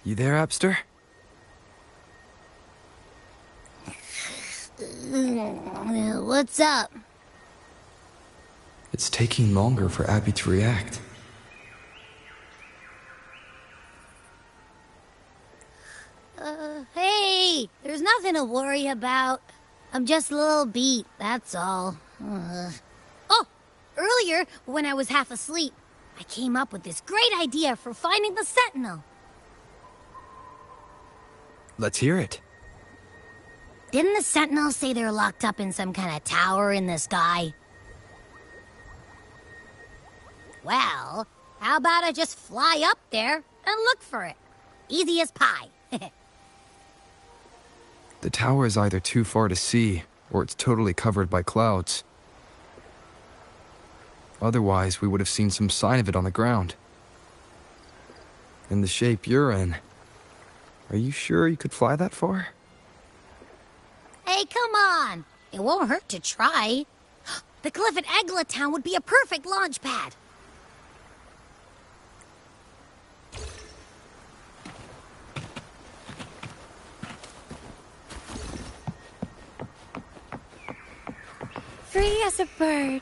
You there, Abster? What's up? It's taking longer for Abby to react. Hey! There's nothing to worry about. I'm just a little beat, that's all. Oh! Earlier, when I was half asleep, I came up with this great idea for finding the Sentinel. Let's hear it. Didn't the Sentinel say they're locked up in some kind of tower in the sky? Well, how about I just fly up there and look for it? Easy as pie. The tower is either too far to see, or it's totally covered by clouds. Otherwise, we would have seen some sign of it on the ground. In the shape you're in, are you sure you could fly that far? Hey, come on! It won't hurt to try. The cliff at Eglatown would be a perfect launch pad. Free as a bird.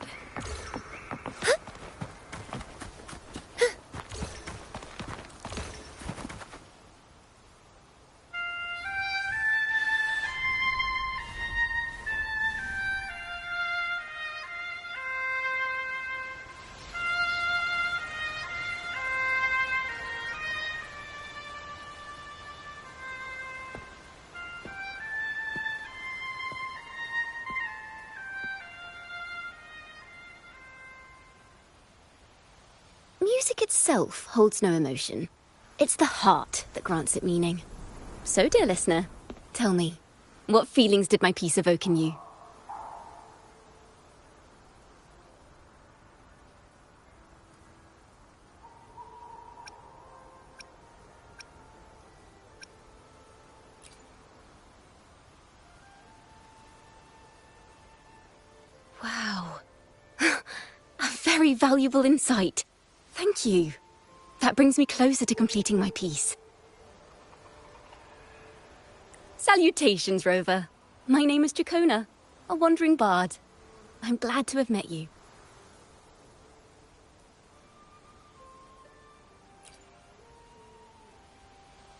Music itself holds no emotion. It's the heart that grants it meaning. So, dear listener, tell me, what feelings did my piece evoke in you? Wow. A very valuable insight. Thank you. That brings me closer to completing my piece. Salutations, Rover. My name is Dracona, a wandering bard. I'm glad to have met you.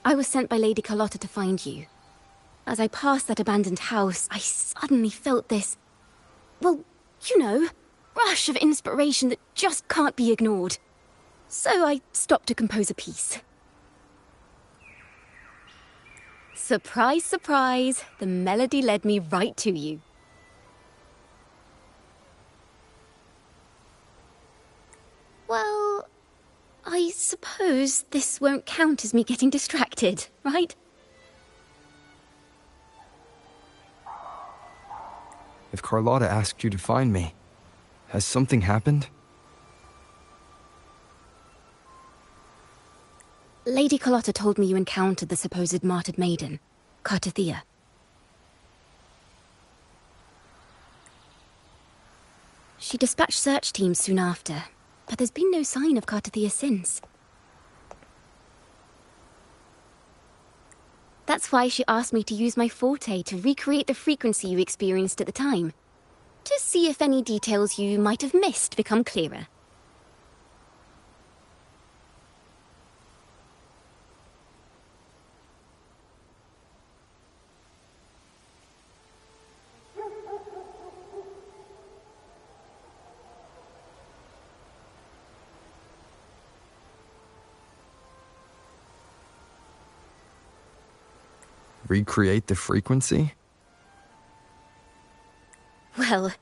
I was sent by Lady Carlotta to find you. As I passed that abandoned house, I suddenly felt this, well, you know, rush of inspiration that just can't be ignored. So I stopped to compose a piece. Surprise, surprise, the melody led me right to you. Well, I suppose this won't count as me getting distracted, right? If Carlotta asked you to find me, has something happened? Lady Carlotta told me you encountered the supposed martyred maiden, Cartathea. She dispatched search teams soon after, but there's been no sign of Cartathea since. That's why she asked me to use my forte to recreate the frequency you experienced at the time, to see if any details you might have missed become clearer. Recreate the frequency? Well,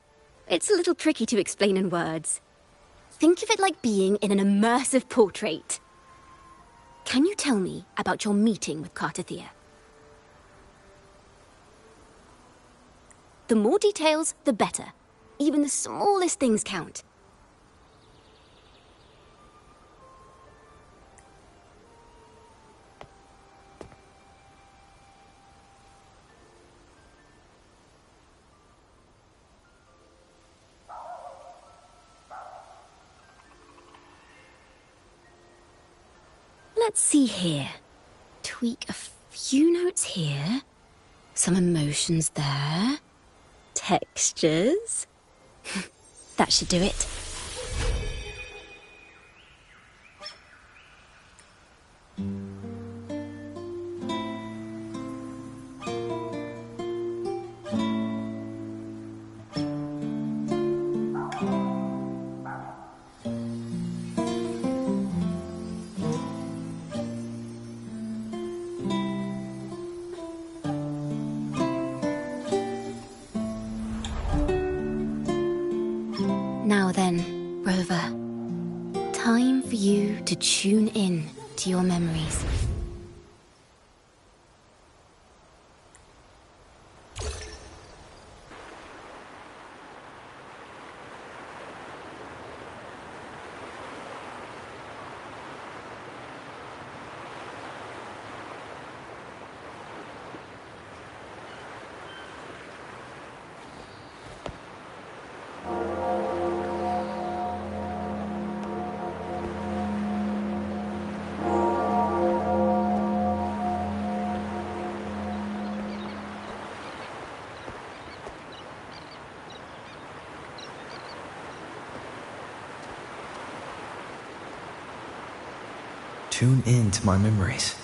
it's a little tricky to explain in words. Think of it like being in an immersive portrait. Can you tell me about your meeting with Cartathea? The more details, the better. Even the smallest things count. Let's see here. tweak a few notes here, some emotions there, textures. That should do it. Now then, Rover, time for you to tune in to your memories. Tune in to my memories.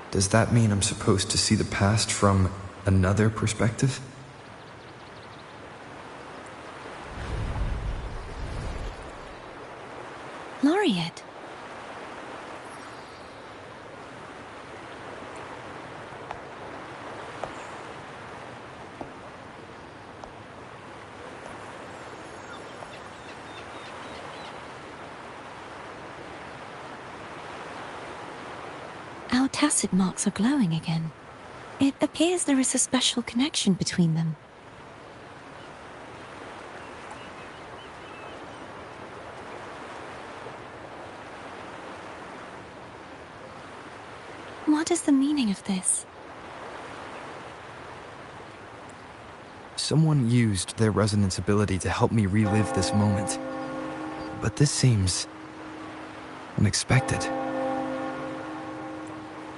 Does that mean I'm supposed to see the past from another perspective? Laureate. Our tacit marks are glowing again. It appears there is a special connection between them. What is the meaning of this? Someone used their resonance ability to help me relive this moment. But this seems unexpected.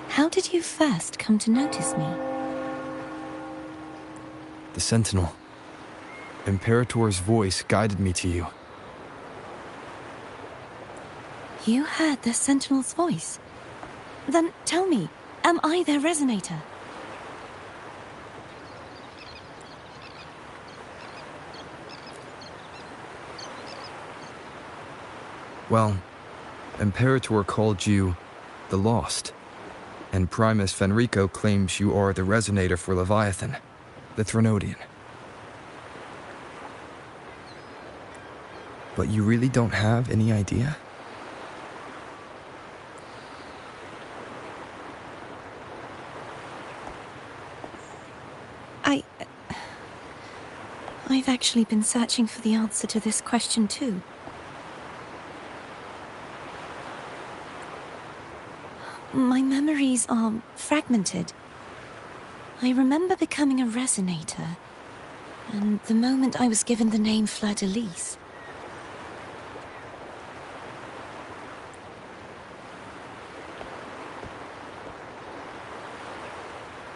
How did you first come to notice me? The Sentinel. Imperator's voice guided me to you. You heard the Sentinel's voice? Then tell me, am I their resonator? Well, Imperator called you the Lost, and Primus Fenrico claims you are the resonator for Leviathan, the Threnodian. But you really don't have any idea? I've actually been searching for the answer to this question too. My memories are fragmented. I remember becoming a resonator, and the moment I was given the name Fleur-de-Lis.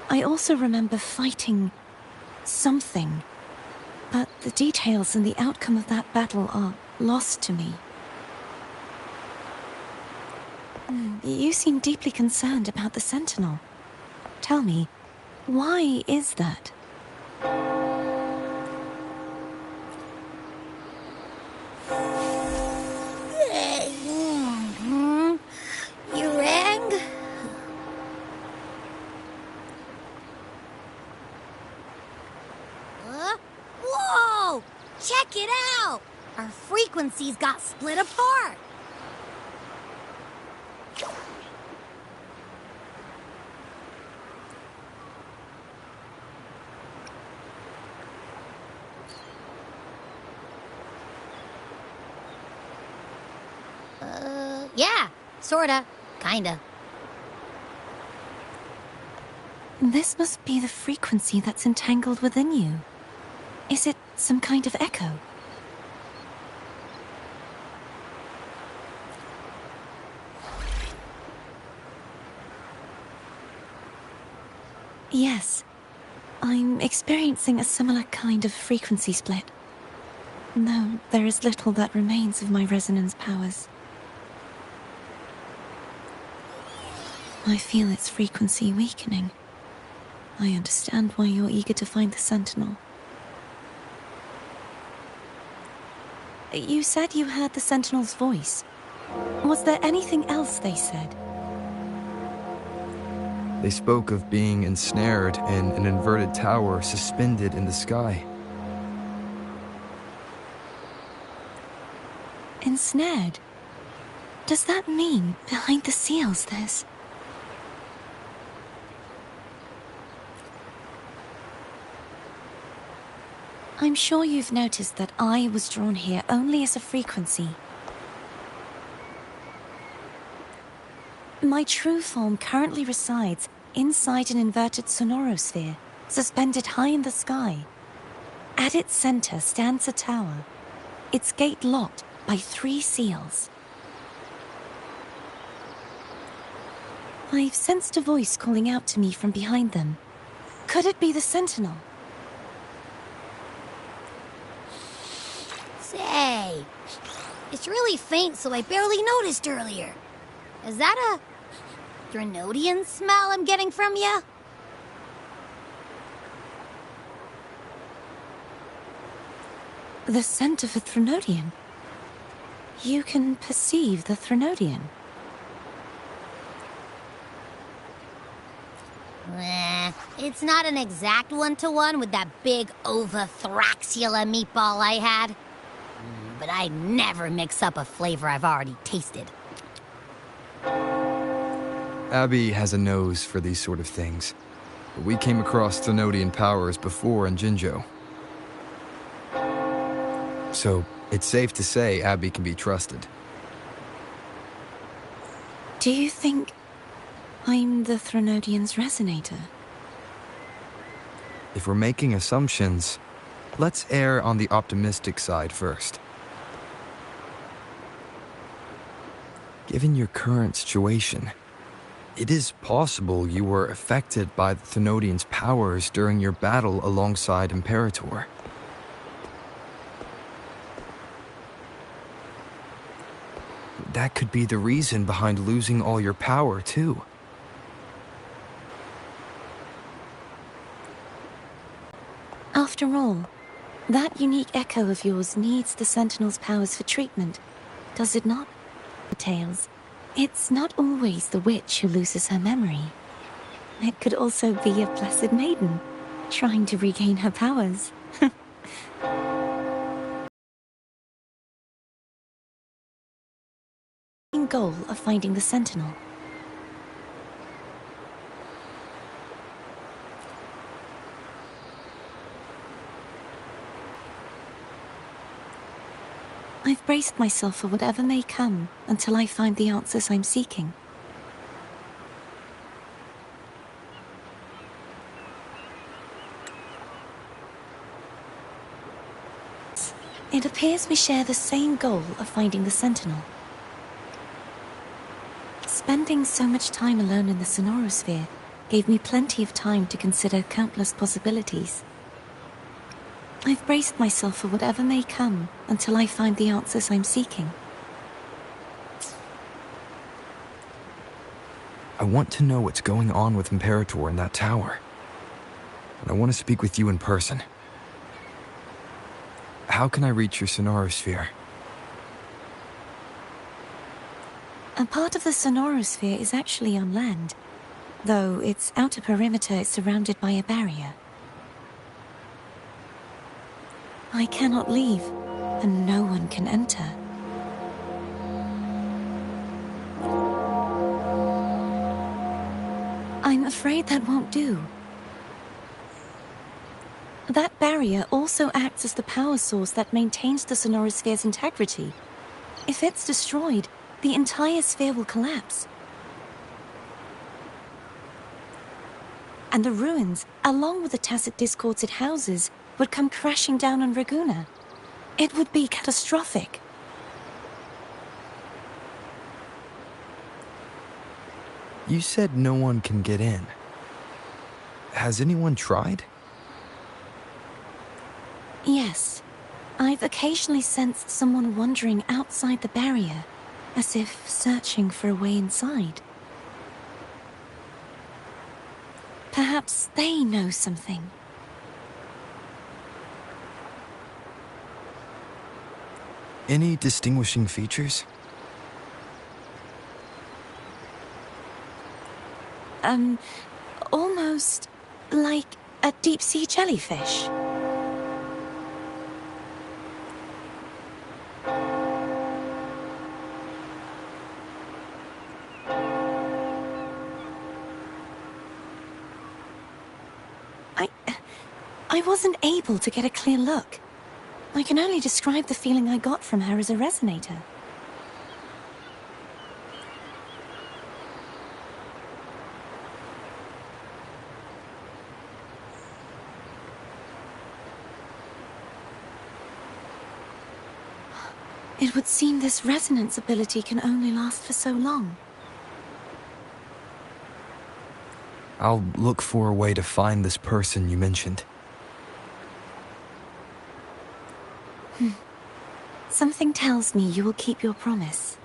I also remember fighting something, but the details and the outcome of that battle are lost to me. You seem deeply concerned about the Sentinel. Tell me, why is that? You rang? Whoa! Check it out! Our frequencies got split apart. Yeah, sorta, kinda. This must be the frequency that's entangled within you. Is it some kind of echo? Yes. I'm experiencing a similar kind of frequency split. Though there is little that remains of my resonance powers. I feel its frequency weakening. I understand why you're eager to find the Sentinel. You said you heard the Sentinel's voice. Was there anything else they said? They spoke of being ensnared in an inverted tower suspended in the sky. Ensnared? Does that mean behind the seals there's... I'm sure you've noticed that I was drawn here only as a frequency. My true form currently resides inside an inverted sonorosphere, suspended high in the sky. At its center stands a tower, its gate locked by 3 seals. I've sensed a voice calling out to me from behind them. Could it be the Sentinel? Say, it's really faint, so I barely noticed earlier. Is that a Threnodian smell I'm getting from you? The scent of a Threnodian? You can perceive the Threnodian? It's not an exact one-to-one with that big Ovathraxula meatball I had. But I never mix up a flavor I've already tasted. Abby has a nose for these sort of things. But we came across Threnodian powers before in Jinzhou. So, it's safe to say Abby can be trusted. Do you think I'm the Threnodian's resonator? If we're making assumptions, let's err on the optimistic side first. Given your current situation, it is possible you were affected by the Threnodian's powers during your battle alongside Imperator. That could be the reason behind losing all your power, too. After all, that unique echo of yours needs the Sentinel's powers for treatment, does it not? Tales. It's not always the witch who loses her memory. It could also be a blessed maiden, trying to regain her powers. Goal of finding the Sentinel. I've braced myself for whatever may come until I find the answers I'm seeking. It appears we share the same goal of finding the Sentinel. Spending so much time alone in the sonorosphere gave me plenty of time to consider countless possibilities. I've braced myself for whatever may come until I find the answers I'm seeking. I want to know what's going on with Imperator in that tower. And I want to speak with you in person. How can I reach your sonorosphere? A part of the sonorosphere is actually on land, though its outer perimeter is surrounded by a barrier. I cannot leave, and no one can enter. I'm afraid that won't do. That barrier also acts as the power source that maintains the sonorosphere's integrity. If it's destroyed, the entire sphere will collapse. And the ruins, along with the tacit discords it houses, would come crashing down on Raguna. It would be catastrophic. You said no one can get in. Has anyone tried? Yes. I've occasionally sensed someone wandering outside the barrier, as if searching for a way inside. Perhaps they know something. Any distinguishing features? Almost like a deep-sea jellyfish. I wasn't able to get a clear look. I can only describe the feeling I got from her as a resonator. It would seem this resonance ability can only last for so long. I'll look for a way to find this person you mentioned. Something tells me you will keep your promise.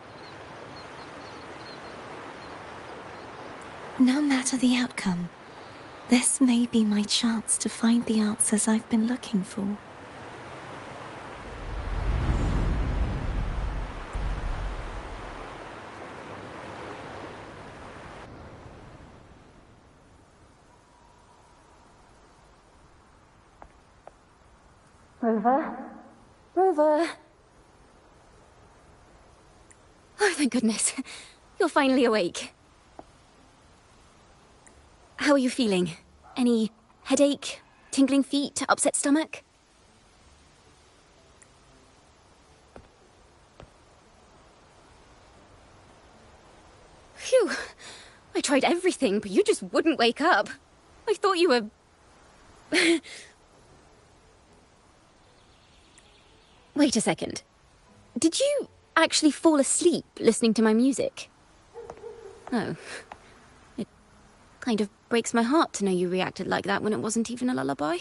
No matter the outcome, this may be my chance to find the answers I've been looking for. Rover? Rover? Oh, thank goodness. You're finally awake. How are you feeling? Any headache, tingling feet, upset stomach? Phew. I tried everything, but you just wouldn't wake up. I thought you were... Wait a second. Did you actually fall asleep listening to my music? Oh. It kind of breaks my heart to know you reacted like that when it wasn't even a lullaby.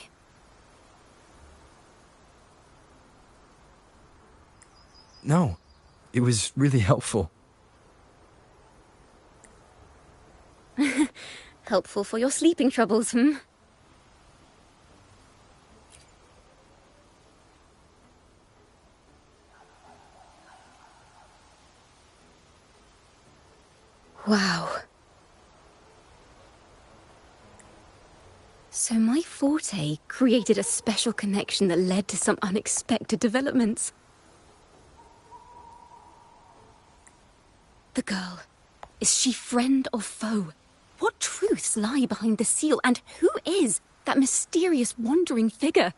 No, it was really helpful. Helpful for your sleeping troubles, hmm? Wow. So my forte created a special connection that led to some unexpected developments. The girl. Is she friend or foe? What truths lie behind the seal, and who is that mysterious wandering figure?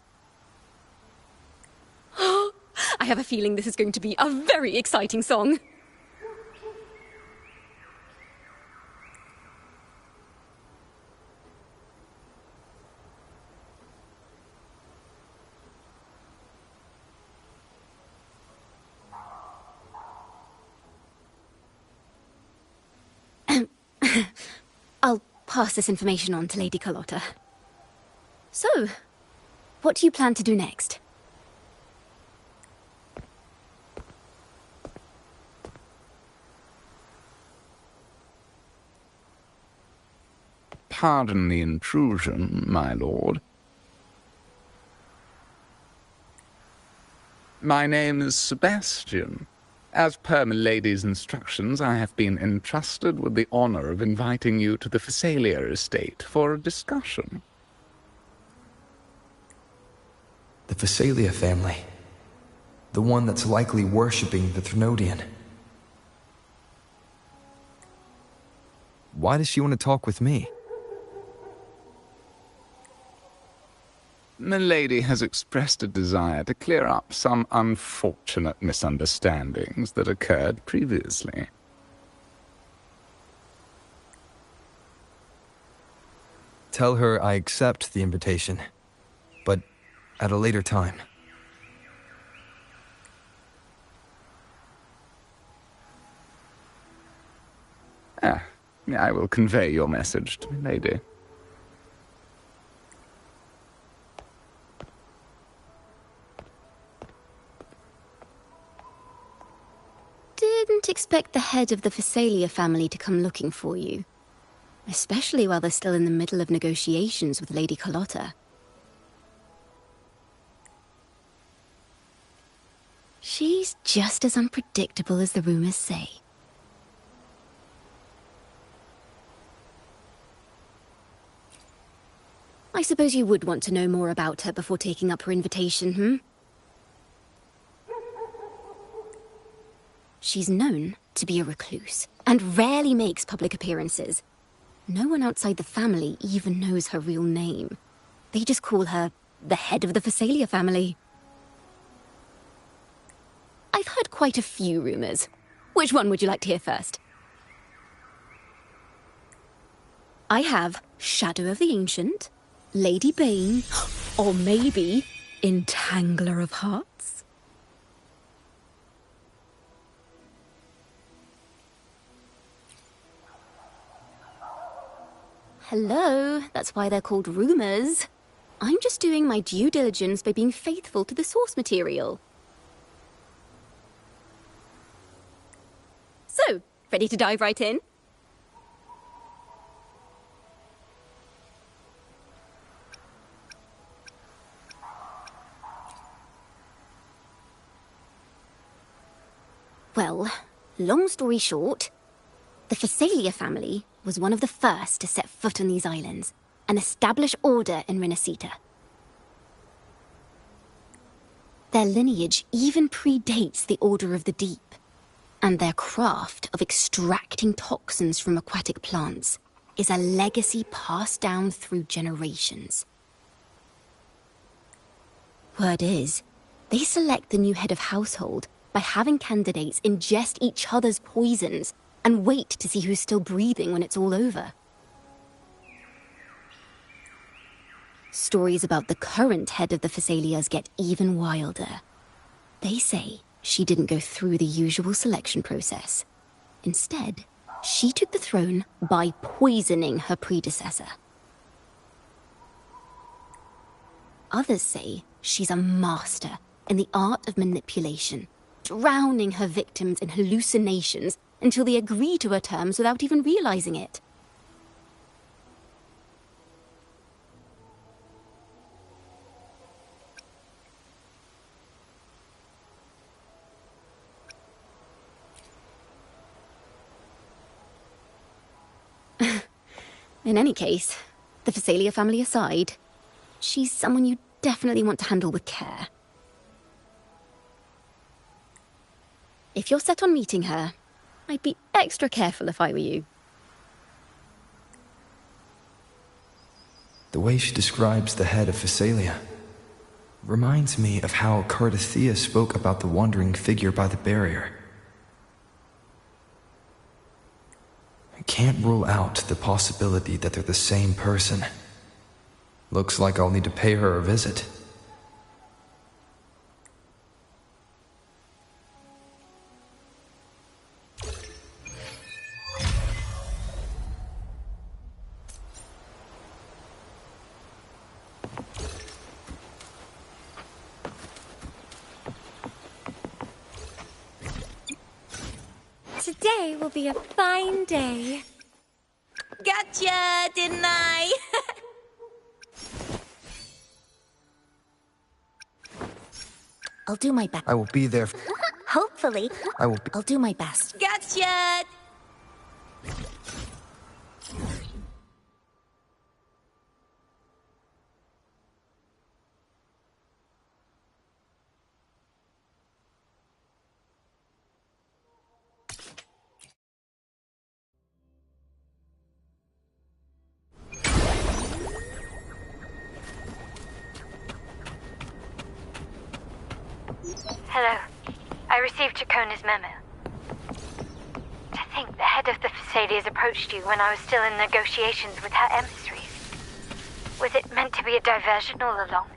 I have a feeling this is going to be a very exciting song. I'll pass this information on to Lady Carlotta. So, what do you plan to do next? Pardon the intrusion, my lord. My name is Sebastian. As per milady's instructions, I have been entrusted with the honor of inviting you to the Phasalia estate for a discussion. The Phasalia family. The one that's likely worshipping the Threnodian. Why does she want to talk with me? Milady has expressed a desire to clear up some unfortunate misunderstandings that occurred previously. Tell her I accept the invitation, but at a later time. I will convey your message to Milady. expect the head of the Phasalia family to come looking for you. Especially while they're still in the middle of negotiations with Lady Carlotta. She's just as unpredictable as the rumors say. I suppose you would want to know more about her before taking up her invitation, She's known to be a recluse, and rarely makes public appearances. No one outside the family even knows her real name. They just call her the head of the Phasalia family. I've heard quite a few rumors. Which one would you like to hear first? I have Shadow of the Ancient, Lady Bane, or maybe Entangler of Hearts. Hello, that's why they're called rumors. I'm just doing my due diligence by being faithful to the source material. So, ready to dive right in? Well, long story short, the Phasalia family was one of the first to set foot on these islands and establish order in Renacita. Their lineage even predates the Order of the Deep, and their craft of extracting toxins from aquatic plants is a legacy passed down through generations. Word is, they select the new head of household by having candidates ingest each other's poisons and wait to see who's still breathing when it's all over. Stories about the current head of the Phasalias get even wilder. They say she didn't go through the usual selection process. Instead, she took the throne by poisoning her predecessor. Others say she's a master in the art of manipulation, drowning her victims in hallucinations until they agree to her terms without even realizing it. In any case, the Phasalia family aside, she's someone you definitely want to handle with care. If you're set on meeting her, I'd be extra careful if I were you. The way she describes the head of Phasalia reminds me of how Cardathea spoke about the wandering figure by the barrier. I can't rule out the possibility that they're the same person. Looks like I'll need to pay her a visit. Today will be a fine day. Gotcha, didn't I? I'll do my best. I will be there. Hopefully, I'll do my best. Gotcha! Hello. I received Chacona's memo. To think the head of the Phasalias approached you when I was still in negotiations with her emissaries. Was it meant to be a diversion all along?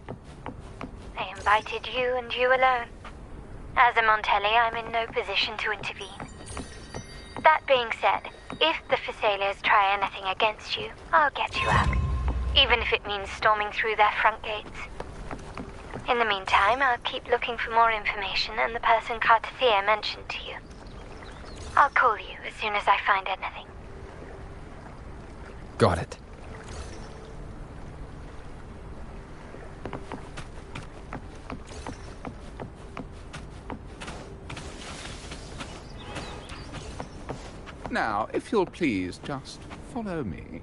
They invited you and you alone. As a Montelli, I'm in no position to intervene. That being said, if the Phasalias try anything against you, I'll get you out. Even if it means storming through their front gates. In the meantime, I'll keep looking for more information and the person Cardathea mentioned to you. I'll call you as soon as I find anything. Got it. Now, if you'll please, just follow me.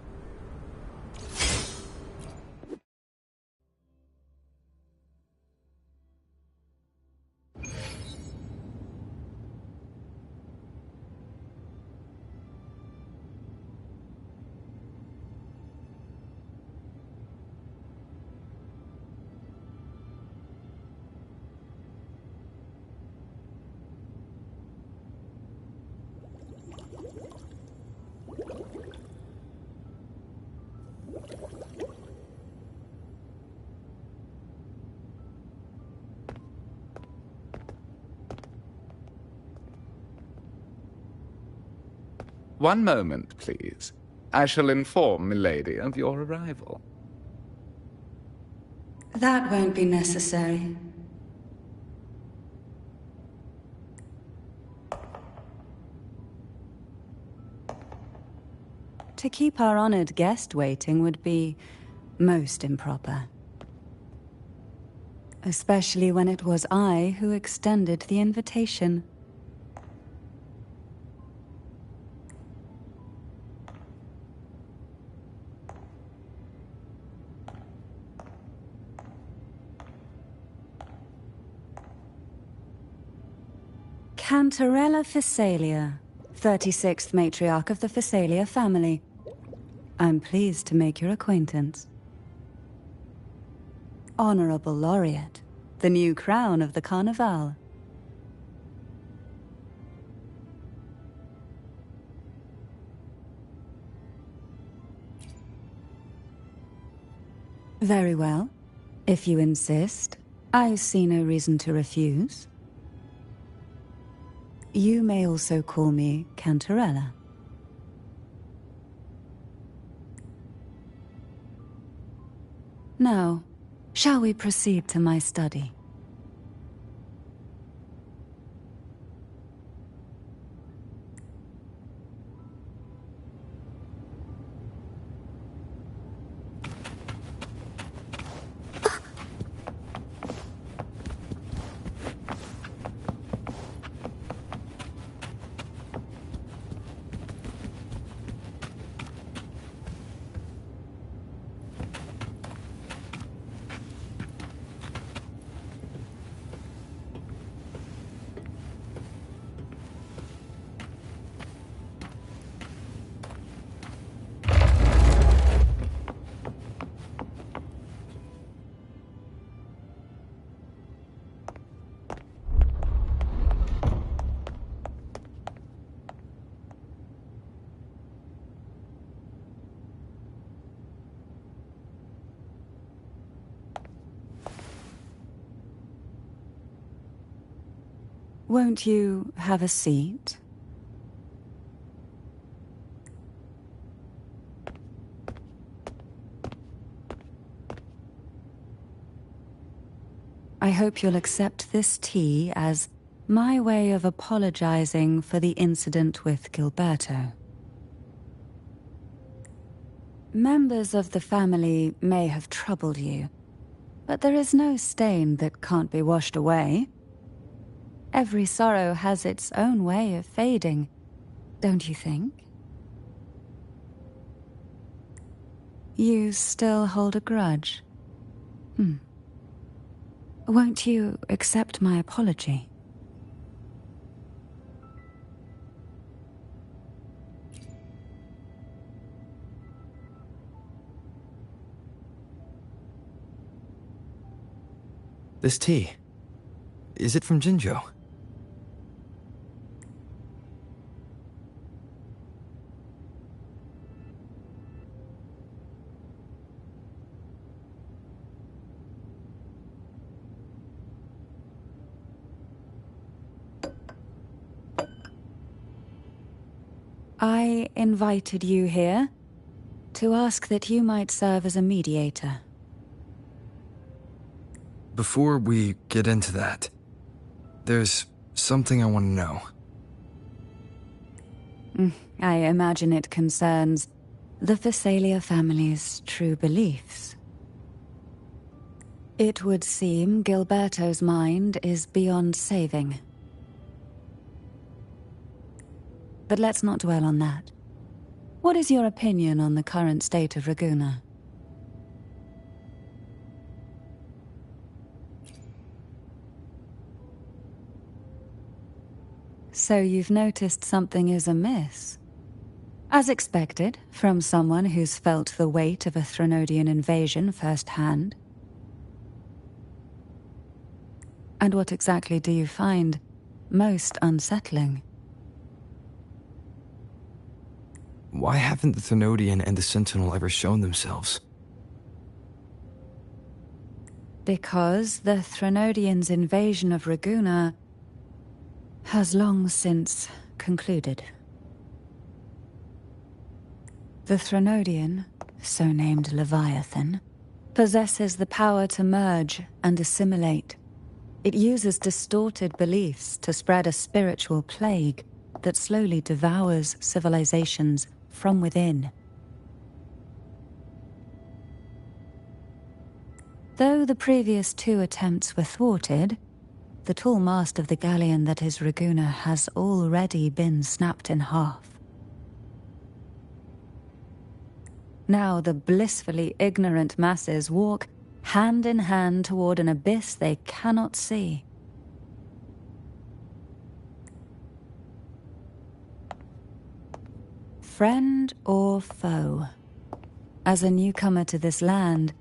One moment, please. I shall inform Milady of your arrival. That won't be necessary. To keep our honored guest waiting would be most improper. Especially when it was I who extended the invitation. Cantarella Physalia, 36th matriarch of the Physalia family. I'm pleased to make your acquaintance. Honorable Laureate, the new crown of the Carnival. Very well. If you insist, I see no reason to refuse. You may also call me Cantarella. Now, shall we proceed to my study? Won't you have a seat? I hope you'll accept this tea as my way of apologizing for the incident with Gilberto. Members of the family may have troubled you, but there is no stain that can't be washed away. Every sorrow has its own way of fading, don't you think? You still hold a grudge? Won't you accept my apology? This tea, is it from Jinjo? I invited you here to ask that you might serve as a mediator. Before we get into that, there's something I want to know. I imagine it concerns the Phasalia family's true beliefs. It would seem Gilberto's mind is beyond saving. But let's not dwell on that. What is your opinion on the current state of Raguna? So you've noticed something is amiss. As expected, from someone who's felt the weight of a Threnodian invasion firsthand. And what exactly do you find most unsettling? Why haven't the Threnodian and the Sentinel ever shown themselves? Because the Threnodians' invasion of Raguna has long since concluded. The Threnodian, so named Leviathan, possesses the power to merge and assimilate. It uses distorted beliefs to spread a spiritual plague that slowly devours civilizations from within. Though the previous 2 attempts were thwarted, the tall mast of the galleon that is Raguna has already been snapped in half. Now the blissfully ignorant masses walk hand in hand toward an abyss they cannot see. Friend or foe? As a newcomer to this land,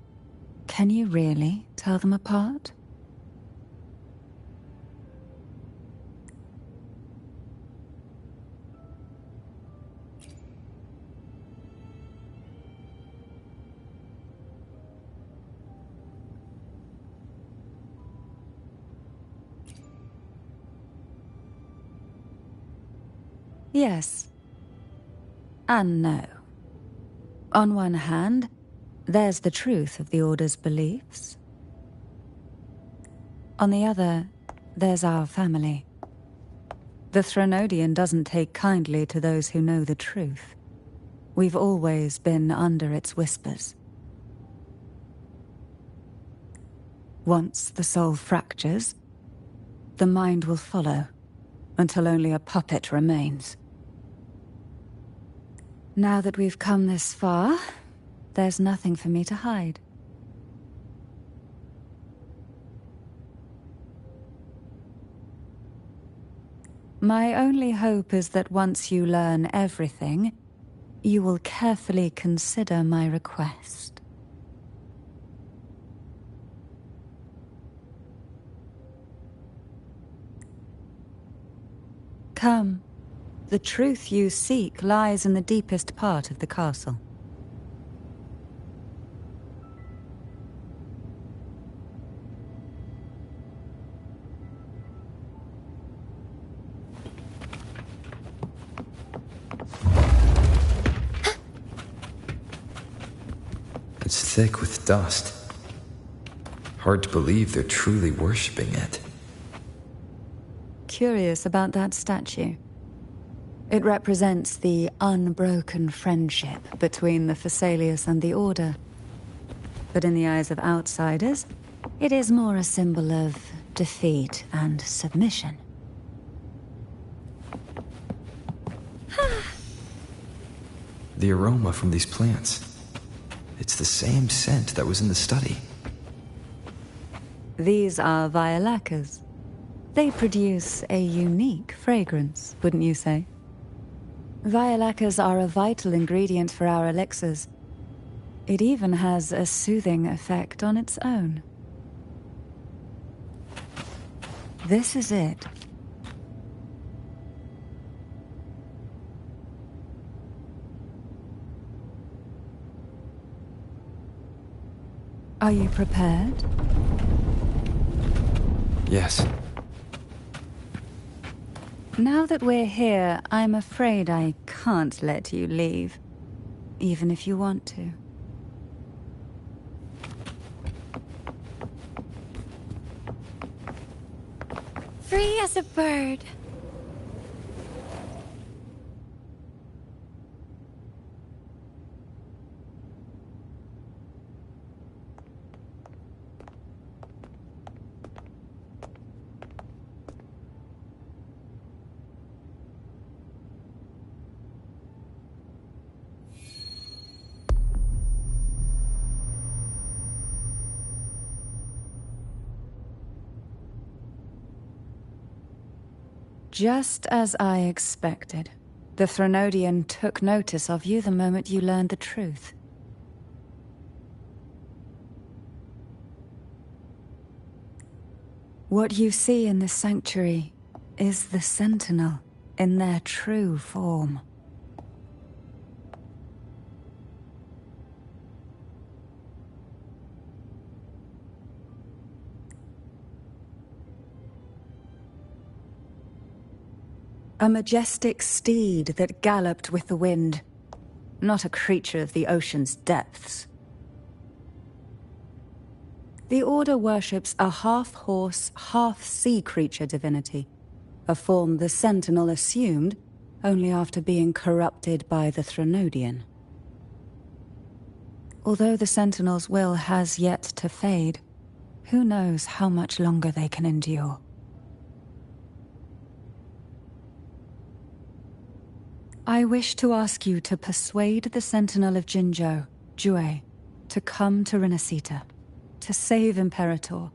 can you really tell them apart? Yes. And no. On one hand, there's the truth of the Order's beliefs. On the other, there's our family. The Threnodian doesn't take kindly to those who know the truth. We've always been under its whispers. Once the soul fractures, the mind will follow, until only a puppet remains. Now that we've come this far, there's nothing for me to hide. My only hope is that once you learn everything, you will carefully consider my request. Come. The truth you seek lies in the deepest part of the castle. It's thick with dust. Hard to believe they're truly worshipping it. Curious about that statue. It represents the unbroken friendship between the Phasaelius and the Order. But in the eyes of outsiders, it is more a symbol of defeat and submission. The aroma from these plants. It's the same scent that was in the study. These are violacas. They produce a unique fragrance, wouldn't you say? Violacas are a vital ingredient for our elixirs. It even has a soothing effect on its own. This is it. Are you prepared? Yes. Now that we're here, I'm afraid I can't let you leave, even if you want to. Free as a bird. Just as I expected. The Threnodian took notice of you the moment you learned the truth. What you see in the sanctuary is the Sentinel in their true form. A majestic steed that galloped with the wind, not a creature of the ocean's depths. The Order worships a half-horse, half-sea creature divinity, a form the Sentinel assumed only after being corrupted by the Threnodian. Although the Sentinel's will has yet to fade, who knows how much longer they can endure. I wish to ask you to persuade the Sentinel of Jinzhou, Jue, to come to Renacita, to save Imperator.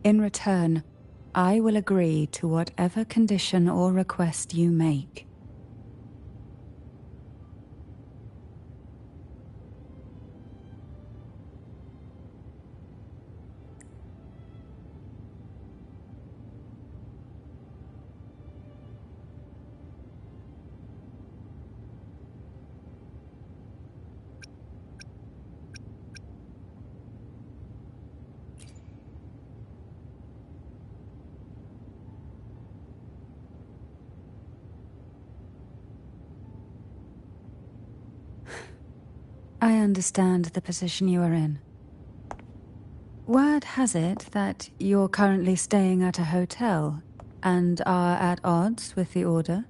In return, I will agree to whatever condition or request you make. I understand the position you are in. Word has it that you're currently staying at a hotel and are at odds with the Order.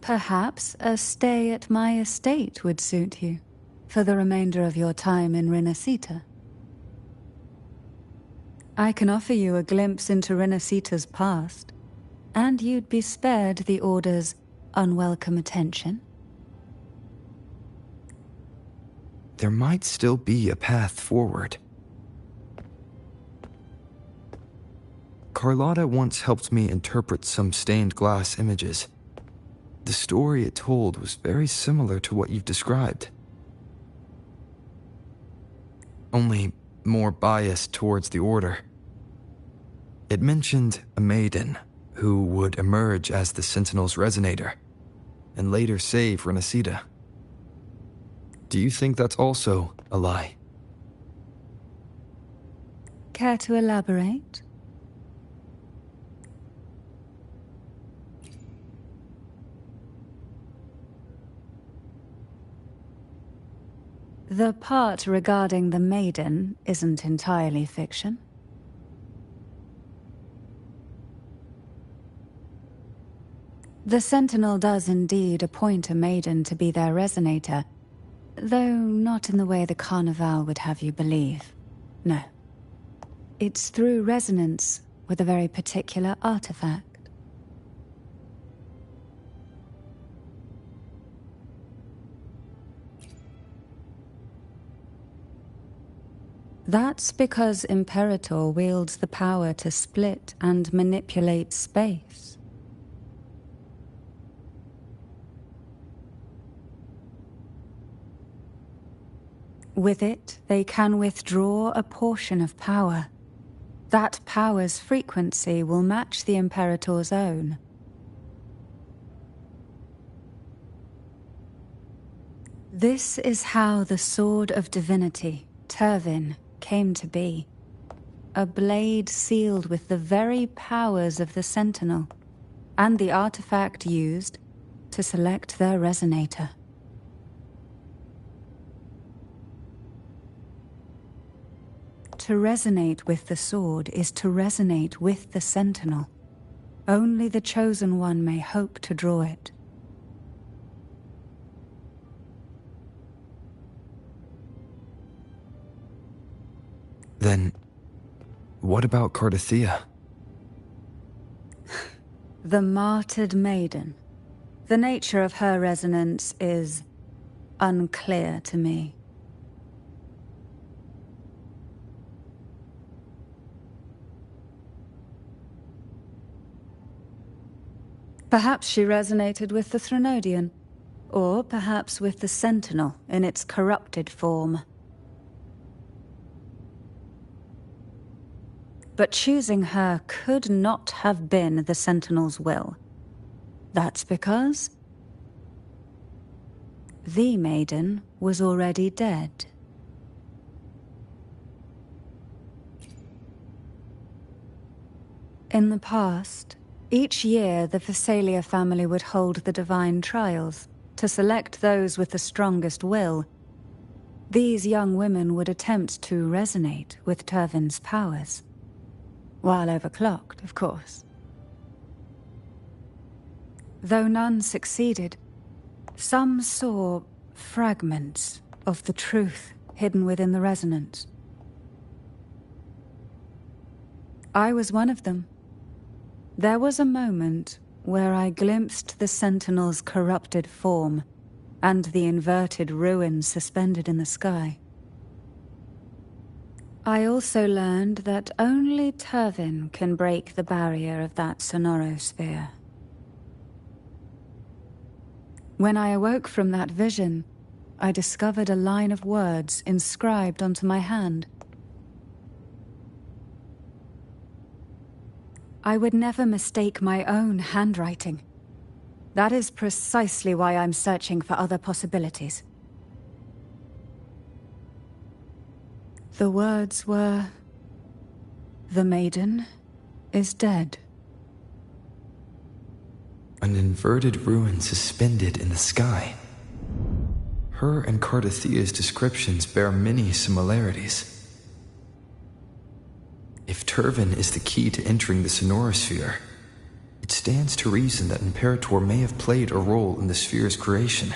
Perhaps a stay at my estate would suit you for the remainder of your time in Renacita. I can offer you a glimpse into Renacita's past, and you'd be spared the Order's unwelcome attention. There might still be a path forward. Carlotta once helped me interpret some stained glass images. The story it told was very similar to what you've described. Only more biased towards the Order. It mentioned a maiden who would emerge as the Sentinel's resonator and later save Renacita. Do you think that's also a lie? Care to elaborate? The part regarding the maiden isn't entirely fiction. The Sentinel does indeed appoint a maiden to be their resonator, though not in the way the Carnival would have you believe. No. It's through resonance with a very particular artifact. That's because Imperator wields the power to split and manipulate space. With it, they can withdraw a portion of power. That power's frequency will match the Imperator's own. This is how the Sword of Divinity, Turvin, came to be. A blade sealed with the very powers of the Sentinel, and the artifact used to select their resonator. To resonate with the sword is to resonate with the Sentinel. Only the Chosen One may hope to draw it. Then, what about Cardathea? The martyred maiden. The nature of her resonance is unclear to me. Perhaps she resonated with the Threnodian, or perhaps with the Sentinel in its corrupted form. But choosing her could not have been the Sentinel's will. That's because the maiden was already dead. In the past, each year the Phasalia family would hold the Divine Trials to select those with the strongest will. These young women would attempt to resonate with Turvin's powers. While overclocked, of course. Though none succeeded, some saw fragments of the truth hidden within the resonance. I was one of them. There was a moment where I glimpsed the Sentinel's corrupted form and the inverted ruins suspended in the sky. I also learned that only Turvin can break the barrier of that sonorosphere. When I awoke from that vision, I discovered a line of words inscribed onto my hand. I would never mistake my own handwriting. That is precisely why I'm searching for other possibilities. The words were, "The maiden is dead." An inverted ruin suspended in the sky. Her and Cardathia's descriptions bear many similarities. If Turvin is the key to entering the sonorosphere, it stands to reason that Imperator may have played a role in the sphere's creation.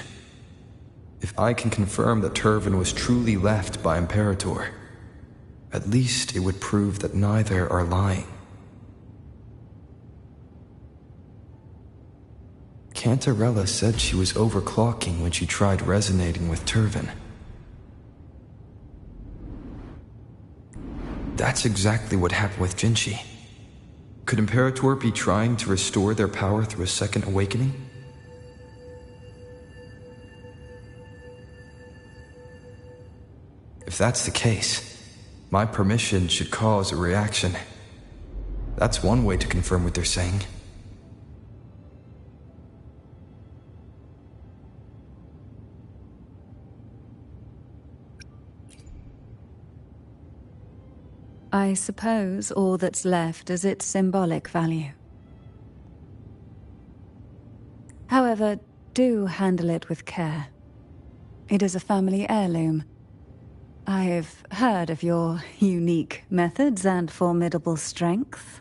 If I can confirm that Turvin was truly left by Imperator, at least it would prove that neither are lying. Cantarella said she was overclocking when she tried resonating with Turvin. That's exactly what happened with Jinchi. Could Imperator be trying to restore their power through a second awakening? If that's the case, my permission should cause a reaction. That's one way to confirm what they're saying. I suppose all that's left is its symbolic value. However, do handle it with care. It is a family heirloom. I've heard of your unique methods and formidable strength.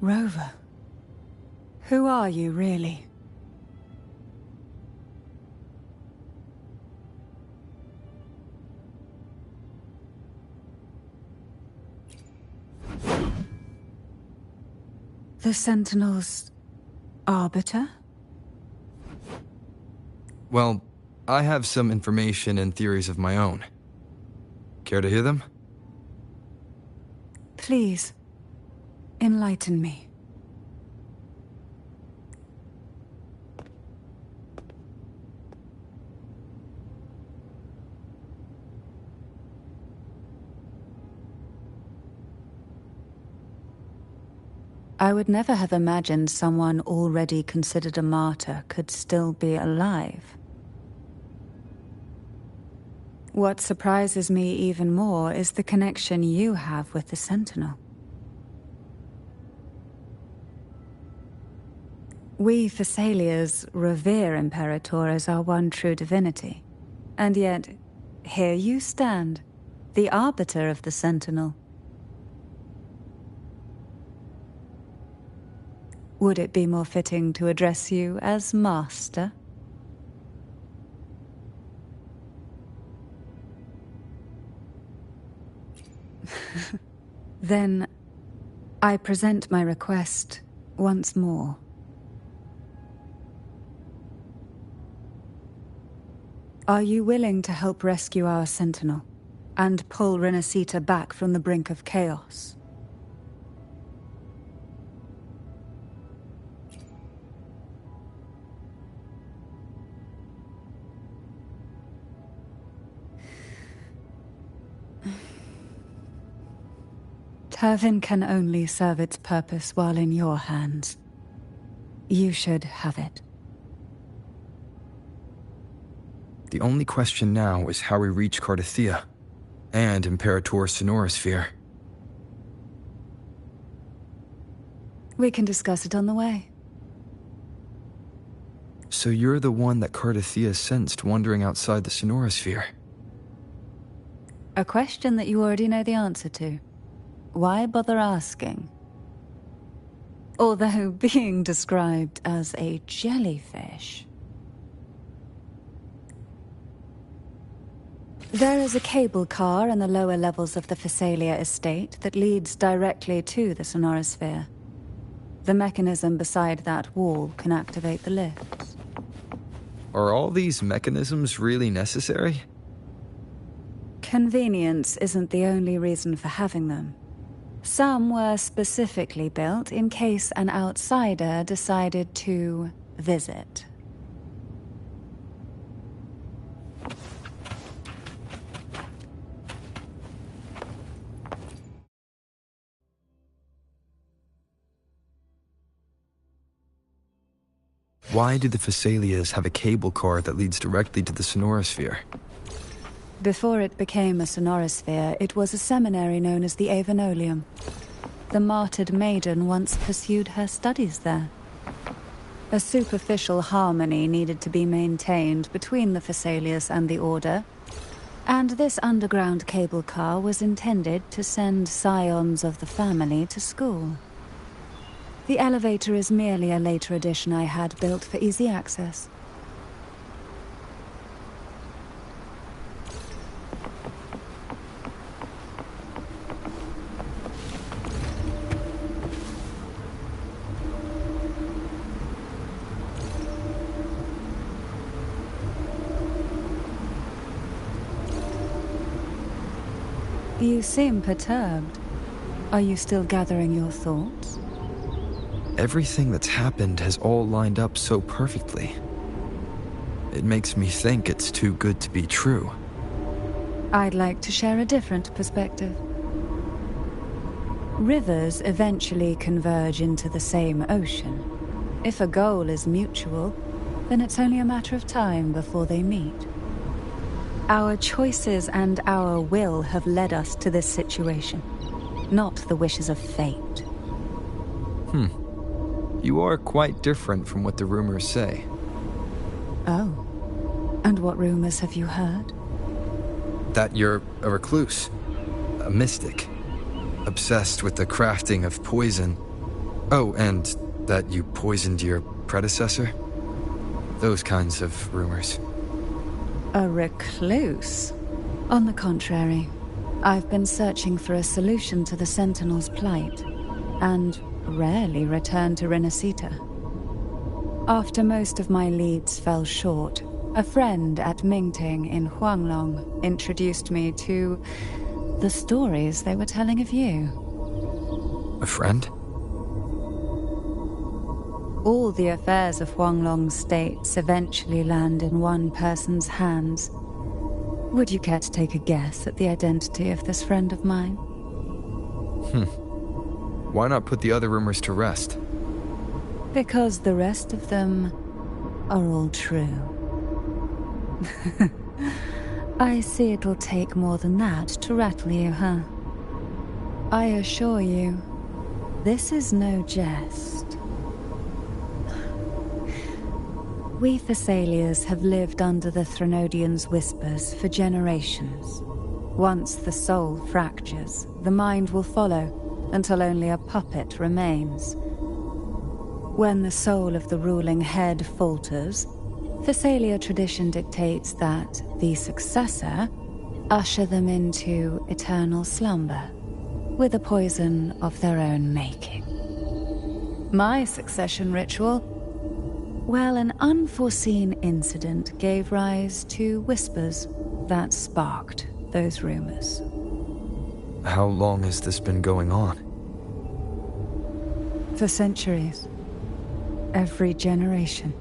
Rover, who are you really? The Sentinel's arbiter? Well, I have some information and theories of my own. Care to hear them? Please, enlighten me. I would never have imagined someone already considered a martyr could still be alive. What surprises me even more is the connection you have with the Sentinel. We Thessalians revere Imperator as our one true divinity. And yet, here you stand, the arbiter of the Sentinel. Would it be more fitting to address you as Master? Then, I present my request once more. Are you willing to help rescue our Sentinel, and pull Renacita back from the brink of chaos? Turvin can only serve its purpose while in your hands. You should have it. The only question now is how we reach Cardathia and Imperator's Sonorosphere. We can discuss it on the way. So you're the one that Cardathia sensed wandering outside the Sonorosphere? A question that you already know the answer to. Why bother asking? Although being described as a jellyfish. There is a cable car in the lower levels of the Thessalia estate that leads directly to the Sonorosphere. The mechanism beside that wall can activate the lifts. Are all these mechanisms really necessary? Convenience isn't the only reason for having them. Some were specifically built in case an outsider decided to visit. Why do the Thessalias have a cable car that leads directly to the Sonorosphere? Before it became a Sonorosphere, it was a seminary known as the Avenolium. The martyred maiden once pursued her studies there. A superficial harmony needed to be maintained between the Thessalias and the Order, and this underground cable car was intended to send scions of the family to school. The elevator is merely a later addition I had built for easy access. You seem perturbed. Are you still gathering your thoughts? Everything that's happened has all lined up so perfectly. It makes me think it's too good to be true. I'd like to share a different perspective. Rivers eventually converge into the same ocean. If a goal is mutual, then it's only a matter of time before they meet. Our choices and our will have led us to this situation, not the wishes of fate. You are quite different from what the rumors say. Oh. And what rumors have you heard? That you're a recluse, a mystic, obsessed with the crafting of poison. Oh, and that you poisoned your predecessor? Those kinds of rumors. A recluse? On the contrary, I've been searching for a solution to the Sentinel's plight, and rarely return to Renacita. After most of my leads fell short, a friend at Mingting in Huanglong introduced me to the stories they were telling of you. A friend? All the affairs of Huanglong states eventually land in one person's hands. Would you care to take a guess at the identity of this friend of mine? Why not put the other rumors to rest? Because the rest of them are all true. I see it'll take more than that to rattle you, huh? I assure you, this is no jest. We Thessalians have lived under the Threnodians' whispers for generations. Once the soul fractures, the mind will follow, until only a puppet remains. When the soul of the ruling head falters, Thessalia tradition dictates that the successor usher them into eternal slumber, with a poison of their own making. My succession ritual, well, an unforeseen incident gave rise to whispers that sparked those rumors. How long has this been going on? For centuries. Every generation.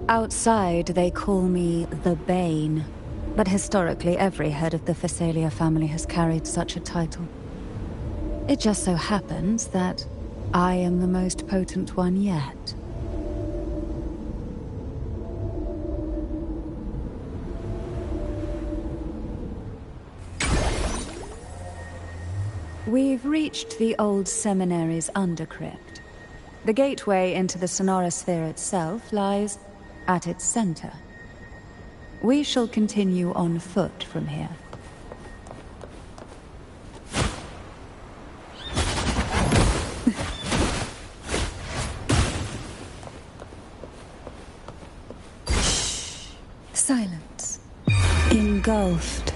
Outside, they call me the Bane, but historically every head of the Thessalia family has carried such a title. It just so happens that I am the most potent one yet. We've reached the old seminary's undercrypt. The gateway into the Sonorosphere itself lies at its center. We shall continue on foot from here. Silence. Engulfed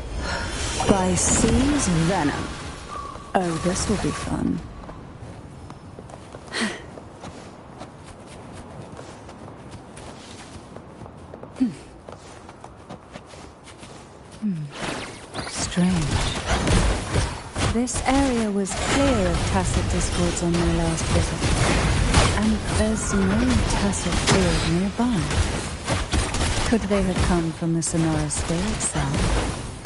by sea's venom. Oh, this will be fun. Strange. This area was clear of tacit discords on my last visit. And there's no tacit field nearby. Could they have come from the Sonorosphere itself?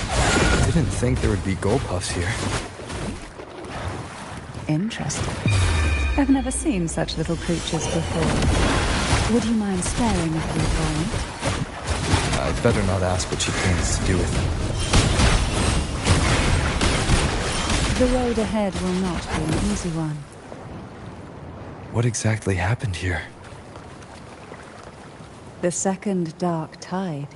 I didn't think there would be Golpuffs here. Interesting. I've never seen such little creatures before. Would you mind sparing a few for me? I'd better not ask what she plans to do with them. The road ahead will not be an easy one. What exactly happened here? The second dark tide.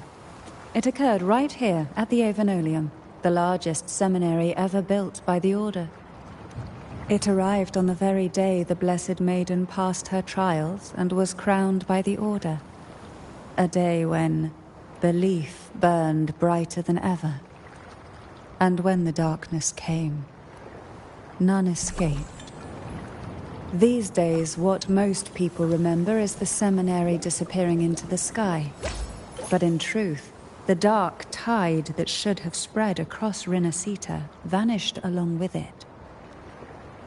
It occurred right here at the Avenolium, the largest seminary ever built by the Order. It arrived on the very day the Blessed Maiden passed her trials and was crowned by the Order. A day when belief burned brighter than ever. And when the darkness came, none escaped. These days, what most people remember is the seminary disappearing into the sky. But in truth, the dark tide that should have spread across Rinasita vanished along with it.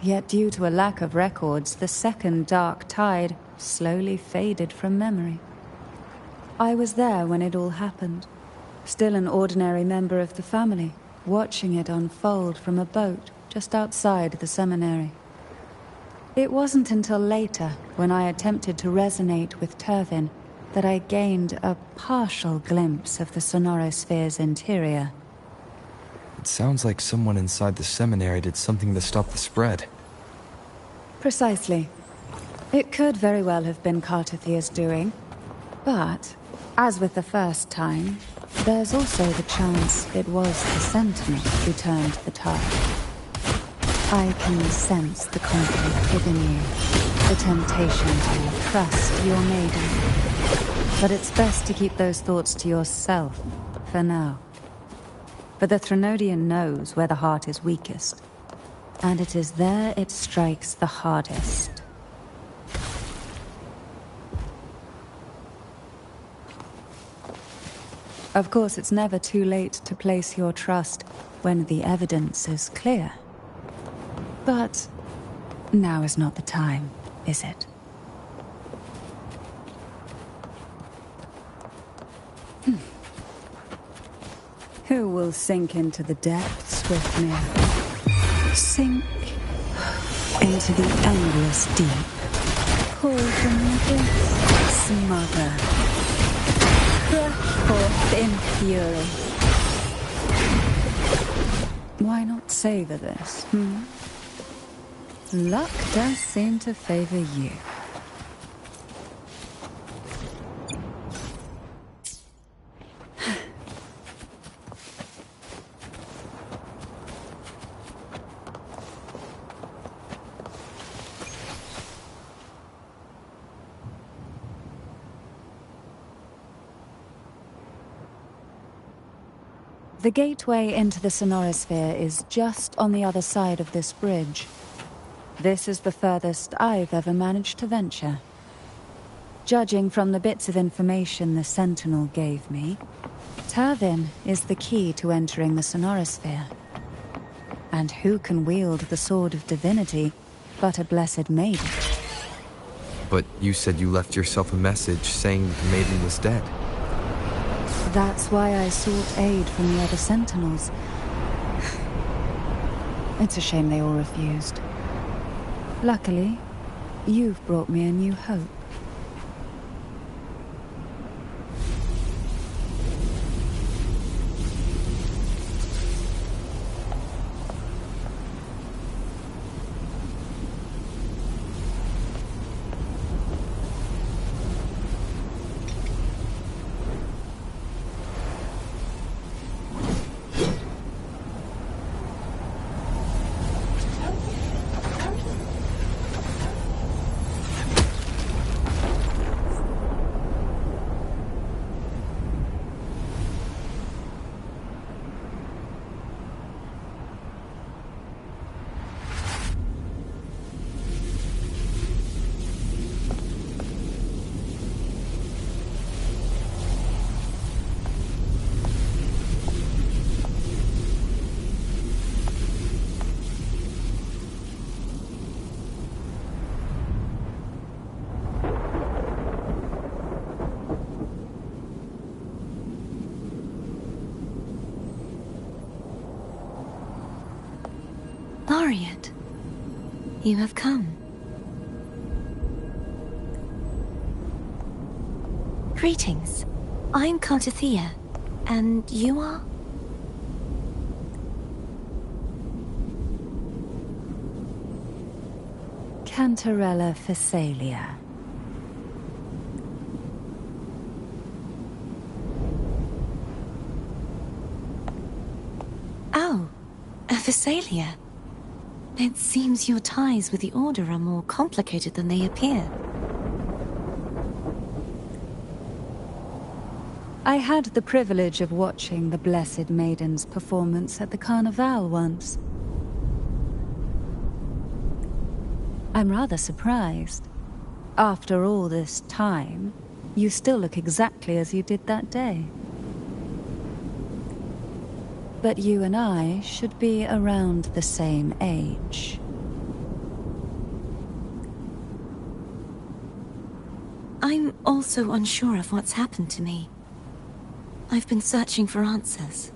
Yet due to a lack of records, the second dark tide slowly faded from memory. I was there when it all happened, still an ordinary member of the family, watching it unfold from a boat just outside the seminary. It wasn't until later, when I attempted to resonate with Turvin, that I gained a partial glimpse of the Sonorosphere's interior. It sounds like someone inside the seminary did something to stop the spread. Precisely. It could very well have been Cartithia's doing, but, as with the first time, there's also the chance it was the Sentinel who turned the tide. I can sense the conflict within you, the temptation to trust your maiden. But it's best to keep those thoughts to yourself, for now. For the Threnodian knows where the heart is weakest, and it is there it strikes the hardest. Of course, it's never too late to place your trust when the evidence is clear. But now is not the time, is it? Who will sink into the depths with me? Sink into the endless deep. Pull from the abyss. Smother. Crush forth in fury. Why not savor this, Luck does seem to favor you. The gateway into the Sonorosphere is just on the other side of this bridge. This is the furthest I've ever managed to venture. Judging from the bits of information the Sentinel gave me, Turvin is the key to entering the Sonorosphere. And who can wield the Sword of Divinity but a blessed maiden? But you said you left yourself a message saying the maiden was dead. That's why I sought aid from the other Sentinels. It's a shame they all refused. Luckily, you've brought me a new hope. Laureate, you have come. Greetings. I'm Cartathea, and you are? Cantarella Phasalia. Oh, a Phasalia. It seems your ties with the Order are more complicated than they appear. I had the privilege of watching the Blessed Maiden's performance at the Carnival once. I'm rather surprised. After all this time, you still look exactly as you did that day. But you and I should be around the same age. I'm also unsure of what's happened to me. I've been searching for answers.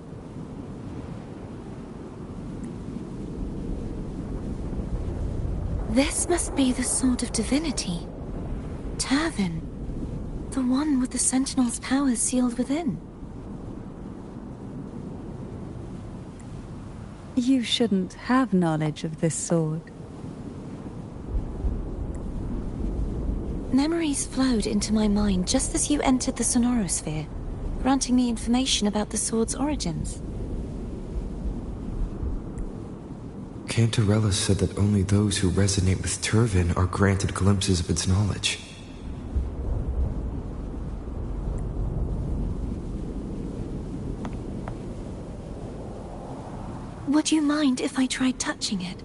This must be the Sword of Divinity. Turvin. The one with the Sentinel's powers sealed within. You shouldn't have knowledge of this sword. Memories flowed into my mind just as you entered the Sonorosphere, granting me information about the sword's origins. Cantarella said that only those who resonate with Turvin are granted glimpses of its knowledge. Would you mind if I tried touching it?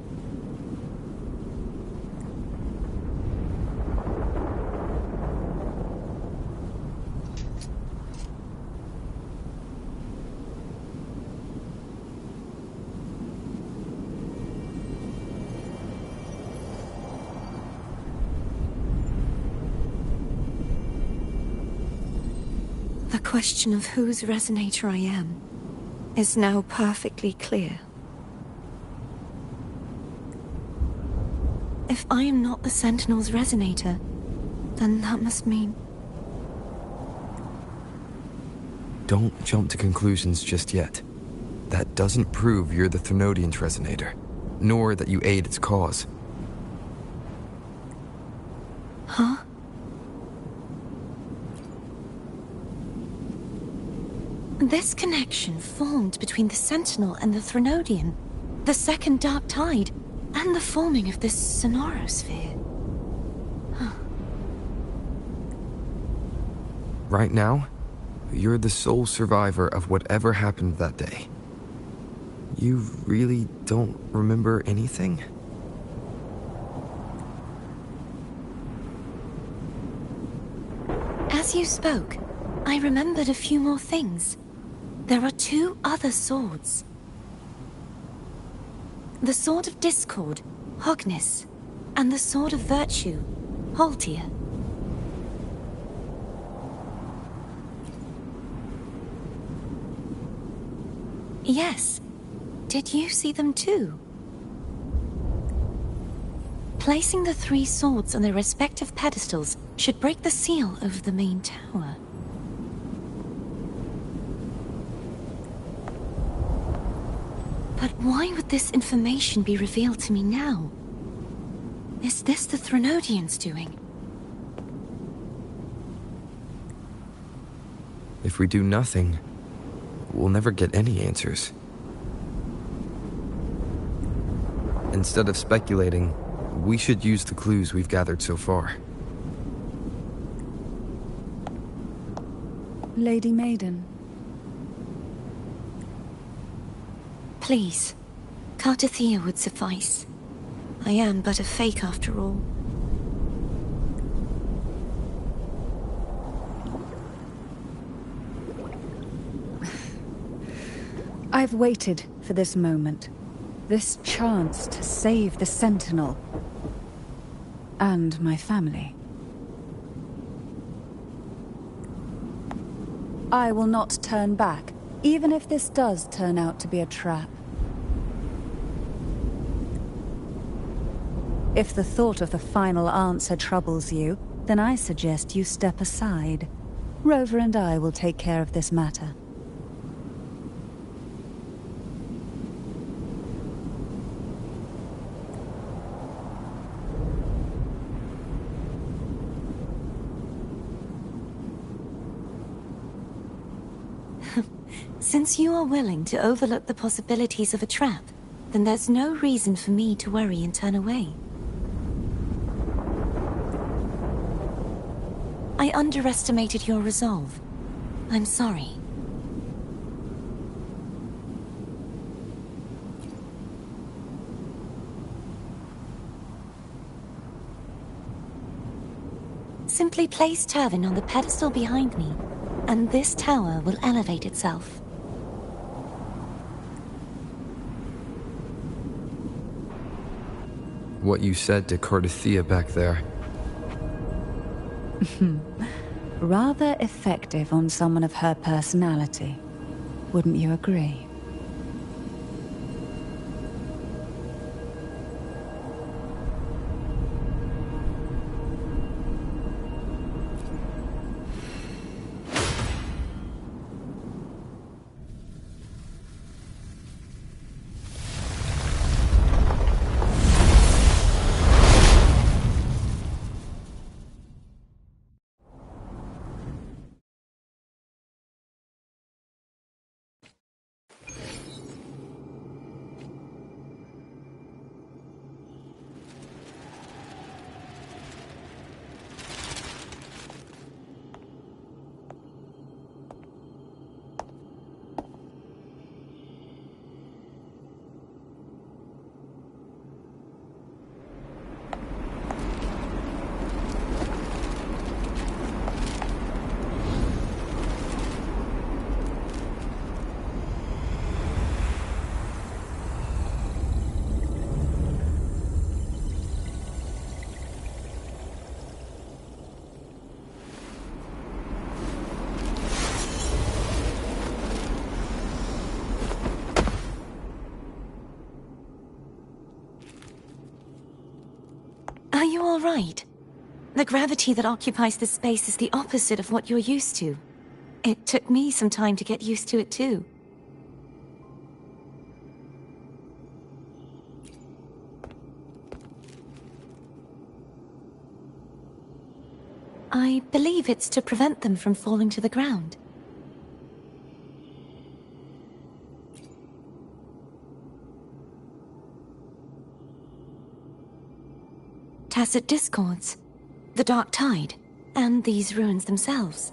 The question of whose resonator I am is now perfectly clear. If I am not the Sentinel's resonator, then that must mean... Don't jump to conclusions just yet. That doesn't prove you're the Thenodian's resonator, nor that you aid its cause. Huh? This connection formed between the Sentinel and the Thenodian, the second Dark Tide, and the forming of this sonorosphere. Right now, you're the sole survivor of whatever happened that day. You really don't remember anything? As you spoke, I remembered a few more things. There are 2 other swords. The Sword of Discord, Hognis, and the Sword of Virtue, Haltia. Yes. Did you see them too? Placing the 3 swords on their respective pedestals should break the seal over the main tower. But why would this information be revealed to me now? Is this the Thenodian's doing? If we do nothing, we'll never get any answers. Instead of speculating, we should use the clues we've gathered so far. Lady Maiden. Please, Cartathea would suffice. I am but a fake after all. I've waited for this moment. This chance to save the Sentinel. And my family. I will not turn back, even if this does turn out to be a trap. If the thought of the final answer troubles you, then I suggest you step aside. Rover and I will take care of this matter. Since you are willing to overlook the possibilities of a trap, then there's no reason for me to worry and turn away. I underestimated your resolve. I'm sorry. Simply place Turvin on the pedestal behind me, and this tower will elevate itself. What you said to Cartathea back there. Rather effective on someone of her personality. Wouldn't you agree? you all right? The gravity that occupies this space is the opposite of what you're used to. It took me some time to get used to it too. I believe it's to prevent them from falling to the ground. Tacit discords, the dark tide, and these ruins themselves.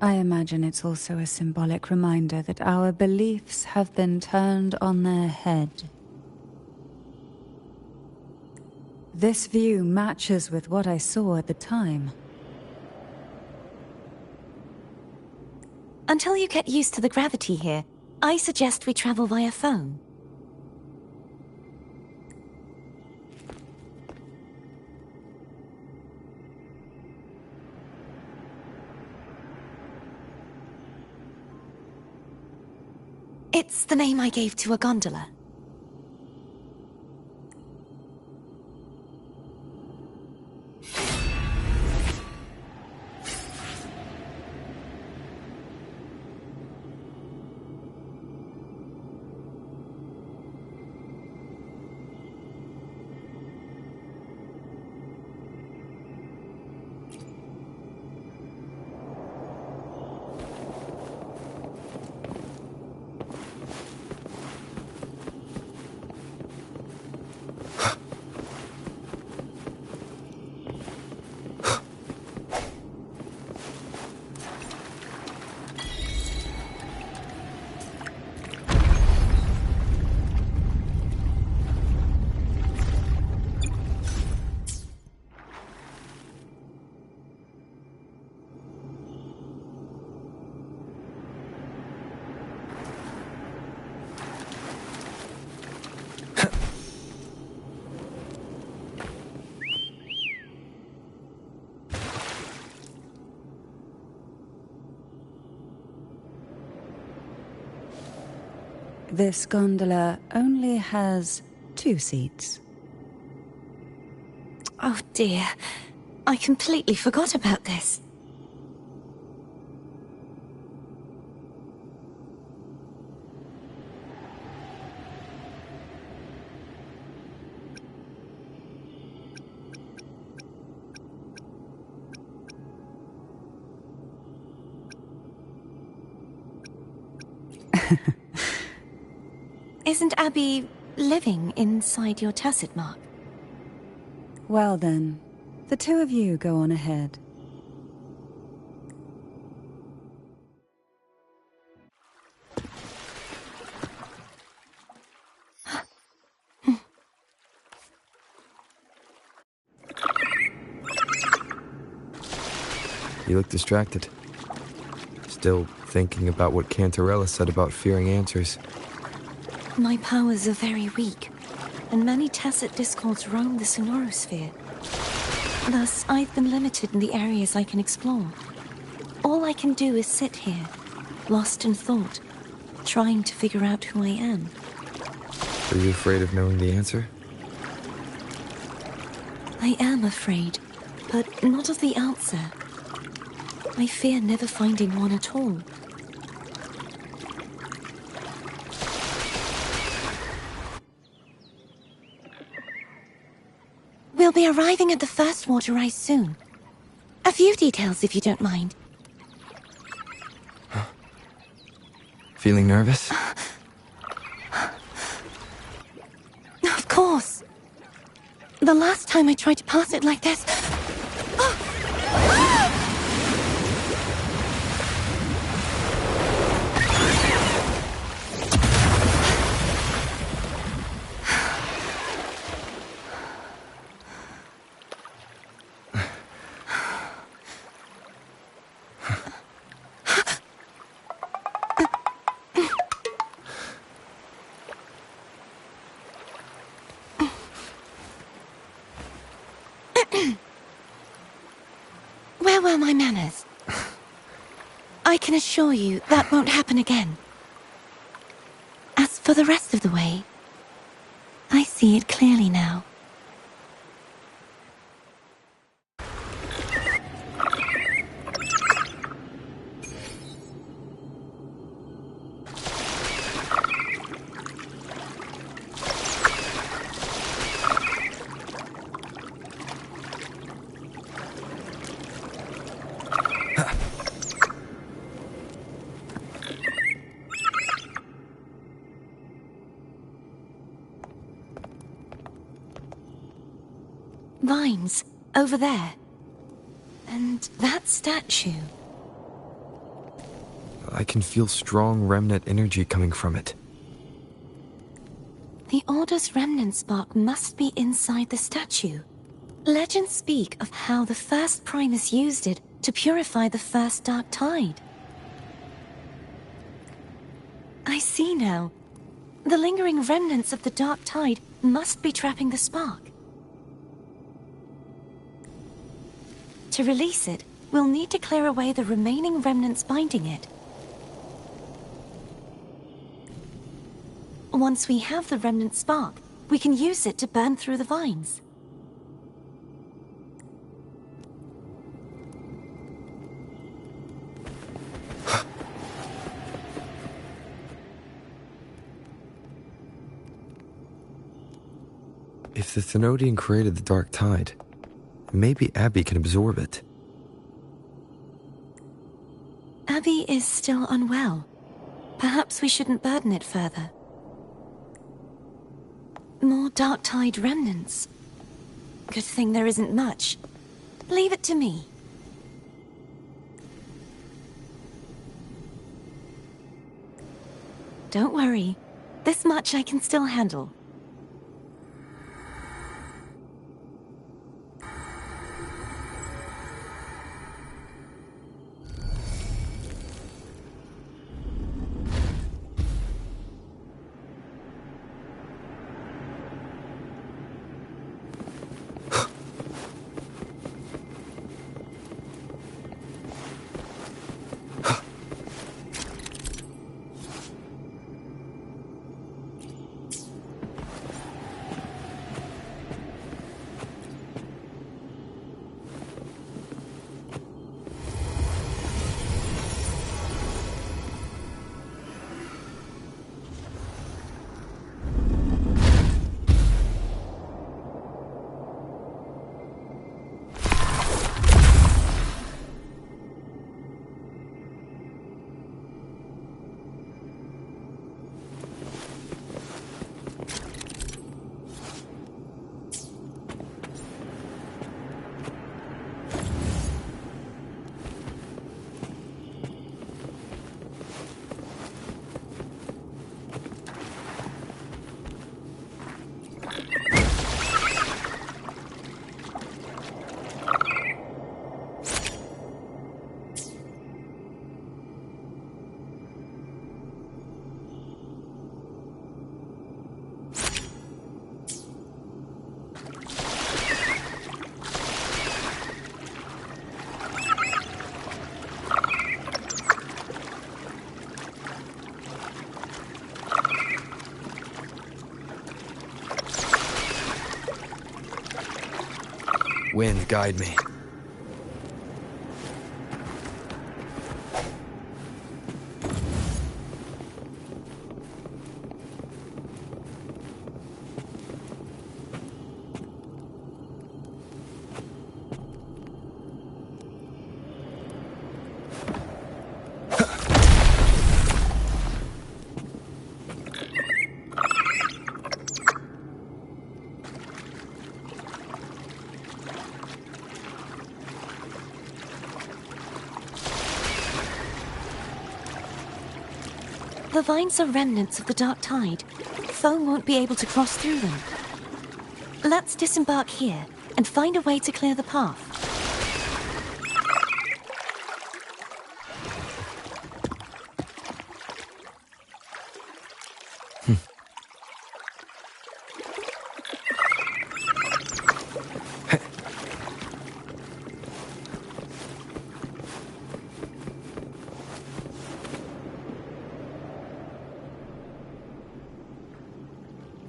I imagine it's also a symbolic reminder that our beliefs have been turned on their head. This view matches with what I saw at the time. Until you get used to the gravity here, I suggest we travel via phone. It's the name I gave to a gondola. This gondola only has 2 seats. Oh dear, I completely forgot about this. Isn't Abby living inside your tacit mark? Well then, the 2 of you go on ahead. You look distracted. Still thinking about what Cantarella said about fearing answers. My powers are very weak, and many tacit discords roam the sonorosphere. Thus, I've been limited in the areas I can explore. All I can do is sit here, lost in thought, trying to figure out who I am. Are you afraid of knowing the answer? I am afraid, but not of the answer. I fear never finding one at all. We'll be arriving at the first water rise soon. A few details, if you don't mind. Feeling nervous? Of course. The last time I tried to pass it like this... Where were my manners? I can assure you that won't happen again. As for the rest of the way, see it clearly now. Vines, over there. And that statue. I can feel strong remnant energy coming from it. The Order's remnant spark must be inside the statue. Legends speak of how the first Primus used it to purify the first Dark Tide. I see now. The lingering remnants of the Dark Tide must be trapping the spark. To release it, we'll need to clear away the remaining remnants binding it. Once we have the remnant spark, we can use it to burn through the vines. If the Thenodian created the Dark Tide, maybe Abby can absorb it. Abby is still unwell. Perhaps we shouldn't burden it further. More Dark Tide remnants. Good thing there isn't much. Leave it to me. Don't worry. This much I can still handle. Wind, guide me. The vines are remnants of the Dark Tide. Foam won't be able to cross through them. Let's disembark here and find a way to clear the path.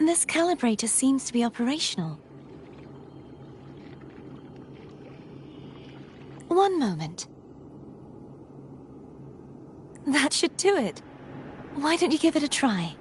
This calibrator seems to be operational. One moment. That should do it. Why don't you give it a try?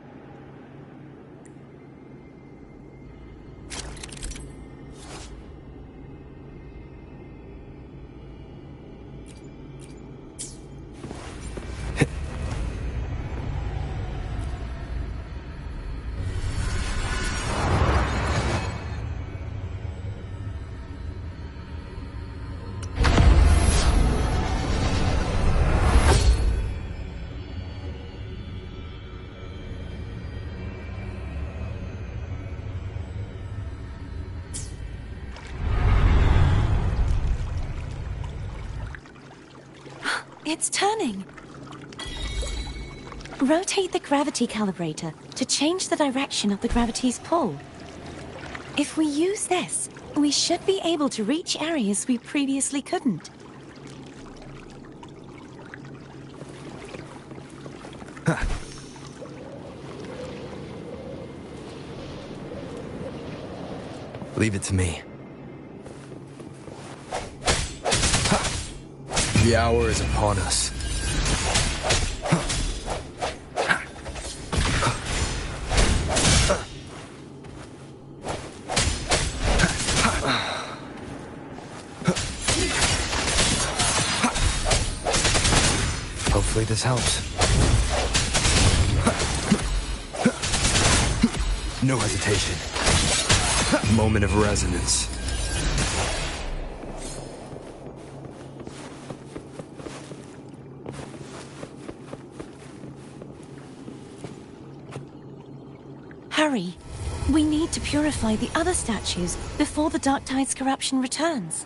It's turning. Rotate the gravity calibrator to change the direction of the gravity's pull. If we use this, we should be able to reach areas we previously couldn't. Leave it to me. The hour is upon us. Hopefully this helps. No hesitation. Moment of resonance. Hurry. We need to purify the other statues before the Dark Tide's corruption returns.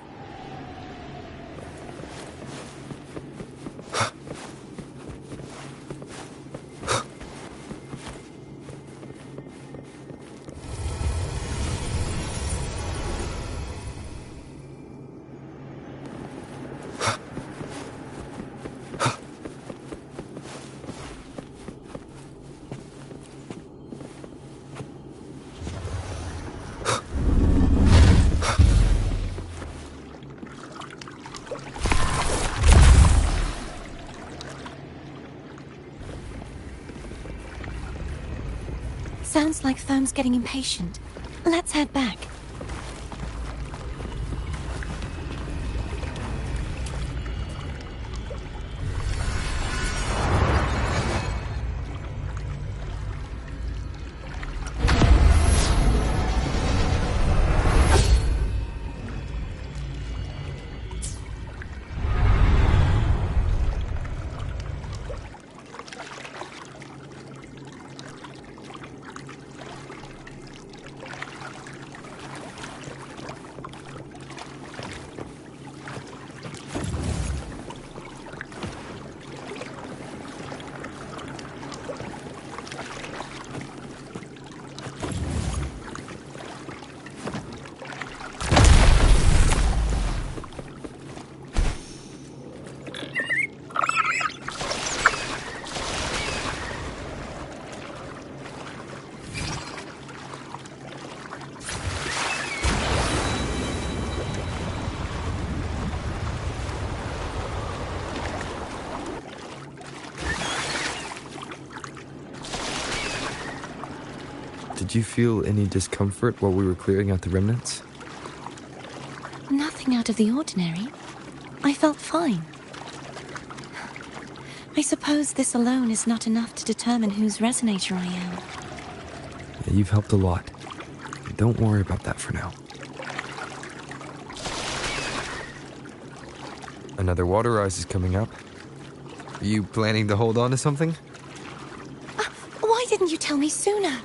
Sounds like Foam's getting impatient. Let's head back. Did you feel any discomfort while we were clearing out the remnants? Nothing out of the ordinary. I felt fine. I suppose this alone is not enough to determine whose resonator I am. Yeah, you've helped a lot. Don't worry about that for now. Another water rise is coming up. Are you planning to hold on to something? Why didn't you tell me sooner?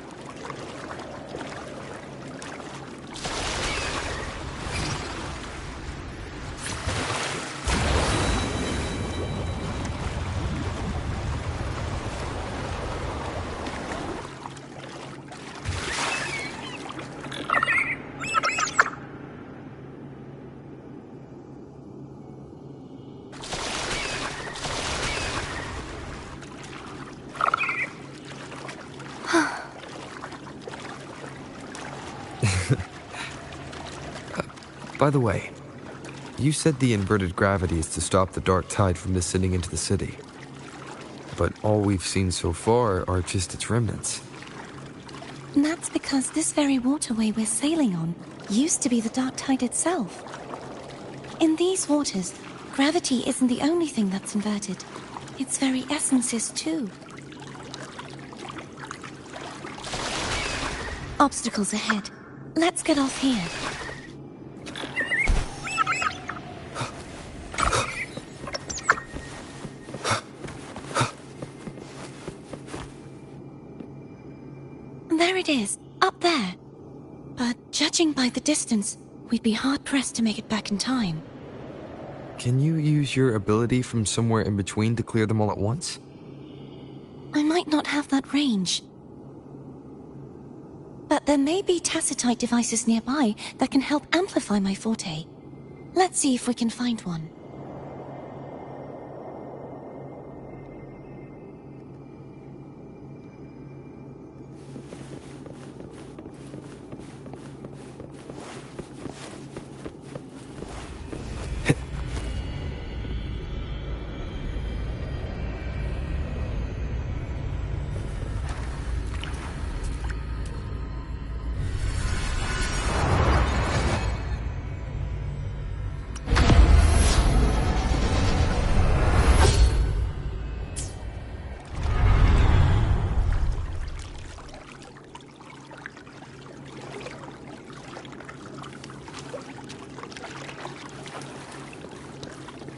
By the way, you said the inverted gravity is to stop the dark tide from descending into the city. But all we've seen so far are just its remnants. And that's because this very waterway we're sailing on used to be the dark tide itself. In these waters, gravity isn't the only thing that's inverted. Its very essence is too. Obstacles ahead. Let's get off here. There it is, up there. But judging by the distance, we'd be hard-pressed to make it back in time. Can you use your ability from somewhere in between to clear them all at once? I might not have that range. But there may be tacitite devices nearby that can help amplify my forte. Let's see if we can find one.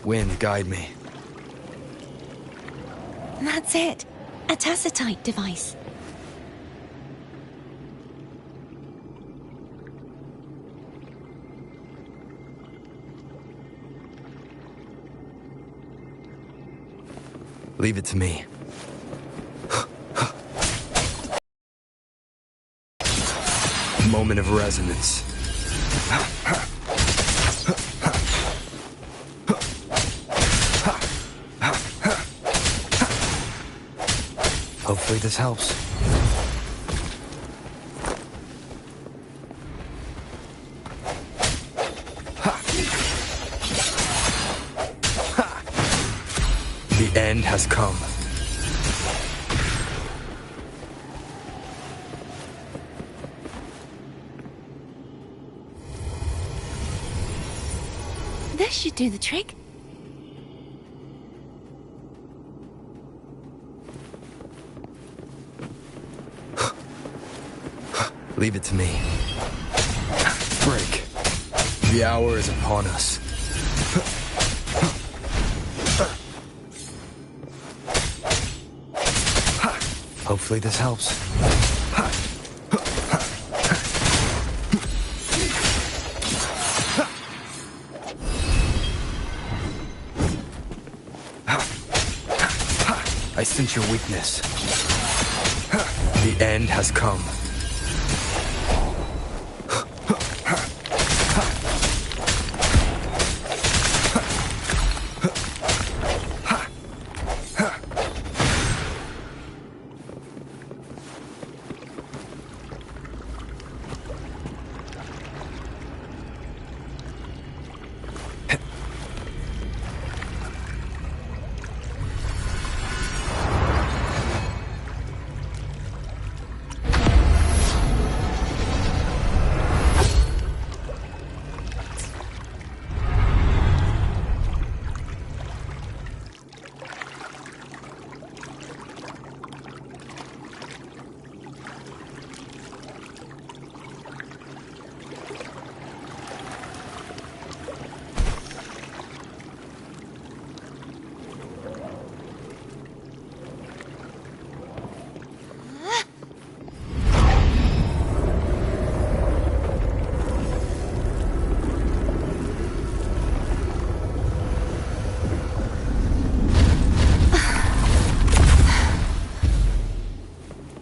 Wind, guide me. That's it. A tacitite device. Leave it to me. Moment of resonance. Hopefully this helps. The end has come. This should do the trick. Leave it to me. Break. The hour is upon us. Hopefully this helps. I sense your weakness. The end has come.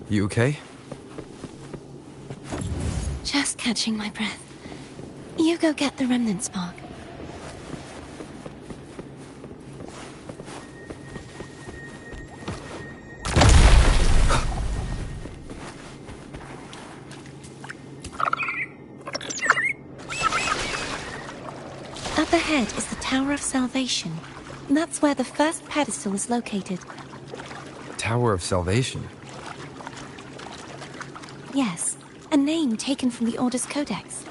You okay? Just catching my breath. You go get the remnant spark. ahead is the Tower of Salvation. That's where the first pedestal is located. Tower of Salvation? Yes, a name taken from the Order's Codex.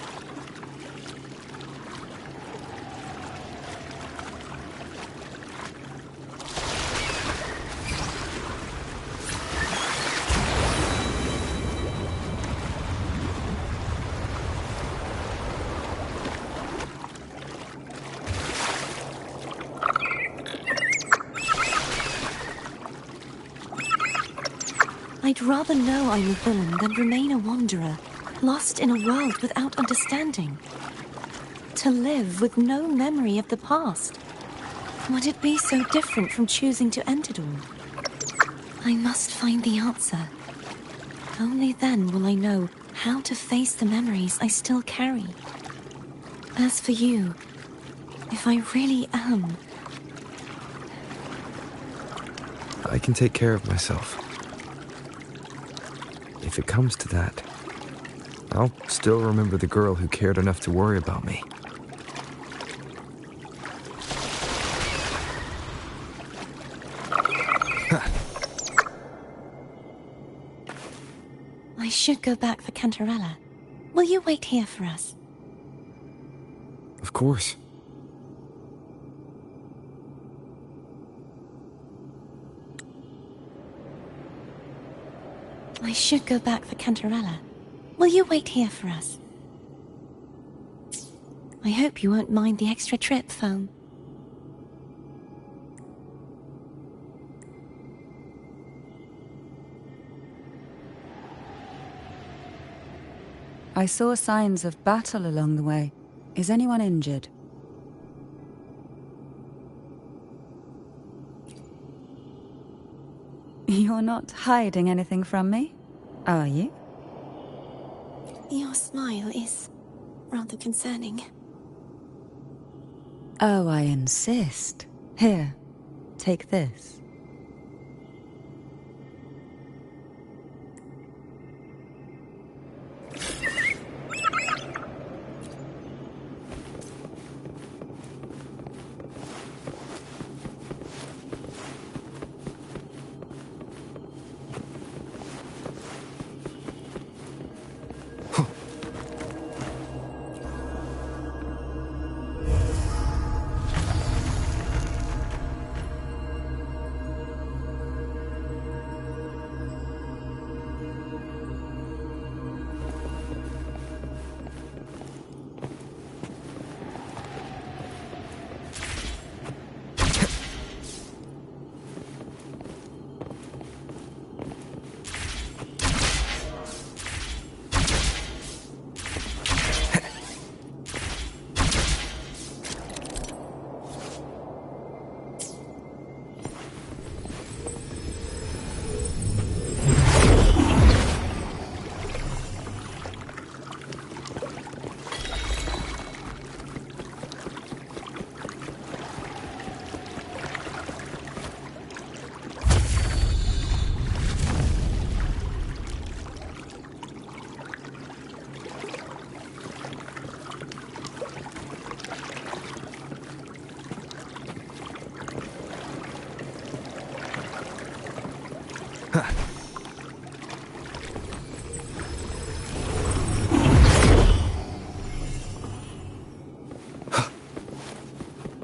I'd rather know I'm a villain than remain a wanderer, lost in a world without understanding. To live with no memory of the past. Would it be so different from choosing to end it all? I must find the answer. Only then will I know how to face the memories I still carry. As for you, if I really am... I can take care of myself. If it comes to that, I'll still remember the girl who cared enough to worry about me. I should go back for Cantarella. Will you wait here for us? Of course. I should go back for Cantarella. Will you wait here for us? I hope you won't mind the extra trip, Foam. I saw signs of battle along the way. Is anyone injured? You're not hiding anything from me, are you? Your smile is rather concerning. Oh, I insist. Here, take this.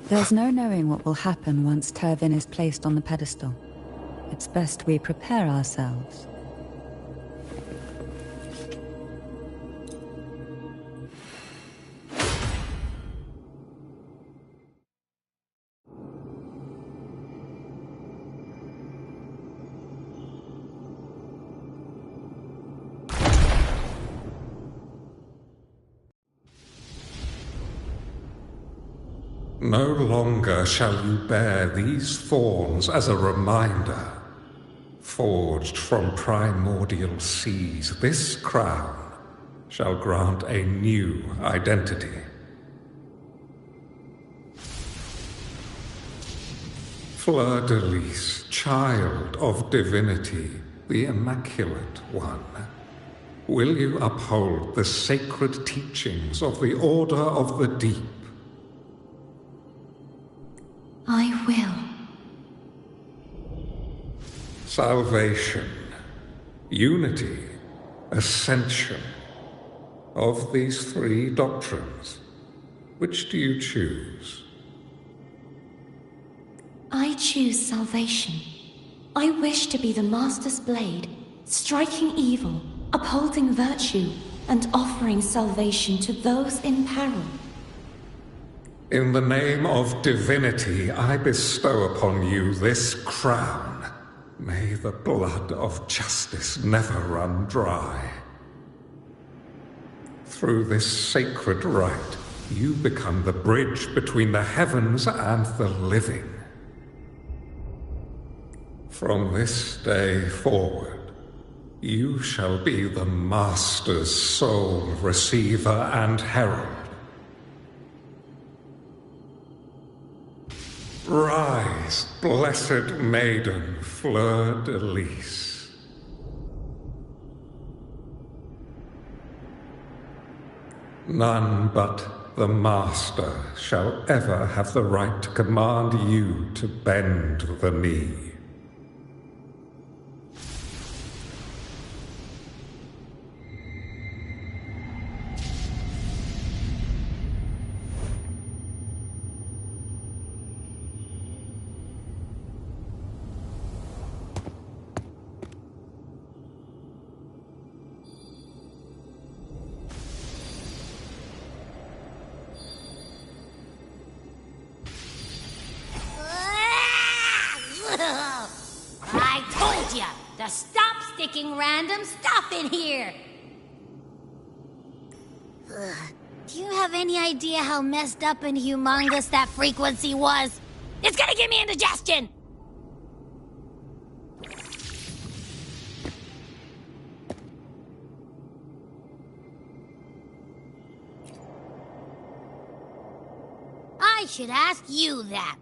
There's no knowing what will happen once Tervin is placed on the pedestal. It's best we prepare ourselves. No longer shall you bear these thorns as a reminder. Forged from primordial seas, this crown shall grant a new identity. Fleur-de-Lis, child of divinity, the Immaculate One, will you uphold the sacred teachings of the Order of the Deep? salvation, unity, ascension. Of these three doctrines, which do you choose? I choose salvation. I wish to be the Master's blade, striking evil, upholding virtue, and offering salvation to those in peril. In the name of divinity, I bestow upon you this crown. May the blood of justice never run dry. Through this sacred rite, you become the bridge between the heavens and the living. From this day forward, you shall be the Master's sole receiver and herald. Rise, blessed maiden, fleur-de-lis. None but the Master shall ever have the right to command you to bend the knee. I told ya to stop sticking random stuff in here! Ugh. Do you have any idea how messed up and humongous that frequency was? It's gonna give me indigestion! I should ask you that.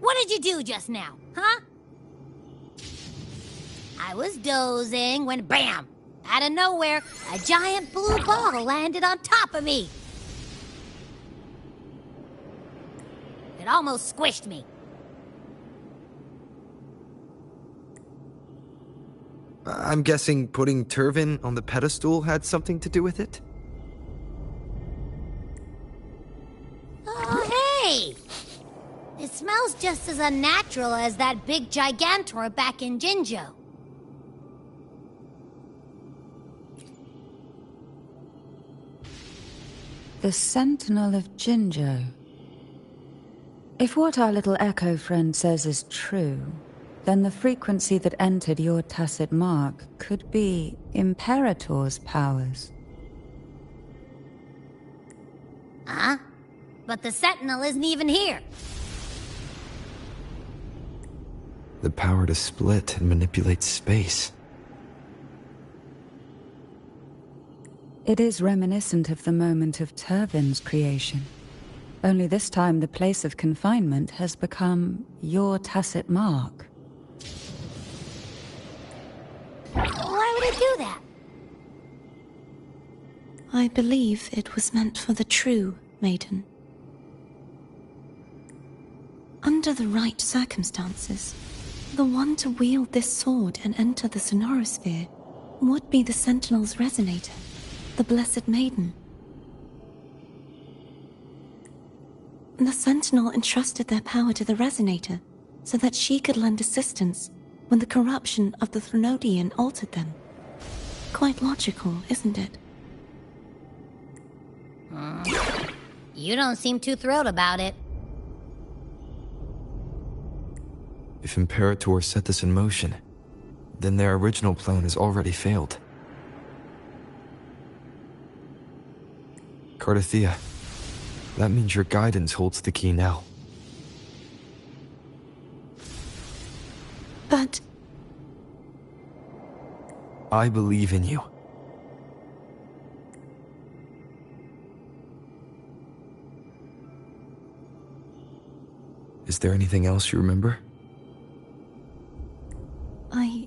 What did you do just now, huh? I was dozing when BAM! Out of nowhere, a giant blue ball landed on top of me. It almost squished me. I'm guessing putting Turvin on the pedestal had something to do with it? Oh, hey! It smells just as unnatural as that big gigantor back in Jinzhou. The Sentinel of Jinzhou. If what our little echo friend says is true, then the frequency that entered your tacit mark could be Imperator's powers. Huh? But the Sentinel isn't even here. The power to split and manipulate space. It is reminiscent of the moment of Turvin's creation. Only this time the place of confinement has become your tacit mark. Why would it do that? I believe it was meant for the true maiden. Under the right circumstances, the one to wield this sword and enter the sonorosphere would be the Sentinel's resonator, the Blessed Maiden. The Sentinel entrusted their power to the resonator so that she could lend assistance when the corruption of the Threnodian altered them. Quite logical, isn't it? You don't seem too thrilled about it. If Imperator set this in motion, then their original plan has already failed. Cardathea, that means your guidance holds the key now. But I believe in you. Is there anything else you remember? I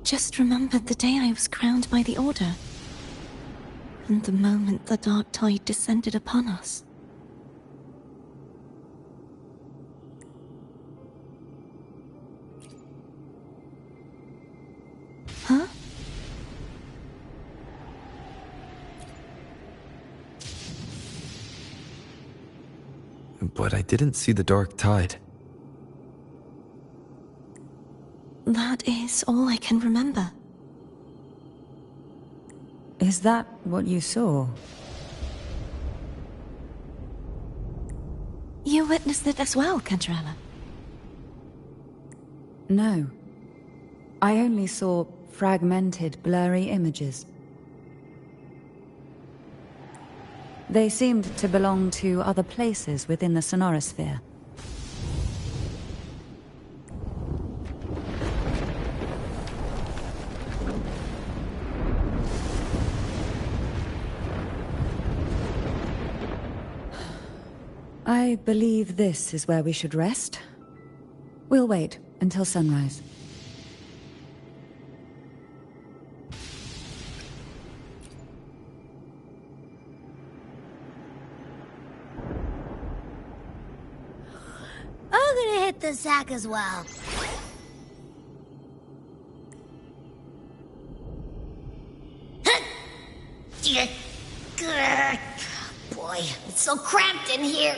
just remembered the day I was crowned by the Order, and the moment the dark tide descended upon us. but I didn't see the dark tide. That is all I can remember. Is that what you saw? You witnessed it as well, Cantarella. No. I only saw fragmented, blurry images. They seemed to belong to other places within the sonorosphere. I believe this is where we should rest. We'll wait until sunrise. I'm gonna hit the sack as well. Boy, it's so cramped in here.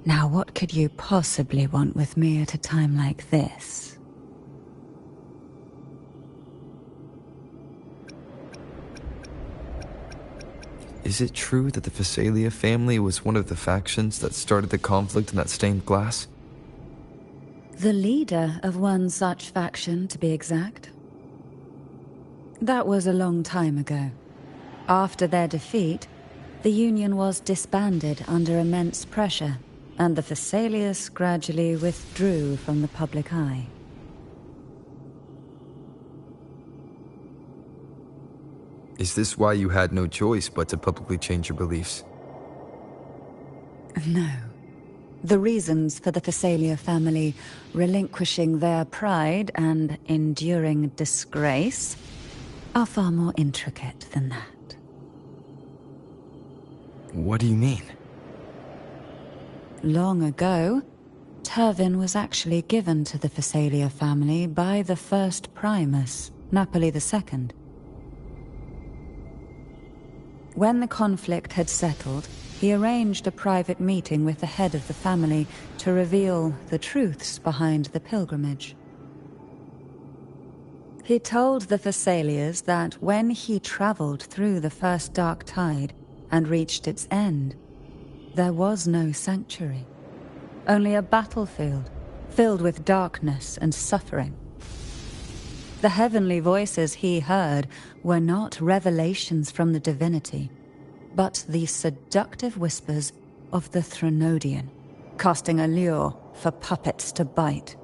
Now, what could you possibly want with me at a time like this? Is it true that the Phasalia family was one of the factions that started the conflict in that stained glass? The leader of one such faction, to be exact. That was a long time ago. After their defeat, the Union was disbanded under immense pressure, and the Phasalias gradually withdrew from the public eye. Is this why you had no choice but to publicly change your beliefs? No. The reasons for the Phasalia family relinquishing their pride and enduring disgrace are far more intricate than that. What do you mean? Long ago, Turvin was actually given to the Phasalia family by the first Primus, Napoli II. When the conflict had settled, he arranged a private meeting with the head of the family to reveal the truths behind the pilgrimage. He told the Phasalias that when he traveled through the first dark tide and reached its end, there was no sanctuary, only a battlefield filled with darkness and suffering. The heavenly voices he heard were not revelations from the divinity, but the seductive whispers of the Threnodian, casting a lure for puppets to bite.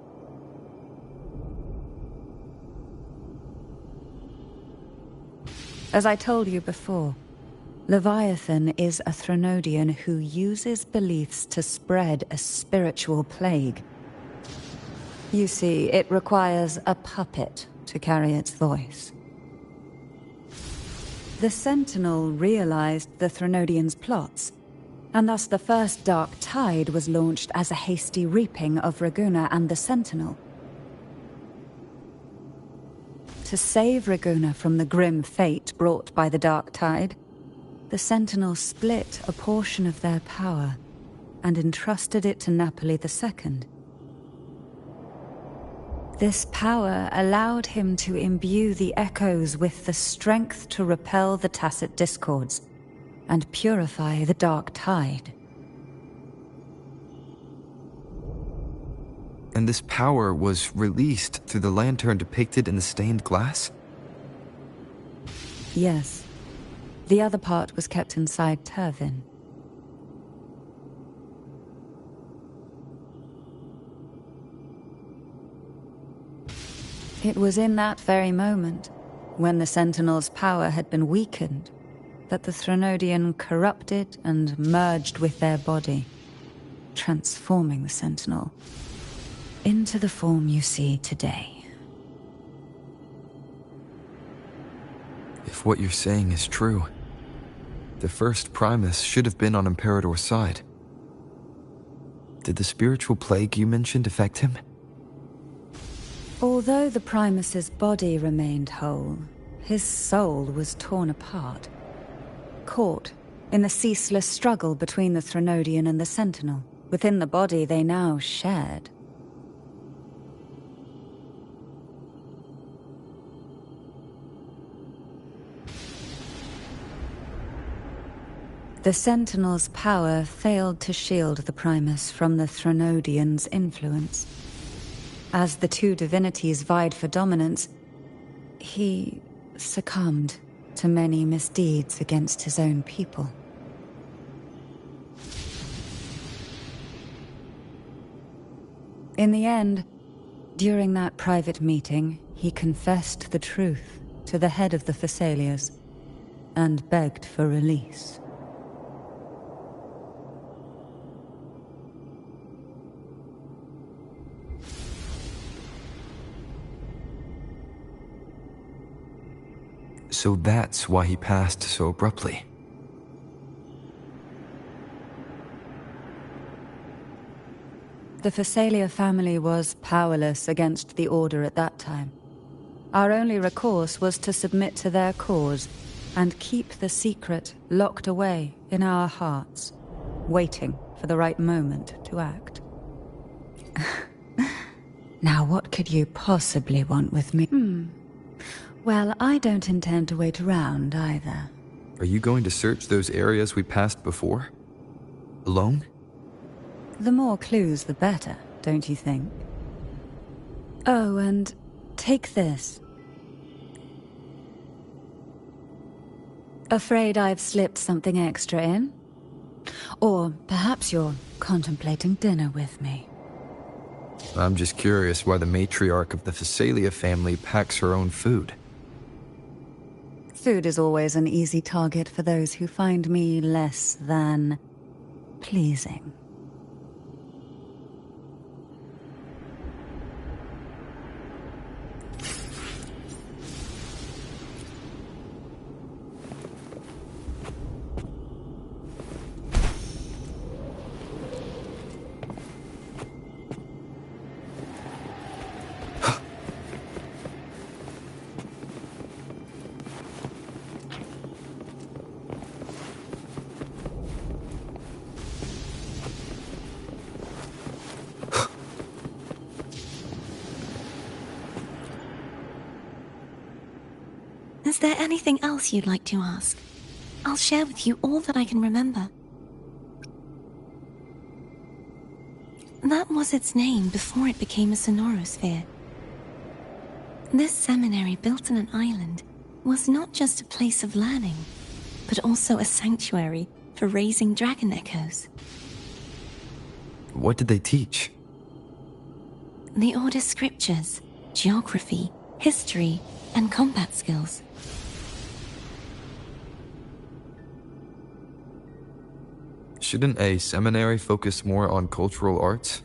As I told you before, Leviathan is a Threnodian who uses beliefs to spread a spiritual plague. You see, it requires a puppet to carry its voice. The Sentinel realized the Threnodian's plots, and thus the first Dark Tide was launched as a hasty reaping of Raguna and the Sentinel. To save Raguna from the grim fate brought by the Dark Tide, the Sentinel split a portion of their power and entrusted it to Napoli II. This power allowed him to imbue the echoes with the strength to repel the tacit discords and purify the Dark Tide. And this power was released through the lantern depicted in the stained glass? Yes. The other part was kept inside Turvin. It was in that very moment, when the Sentinel's power had been weakened, that the Threnodian corrupted and merged with their body, transforming the Sentinel into the form you see today. If what you're saying is true, the first Primus should have been on Imperator's side. Did the spiritual plague you mentioned affect him? Although the Primus's body remained whole, his soul was torn apart, caught in the ceaseless struggle between the Threnodian and the Sentinel. Within the body they now shared. The Sentinel's power failed to shield the Primus from the Threnodian's influence. As the two divinities vied for dominance, he succumbed to many misdeeds against his own people. In the end, during that private meeting, he confessed the truth to the head of the Thessalias and begged for release. So that's why he passed so abruptly. The Thessalia family was powerless against the Order at that time. Our only recourse was to submit to their cause and keep the secret locked away in our hearts, waiting for the right moment to act. Now, what could you possibly want with me? Well, I don't intend to wait around either. Are you going to search those areas we passed before? Alone? The more clues, the better, don't you think? Oh, and take this. Afraid I've slipped something extra in? Or perhaps you're contemplating dinner with me. I'm just curious why the matriarch of the Thessalia family packs her own food. Food is always an easy target for those who find me less than pleasing. Is there anything else you'd like to ask? I'll share with you all that I can remember. That was its name before it became a sonorosphere. This seminary, built on an island, was not just a place of learning, but also a sanctuary for raising dragon echoes. What did they teach? The Order's scriptures, geography, history, and combat skills. Shouldn't a seminary focus more on cultural arts?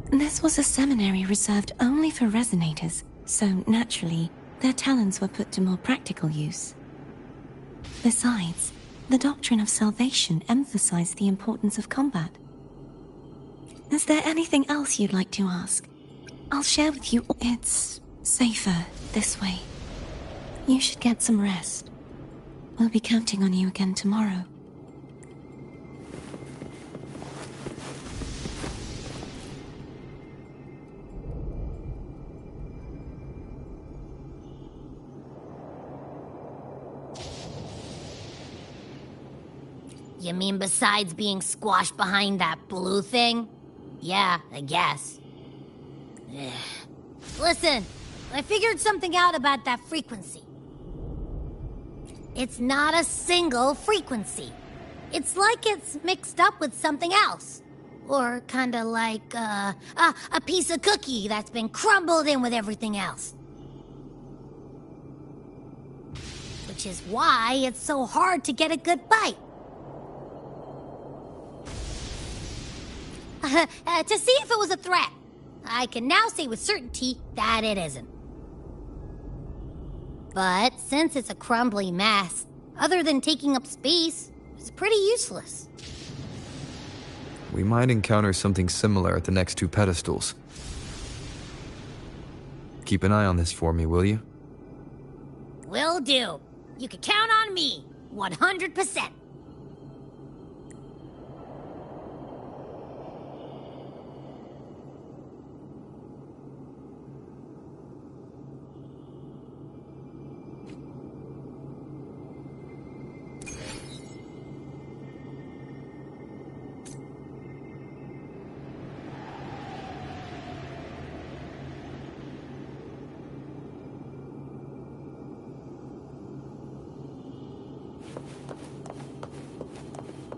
This was a seminary reserved only for resonators, so naturally, their talents were put to more practical use. Besides, the doctrine of salvation emphasized the importance of combat. Is there anything else you'd like to ask? I'll share with you. It's safer this way. You should get some rest. We'll be counting on you again tomorrow. You mean besides being squashed behind that blue thing? Yeah, I guess. Ugh. Listen, I figured something out about that frequency. It's not a single frequency. It's like it's mixed up with something else. Or kinda like, a piece of cookie that's been crumbled in with everything else. Which is why it's so hard to get a good bite. To see if it was a threat. I can now say with certainty that it isn't. But since it's a crumbly mess, other than taking up space, it's pretty useless. We might encounter something similar at the next two pedestals. Keep an eye on this for me, will you? Will do. You can count on me, 100%.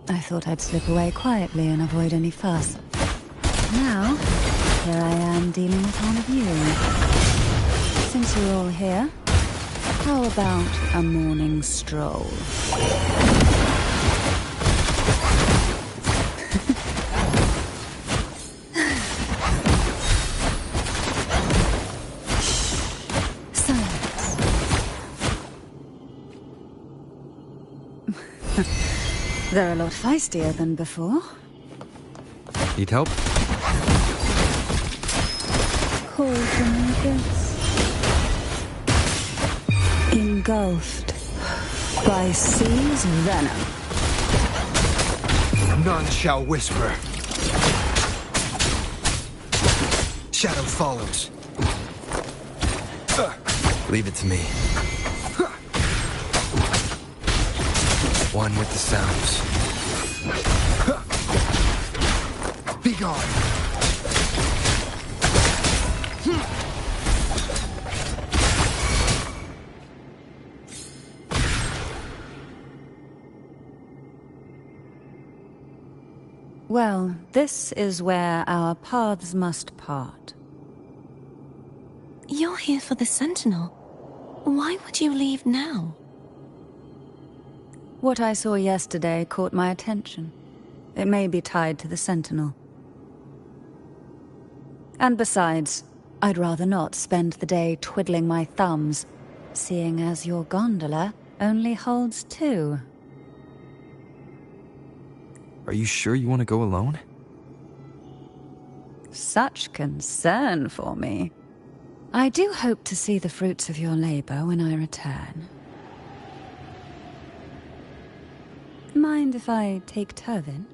I thought I'd slip away quietly and avoid any fuss. Now, here I am dealing with one of you. Since you're all here, how about a morning stroll? Silence. They're a lot feistier than before. Need help? Cold beneath us. Engulfed by sea's venom. None shall whisper. Shadow follows. Leave it to me. One with the sounds. Be gone. Well, this is where our paths must part. You're here for the Sentinel. Why would you leave now? What I saw yesterday caught my attention. It may be tied to the Sentinel. And besides, I'd rather not spend the day twiddling my thumbs, seeing as your gondola only holds two. Are you sure you want to go alone? Such concern for me. I do hope to see the fruits of your labor when I return. Mind if I take Turvin?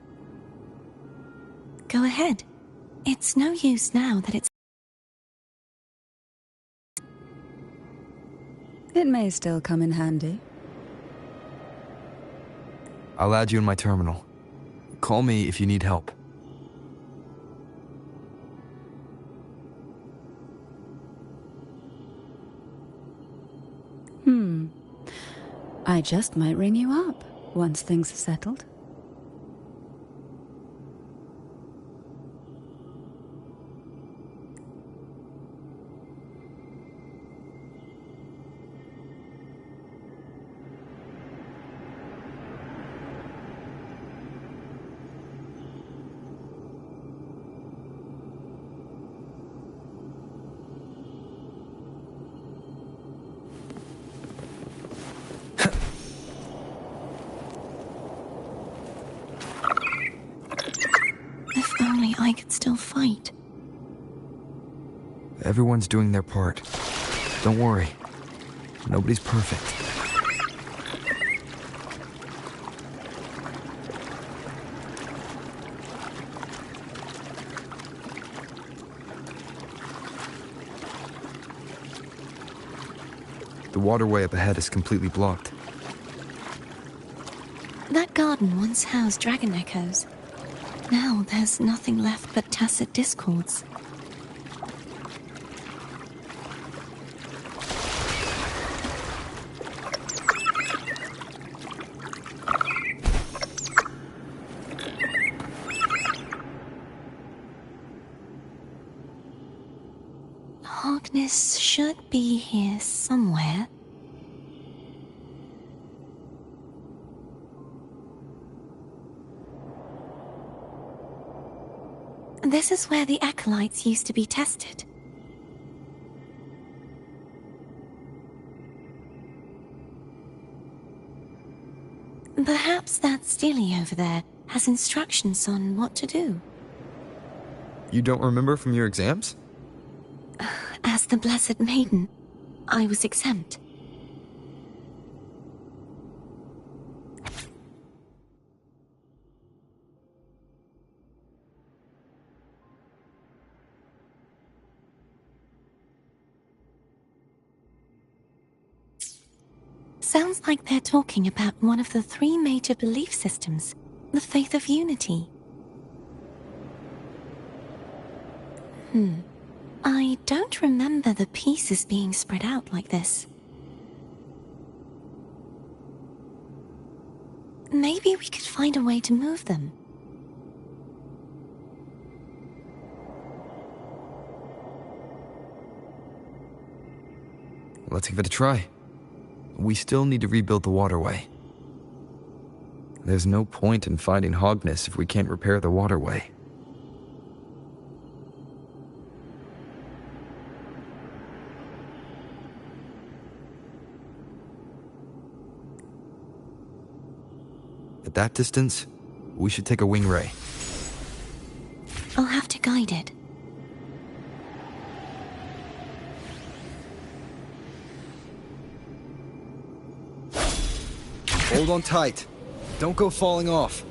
Go ahead. It's no use now that it's... It may still come in handy. I'll add you in my terminal. Call me if you need help. I just might ring you up once things are settled. If only I could still fight. Everyone's doing their part. Don't worry. Nobody's perfect. The waterway up ahead is completely blocked. That garden once housed dragon echoes. Now there's nothing left but tacit discords. Harkness should be here somewhere. This is where the acolytes used to be tested. Perhaps that Steely over there has instructions on what to do. You don't remember from your exams? As the Blessed Maiden, I was exempt. Sounds like they're talking about one of the 3 major belief systems, the faith of unity. I don't remember the pieces being spread out like this. Maybe we could find a way to move them. Let's give it a try. We still need to rebuild the waterway. There's no point in fighting Hogness if we can't repair the waterway. At that distance, we should take a wing ray. I'll have to guide it. Hold on tight. Don't go falling off.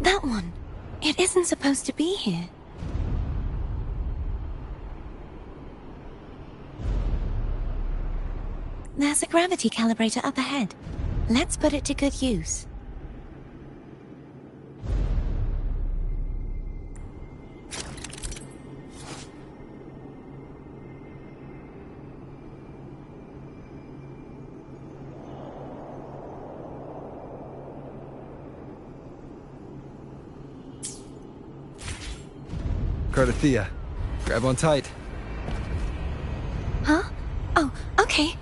That one. It isn't supposed to be here. There's a gravity calibrator up ahead. Let's put it to good use. Cardathea, grab on tight. Huh? Oh, okay.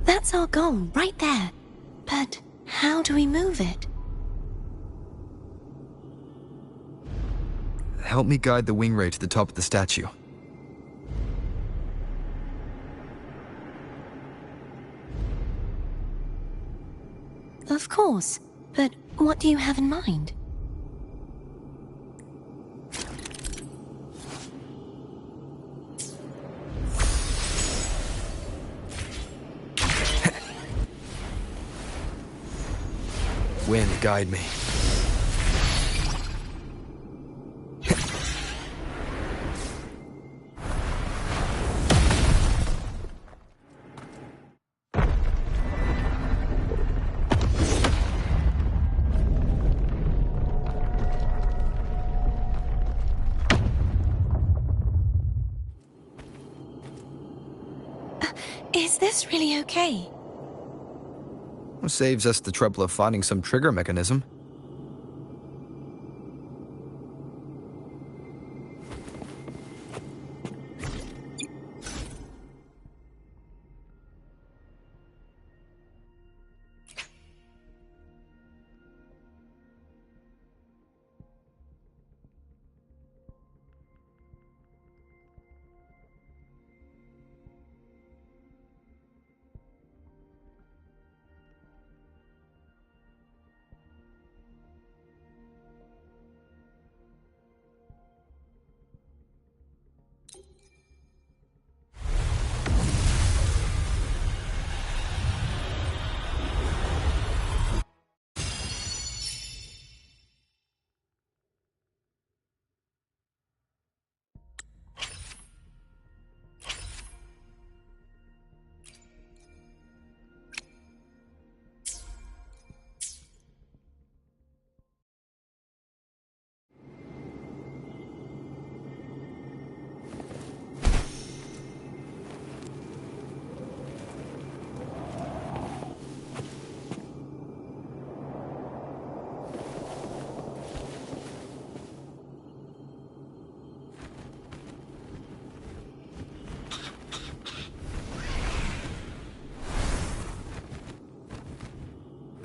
That's our goal, right there. But how do we move it? Help me guide the wing ray to the top of the statue. Of course. But what do you have in mind? Wind, guide me. Is this really okay? Saves us the trouble of finding some trigger mechanism.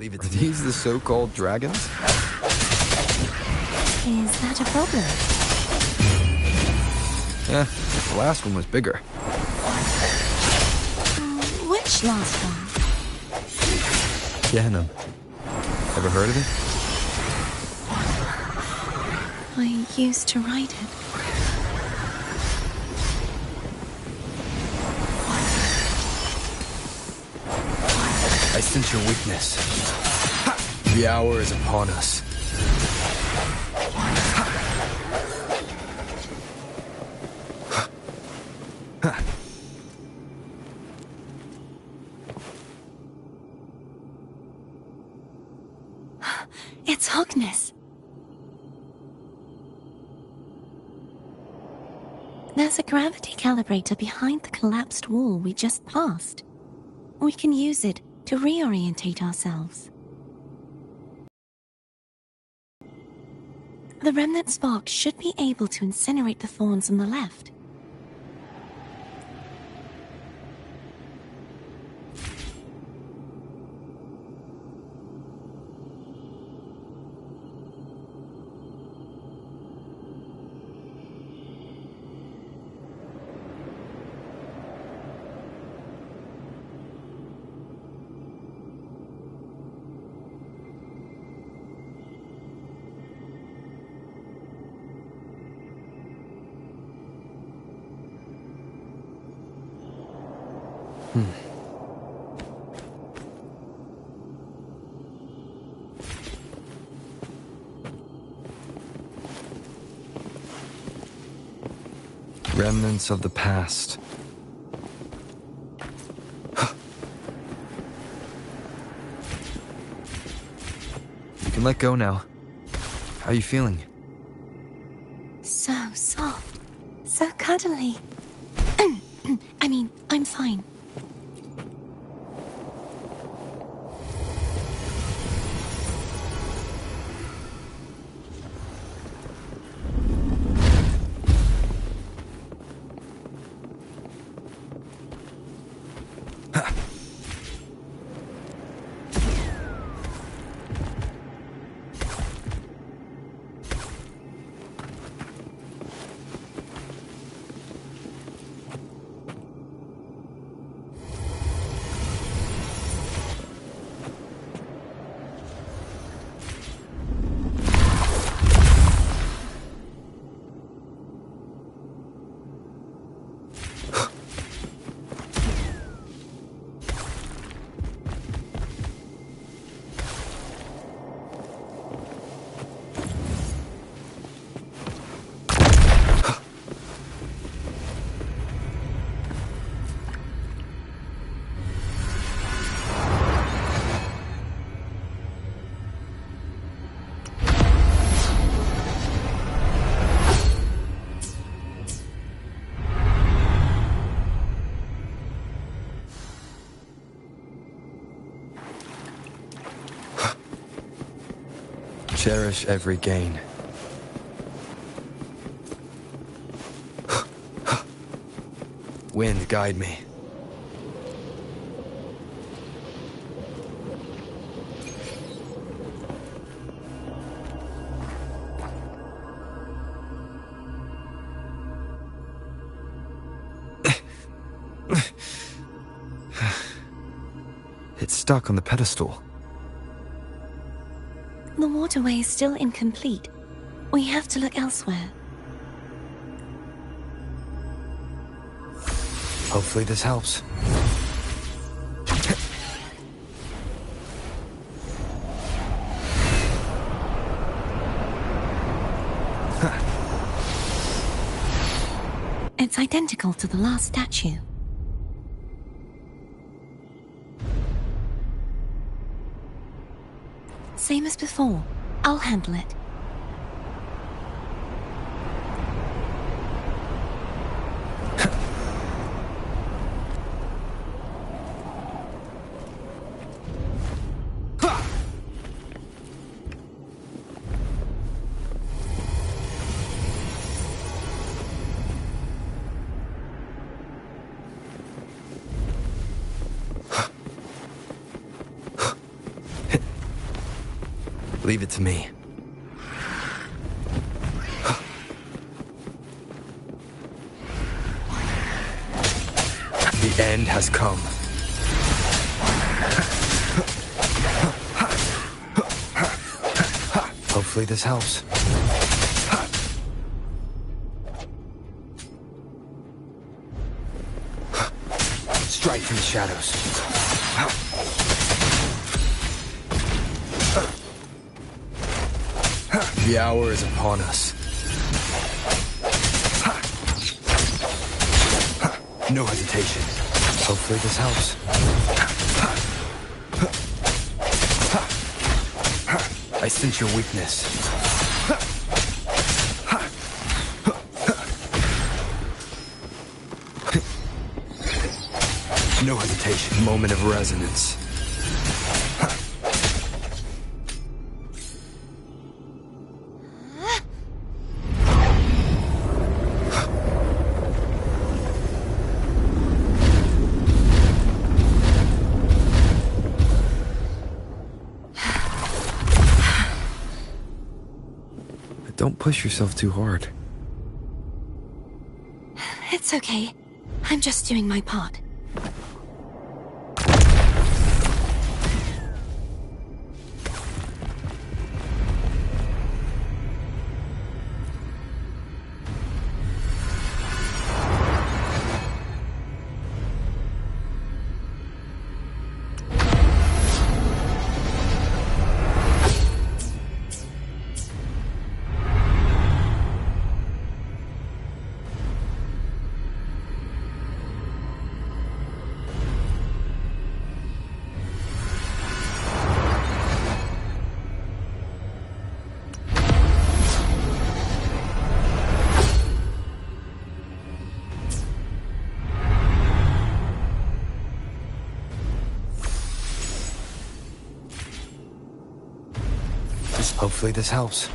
Leave it to these the so-called dragons? Is that a problem? Yeah, the last one was bigger. Which last one? Gehenna. Ever heard of it? I used to ride it. I sense your weakness. The hour is upon us. It's Hogness. There's a gravity calibrator behind the collapsed wall we just passed. We can use it to reorientate ourselves. The remnant spark should be able to incinerate the thorns on the left. Remnants of the past. You can let go now. How are you feeling? So soft. So cuddly. I mean, I'm fine. Cherish every gain. Wind, guide me. It's stuck on the pedestal. The waterway is still incomplete. We have to look elsewhere. Hopefully this helps. It's identical to the last statue. Same as before. I'll handle it. Leave it to me. The end has come. Hopefully this helps. Strike from the shadows. The hour is upon us. No hesitation. Hopefully this helps. I sense your weakness. No hesitation. Moment of resonance. Don't push yourself too hard. It's okay. I'm just doing my part. Hopefully this helps.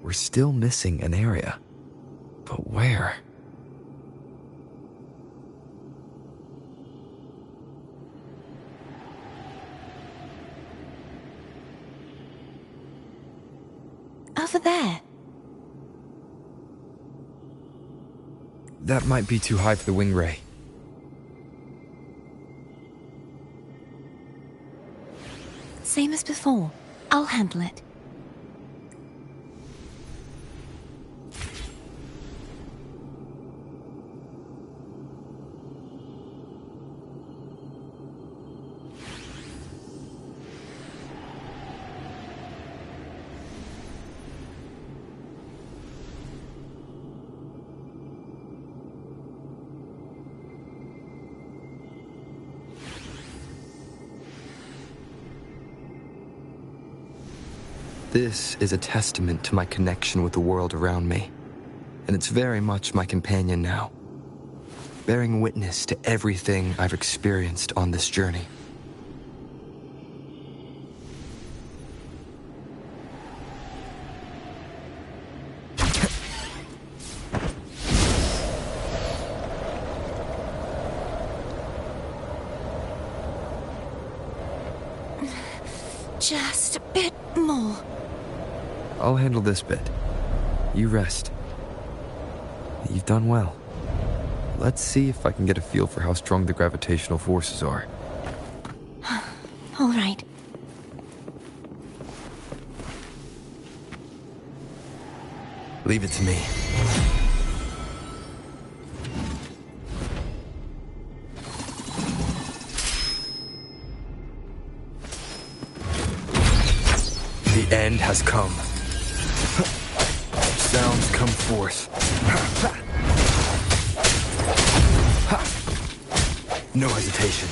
We're still missing an area. But where? Over there. That might be too high for the wing ray. Same as before. I'll handle it. This is a testament to my connection with the world around me, and it's very much my companion now, bearing witness to everything I've experienced on this journey. Just a bit more. I'll handle this bit. You rest. You've done well. Let's see if I can get a feel for how strong the gravitational forces are. All right. Leave it to me. The end has come. Sounds come forth. No hesitation.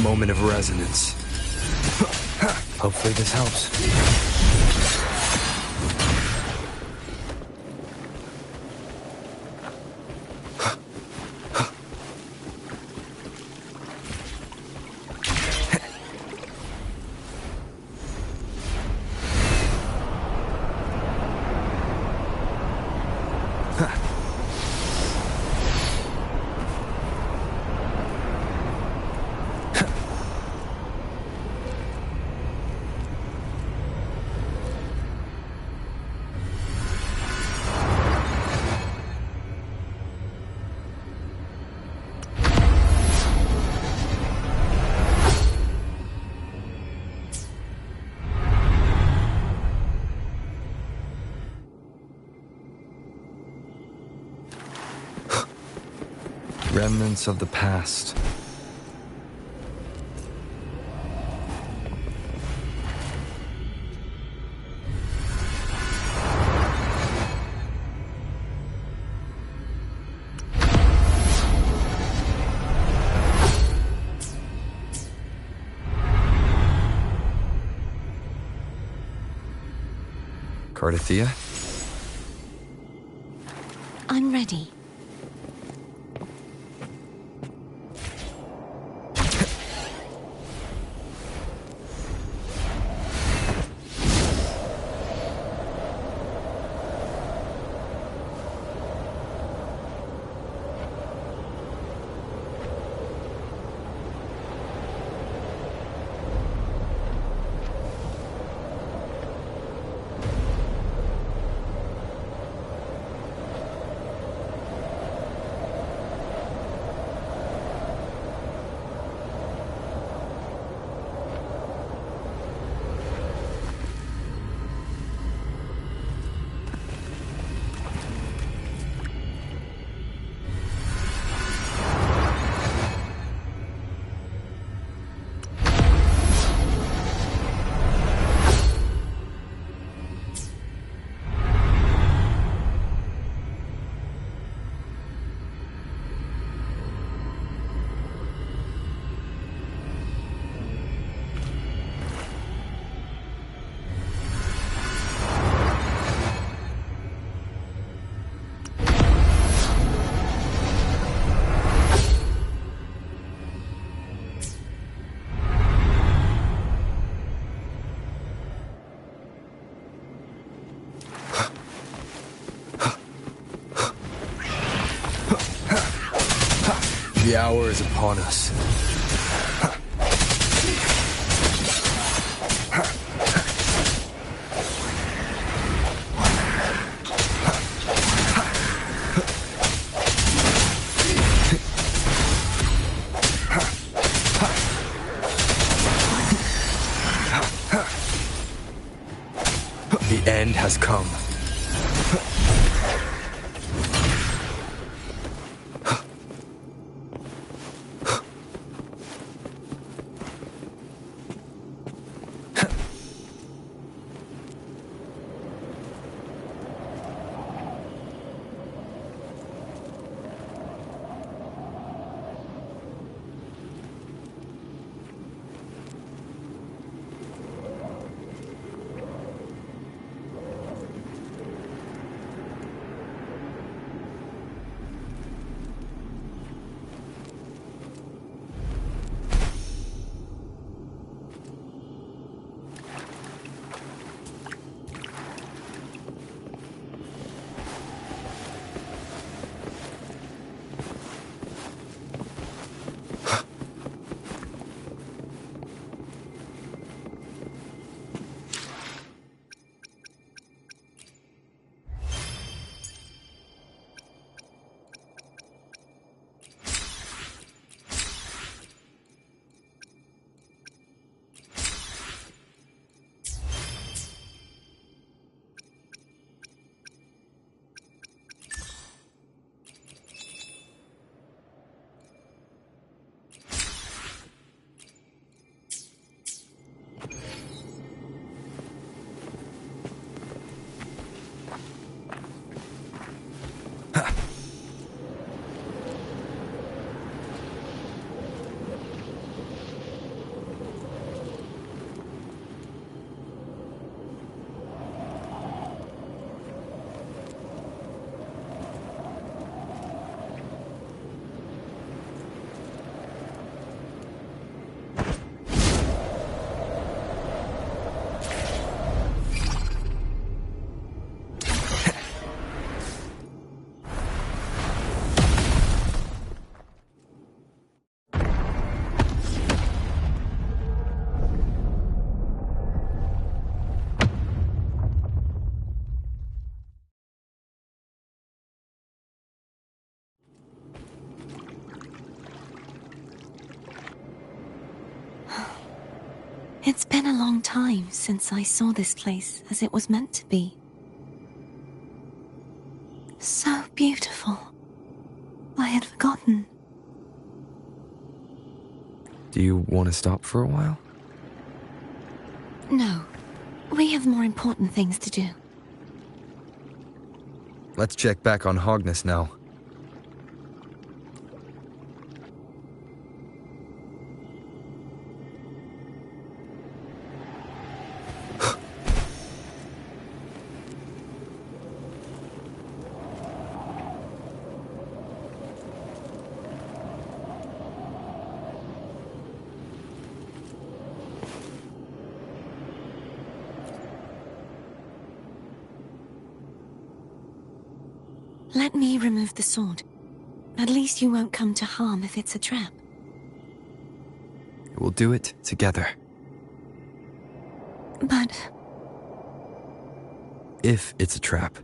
Moment of resonance. Hopefully this helps. Remnants of the past. Cardathia? I'm ready. The hour is upon us. The end has come. It's been a long time since I saw this place as it was meant to be. So beautiful. I had forgotten. Do you want to stop for a while? No. We have more important things to do. Let's check back on Hogness now. Let me remove the sword. At least you won't come to harm if it's a trap. We'll do it together. But If it's a trap,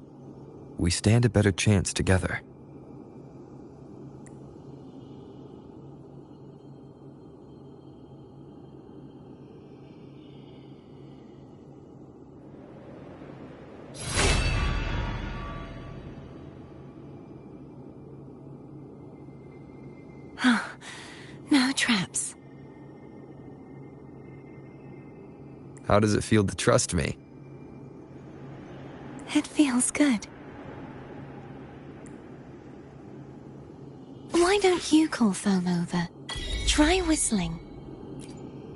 we stand a better chance together. no traps. How does it feel to trust me? It feels good. Why don't you call Foam over? Try whistling.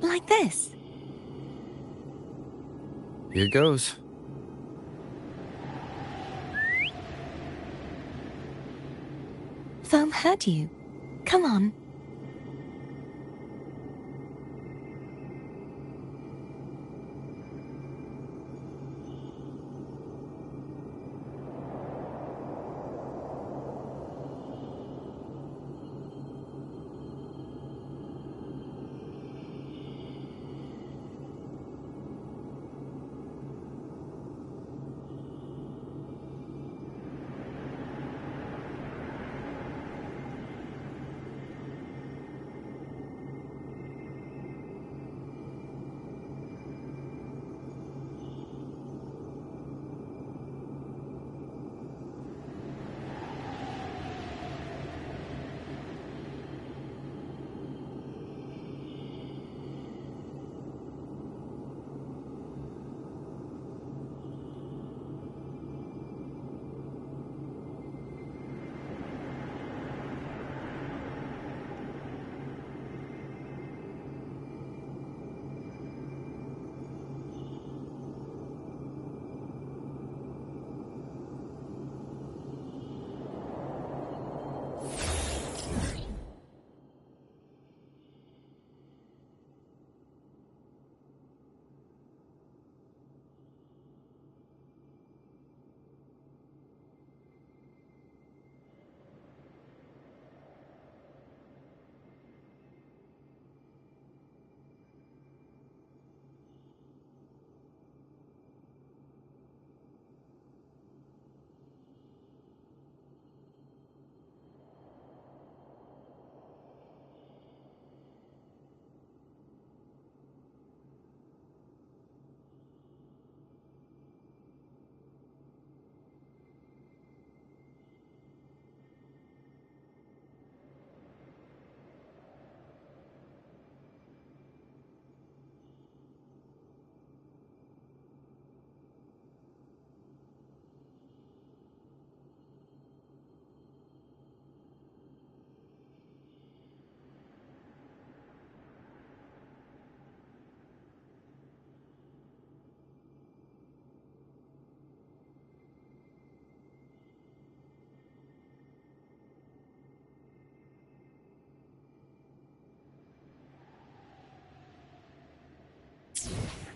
Like this. Here goes. Foam heard you. Come on.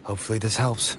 Hopefully this helps.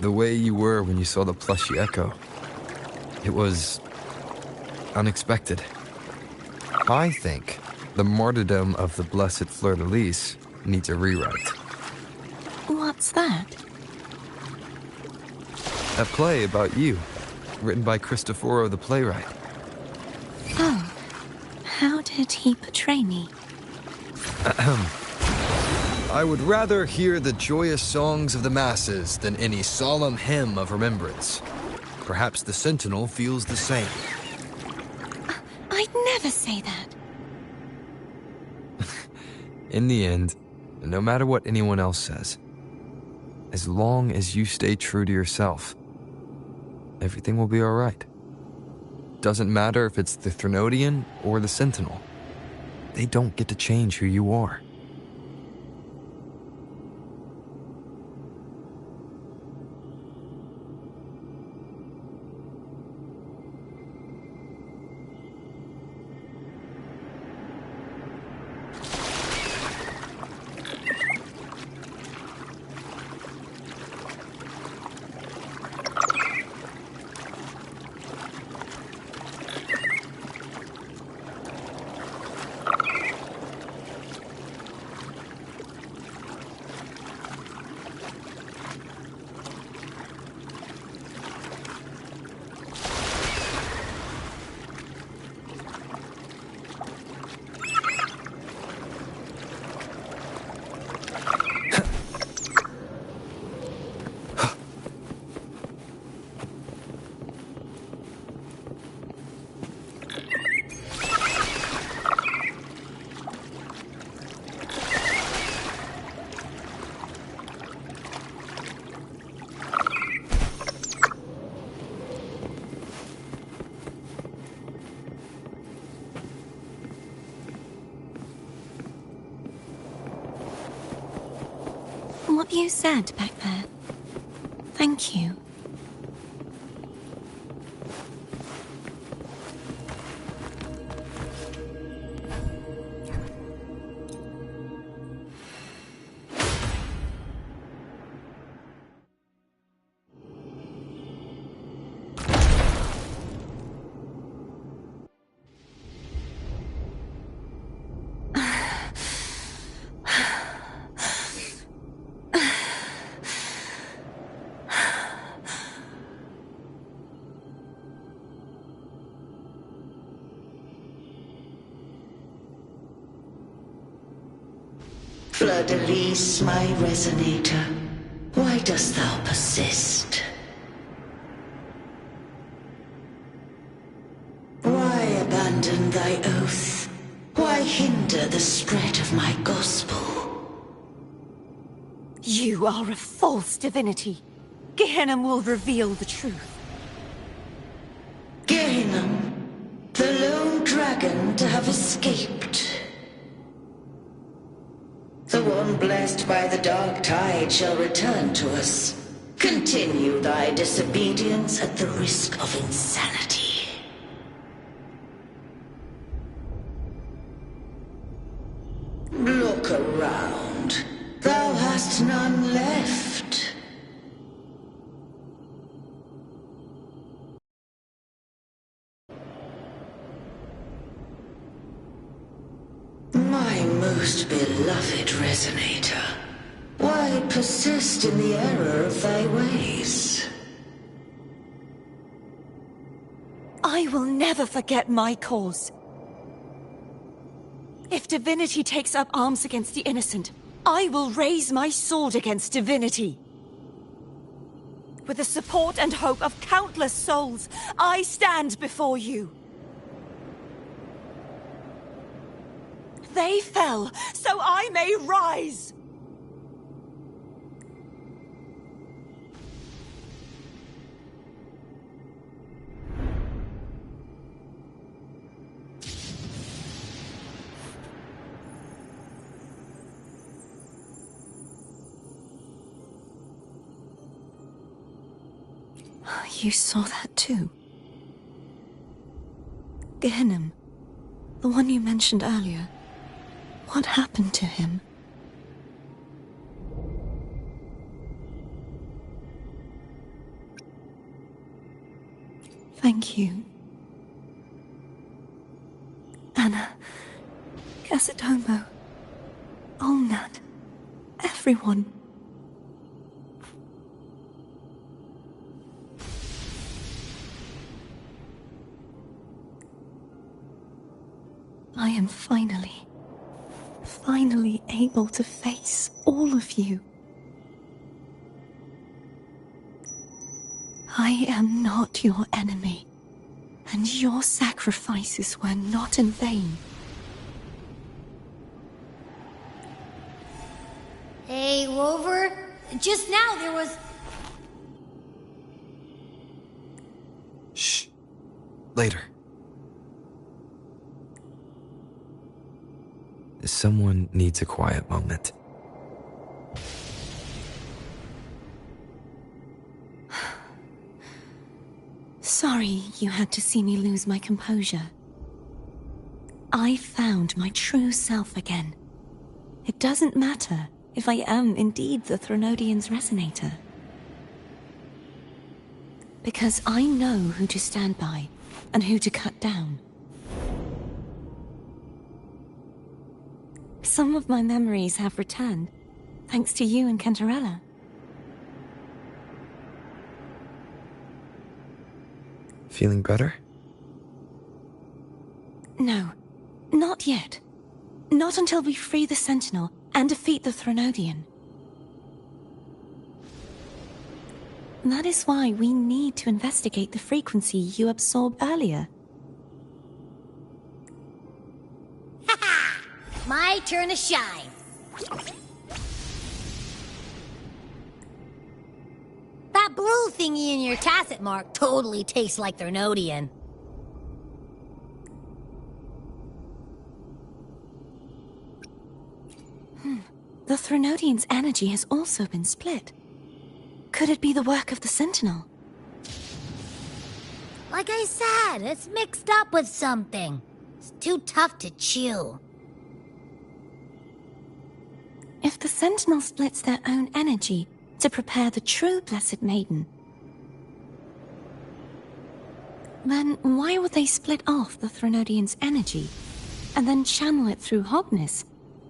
The way you were when you saw the plushy Echo. It was unexpected. I think the martyrdom of the Blessed Fleur-de-Lis needs a rewrite. What's that? A play about you, written by Cristoforo the playwright. Oh, how did he portray me? I would rather hear the joyous songs of the masses than any solemn hymn of remembrance. Perhaps the Sentinel feels the same. I'd never say that. In the end, no matter what anyone else says, as long as you stay true to yourself, everything will be all right. Doesn't matter if it's the Threnodian or the Sentinel. They don't get to change who you are. What you said back there. Thank you. Fleur-de-Lis, my resonator, why dost thou persist? Why abandon thy oath? Why hinder the spread of my gospel? You are a false divinity. Gehenna will reveal the truth. Gehenna, the lone dragon to have escaped. The one blessed by the dark tide shall return to us. Continue thy disobedience at the risk of insanity. Look around. Thou hast none left. My most beloved resonator, why persist in the error of thy ways? I will never forget my cause. If divinity takes up arms against the innocent, I will raise my sword against divinity. With the support and hope of countless souls, I stand before you. They fell, so I may rise! You saw that too? Gehenna, the one you mentioned earlier. What happened to him? Thank you. Anna, Casatomo, Olnat, everyone. I am finally able to face all of you. I am not your enemy, and your sacrifices were not in vain. Hey, Rover, just now there was... Shh. Later. Someone needs a quiet moment. Sorry you had to see me lose my composure. I found my true self again. It doesn't matter if I am indeed the Threnodian's resonator. Because I know who to stand by and who to cut down. Some of my memories have returned, thanks to you and Cantarella. Feeling better? No, not yet. Not until we free the Sentinel and defeat the Threnodian. That is why we need to investigate the frequency you absorbed earlier. My turn to shine. That blue thingy in your tacit mark totally tastes like Threnodian. The Threnodian's energy has also been split. Could it be the work of the Sentinel? Like I said, it's mixed up with something. It's too tough to chew. If the Sentinel splits their own energy to prepare the true Blessed Maiden, then why would they split off the Threnodian's energy and then channel it through Hobness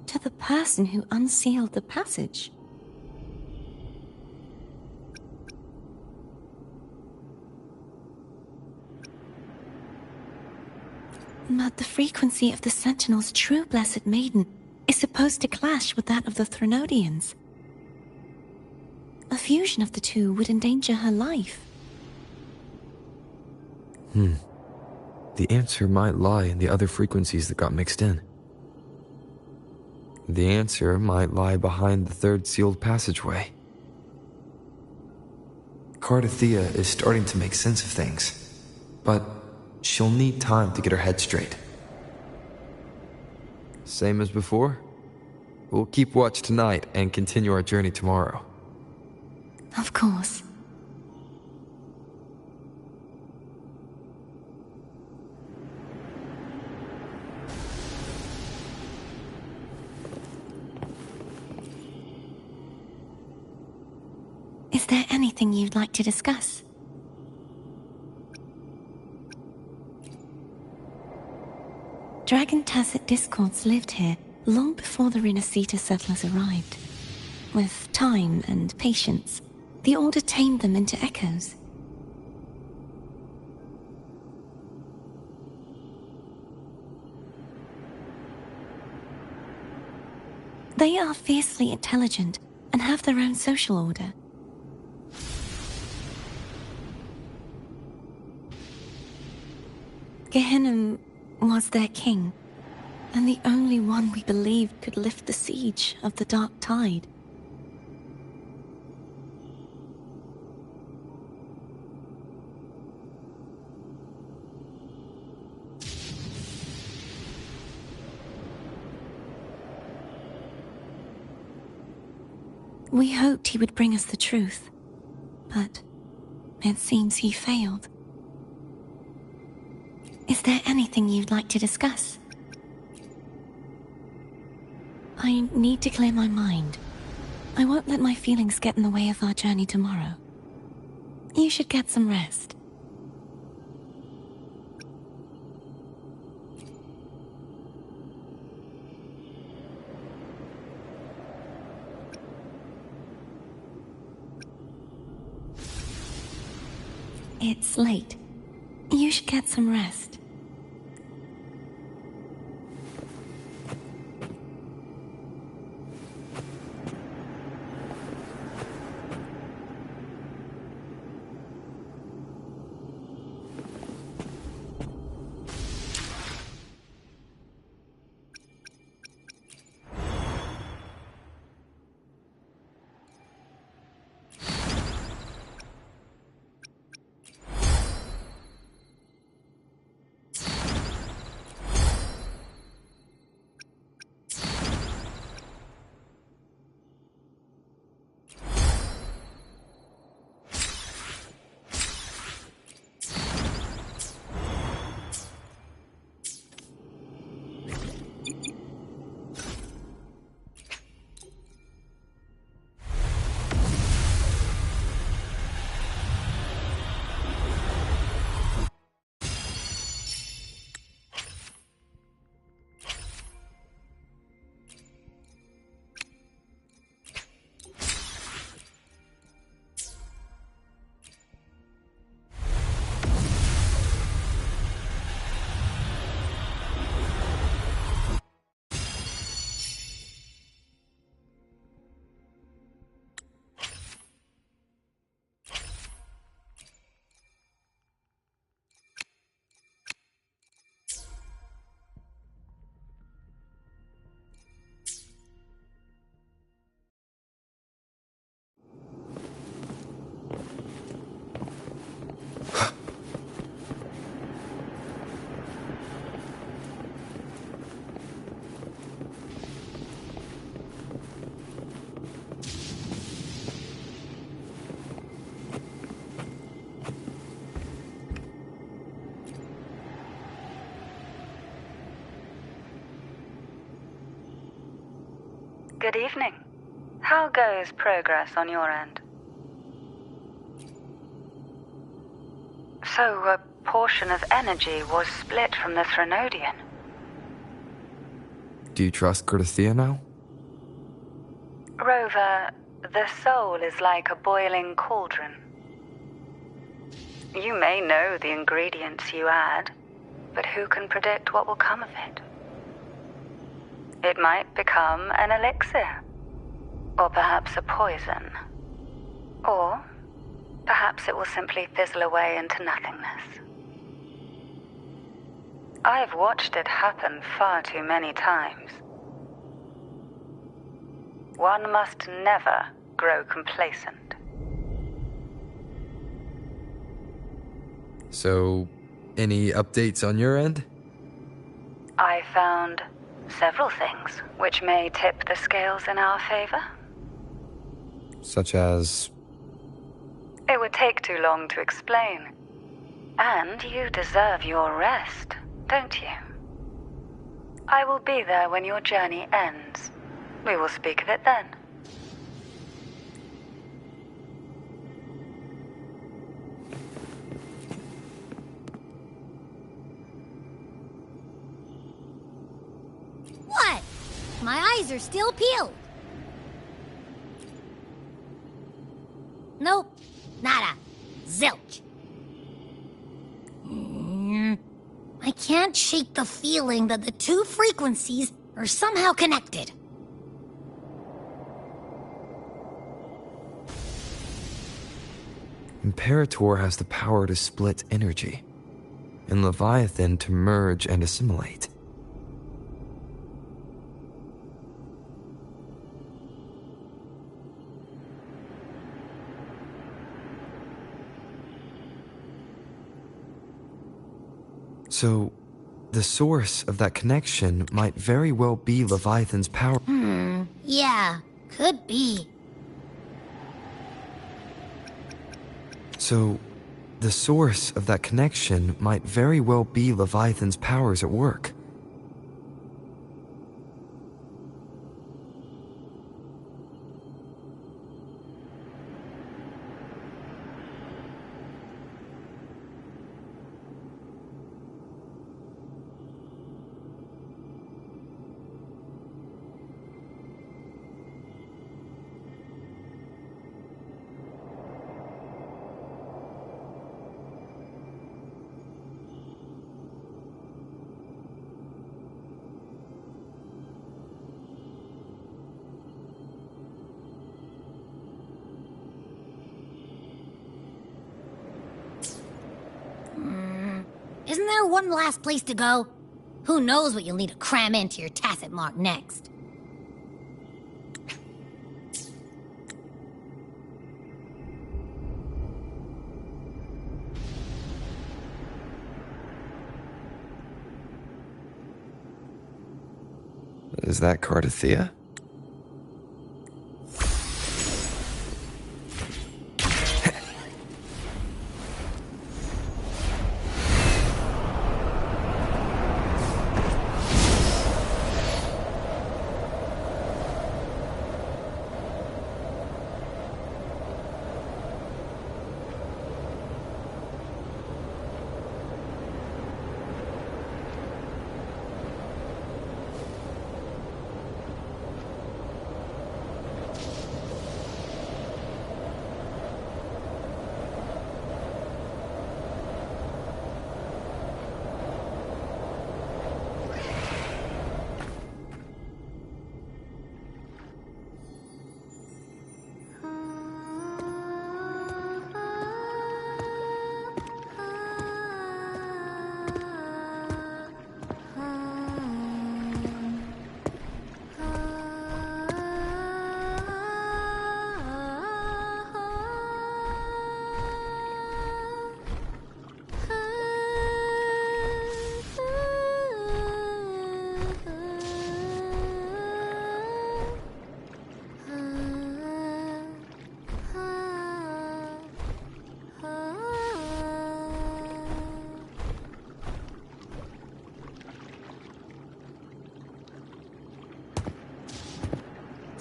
to the person who unsealed the passage? But the frequency of the Sentinel's true Blessed Maiden is supposed to clash with that of the Threnodians. A fusion of the two would endanger her life. The answer might lie in the other frequencies that got mixed in. The answer might lie behind the third sealed passageway. Cardathea is starting to make sense of things, but she'll need time to get her head straight. Same as before? We'll keep watch tonight and continue our journey tomorrow. Of course. Is there anything you'd like to discuss? Dragon Tacet discords lived here long before the Renacita settlers arrived. With time and patience, the Order tamed them into echoes. They are fiercely intelligent and have their own social order. Gehinnom was their king, and the only one we believed could lift the siege of the Dark Tide. We hoped he would bring us the truth, but it seems he failed. Is there anything you'd like to discuss? I need to clear my mind. I won't let my feelings get in the way of our journey tomorrow. You should get some rest. It's late. You should get some rest. Good evening. How goes progress on your end? So, a portion of energy was split from the Threnodian. Do you trust Gerthia now? Rover, the soul is like a boiling cauldron. You may know the ingredients you add, but who can predict what will come of it? It might become an elixir, or perhaps a poison, or perhaps it will simply fizzle away into nothingness. I've watched it happen far too many times. One must never grow complacent. So, any updates on your end? I found several things which may tip the scales in our favor. Such as... It would take too long to explain. And you deserve your rest, don't you? I will be there when your journey ends. We will speak of it then. What? My eyes are still peeled. Nope. Nada. Zilch. I can't shake the feeling that the two frequencies are somehow connected. Imperator has the power to split energy, and Leviathan to merge and assimilate. So, the source of that connection might very well be Leviathan's power. Yeah, could be. So, the source of that connection might very well be Leviathan's powers at work. Isn't there one last place to go? Who knows what you'll need to cram into your tacit mark next? Is that Cardathea?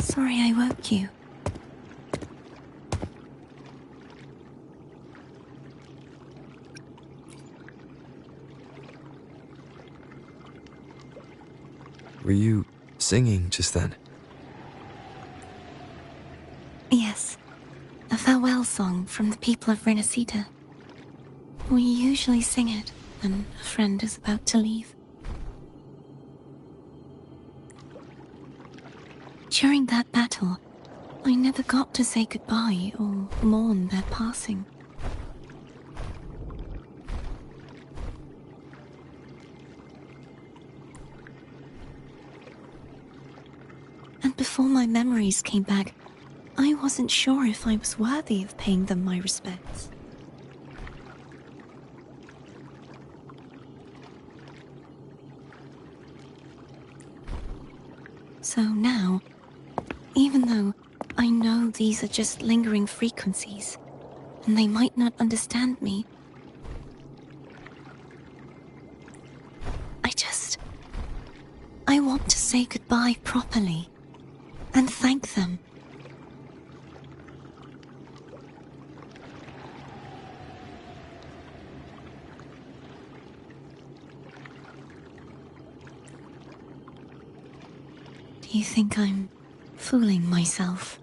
Sorry I woke you. Were you singing just then? Yes. A farewell song from the people of Renacita. We usually sing it when a friend is about to leave. During that battle, I never got to say goodbye or mourn their passing. And before my memories came back, I wasn't sure if I was worthy of paying them my respects. So now, even though I know these are just lingering frequencies, and they might not understand me, I want to say goodbye properly, and thank them. Do you think I'm fooling myself?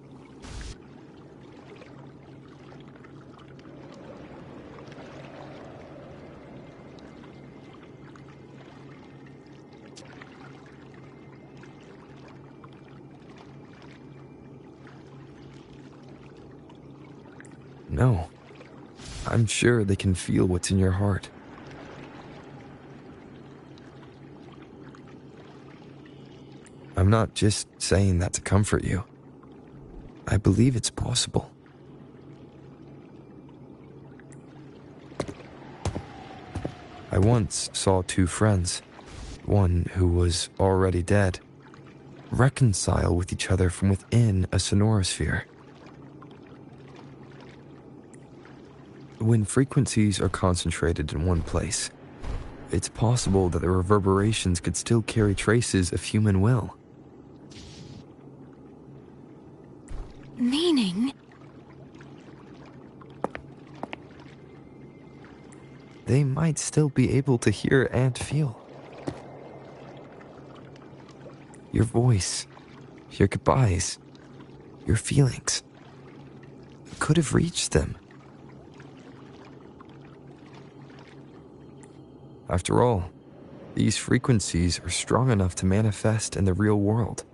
No. I'm sure they can feel what's in your heart. I'm not just saying that to comfort you. I believe it's possible. I once saw two friends, one who was already dead, reconcile with each other from within a sonorosphere. When frequencies are concentrated in one place, it's possible that the reverberations could still carry traces of human will. Meaning? They might still be able to hear and feel. Your voice, your goodbyes, your feelings could have reached them. After all, these frequencies are strong enough to manifest in the real world.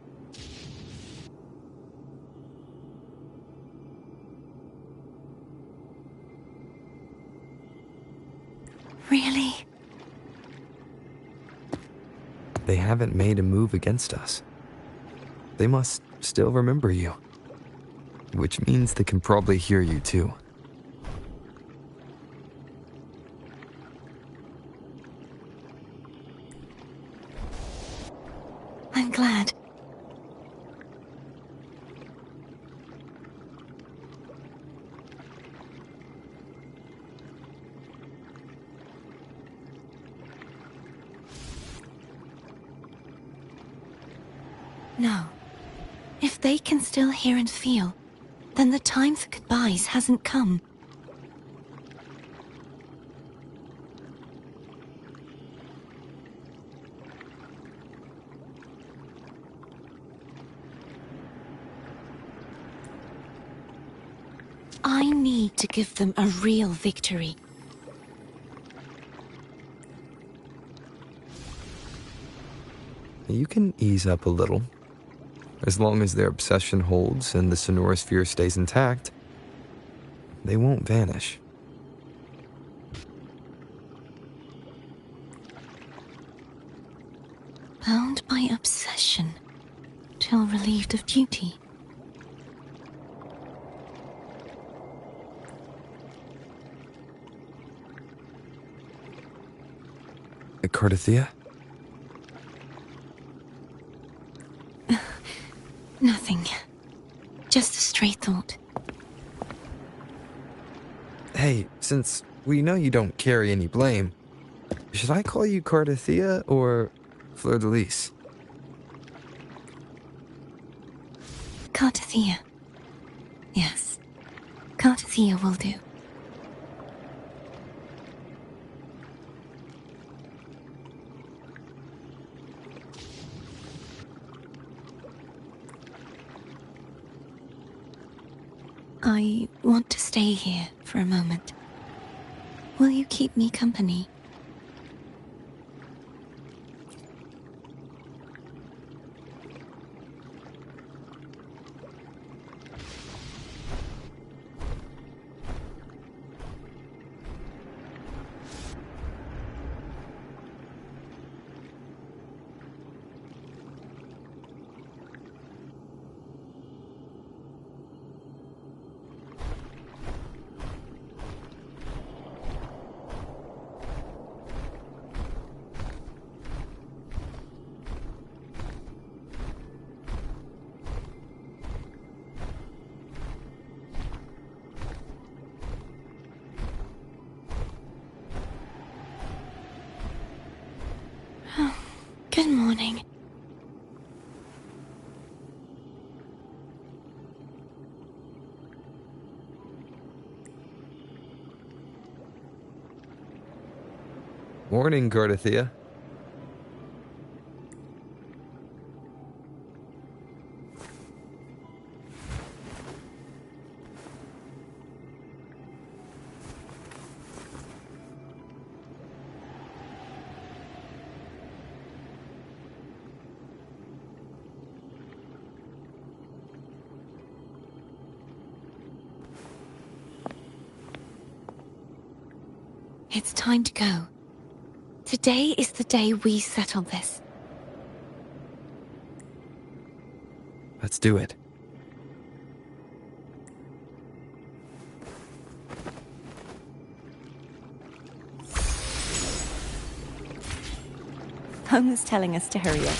Really? they haven't made a move against us. They must still remember you. Which means they can probably hear you too. I'm glad. No. If they can still hear and feel, then the time for goodbyes hasn't come. I need to give them a real victory. You can ease up a little. As long as their obsession holds and the sonorosphere stays intact, they won't vanish. Bound by obsession, till relieved of duty. Cardathia? Nothing. Just a stray thought. Hey, since we know you don't carry any blame, should I call you Cardathia or Fleur de Lis? Cardathia. Yes. Cardathia will do. I want to stay here for a moment. Will you keep me company? Good morning. Morning, Cardathia. It's time to go. Today is the day we settle this. Let's do it. Homer's telling us to hurry up.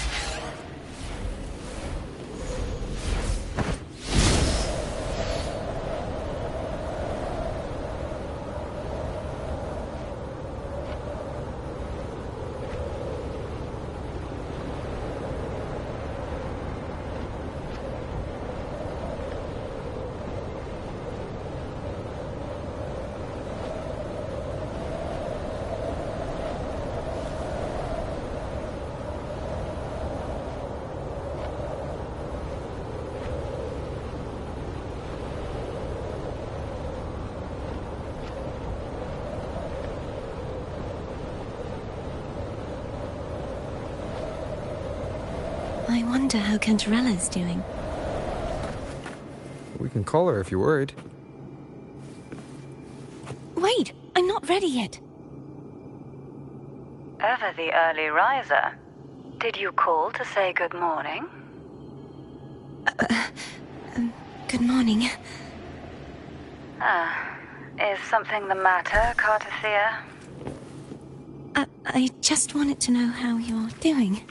I wonder how Cantarella's doing. We can call her if you're worried. Wait, I'm not ready yet. Ever the early riser. Did you call to say good morning? Good morning. Is something the matter, Cartathea? I just wanted to know how you're doing.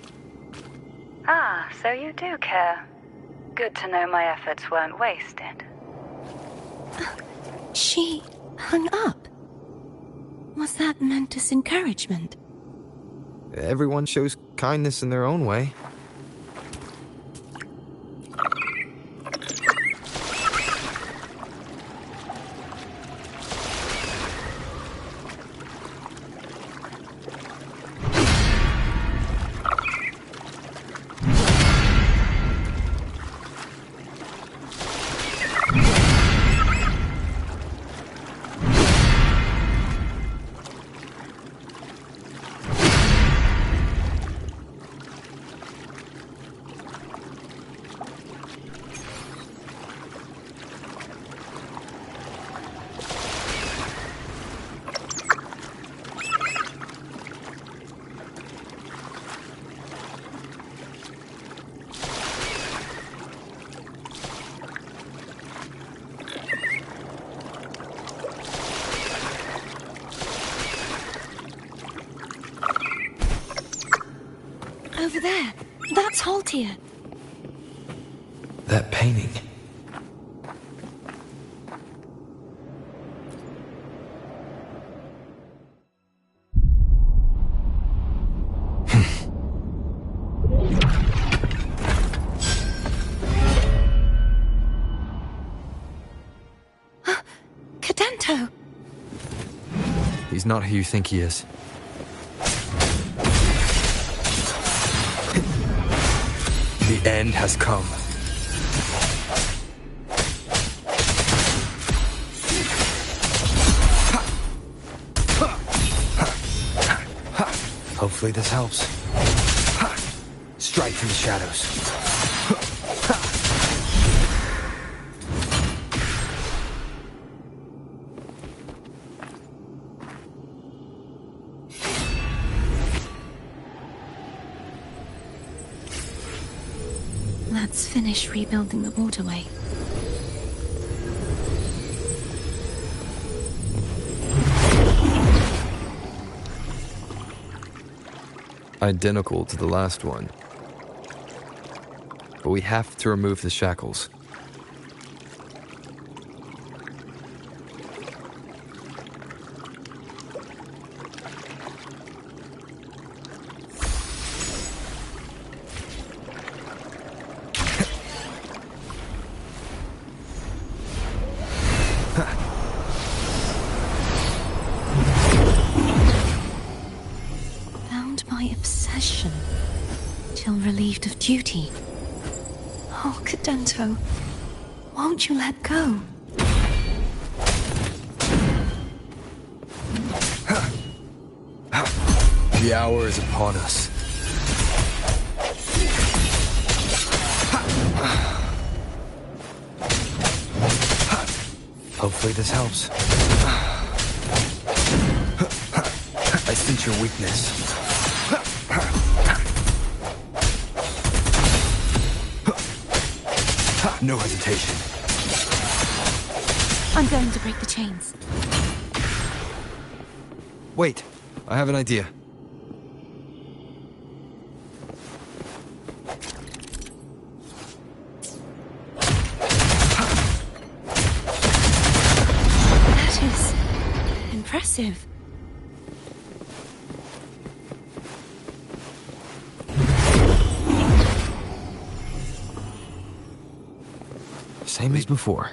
So you do care. Good to know my efforts weren't wasted. She hung up. Was that meant as encouragement? Everyone shows kindness in their own way. Over there. That's Haltia. That painting. Cadento! He's not who you think he is. The end has come. Hopefully this helps. Strike from the shadows. Let's finish rebuilding the waterway. Identical to the last one. But we have to remove the shackles. Bound by obsession, till relieved of duty. Oh, Cadento, won't you let go? The hour is upon us. Hopefully this helps. I sense your weakness. No hesitation. I'm going to break the chains. Wait, I have an idea. That is impressive. Same as before.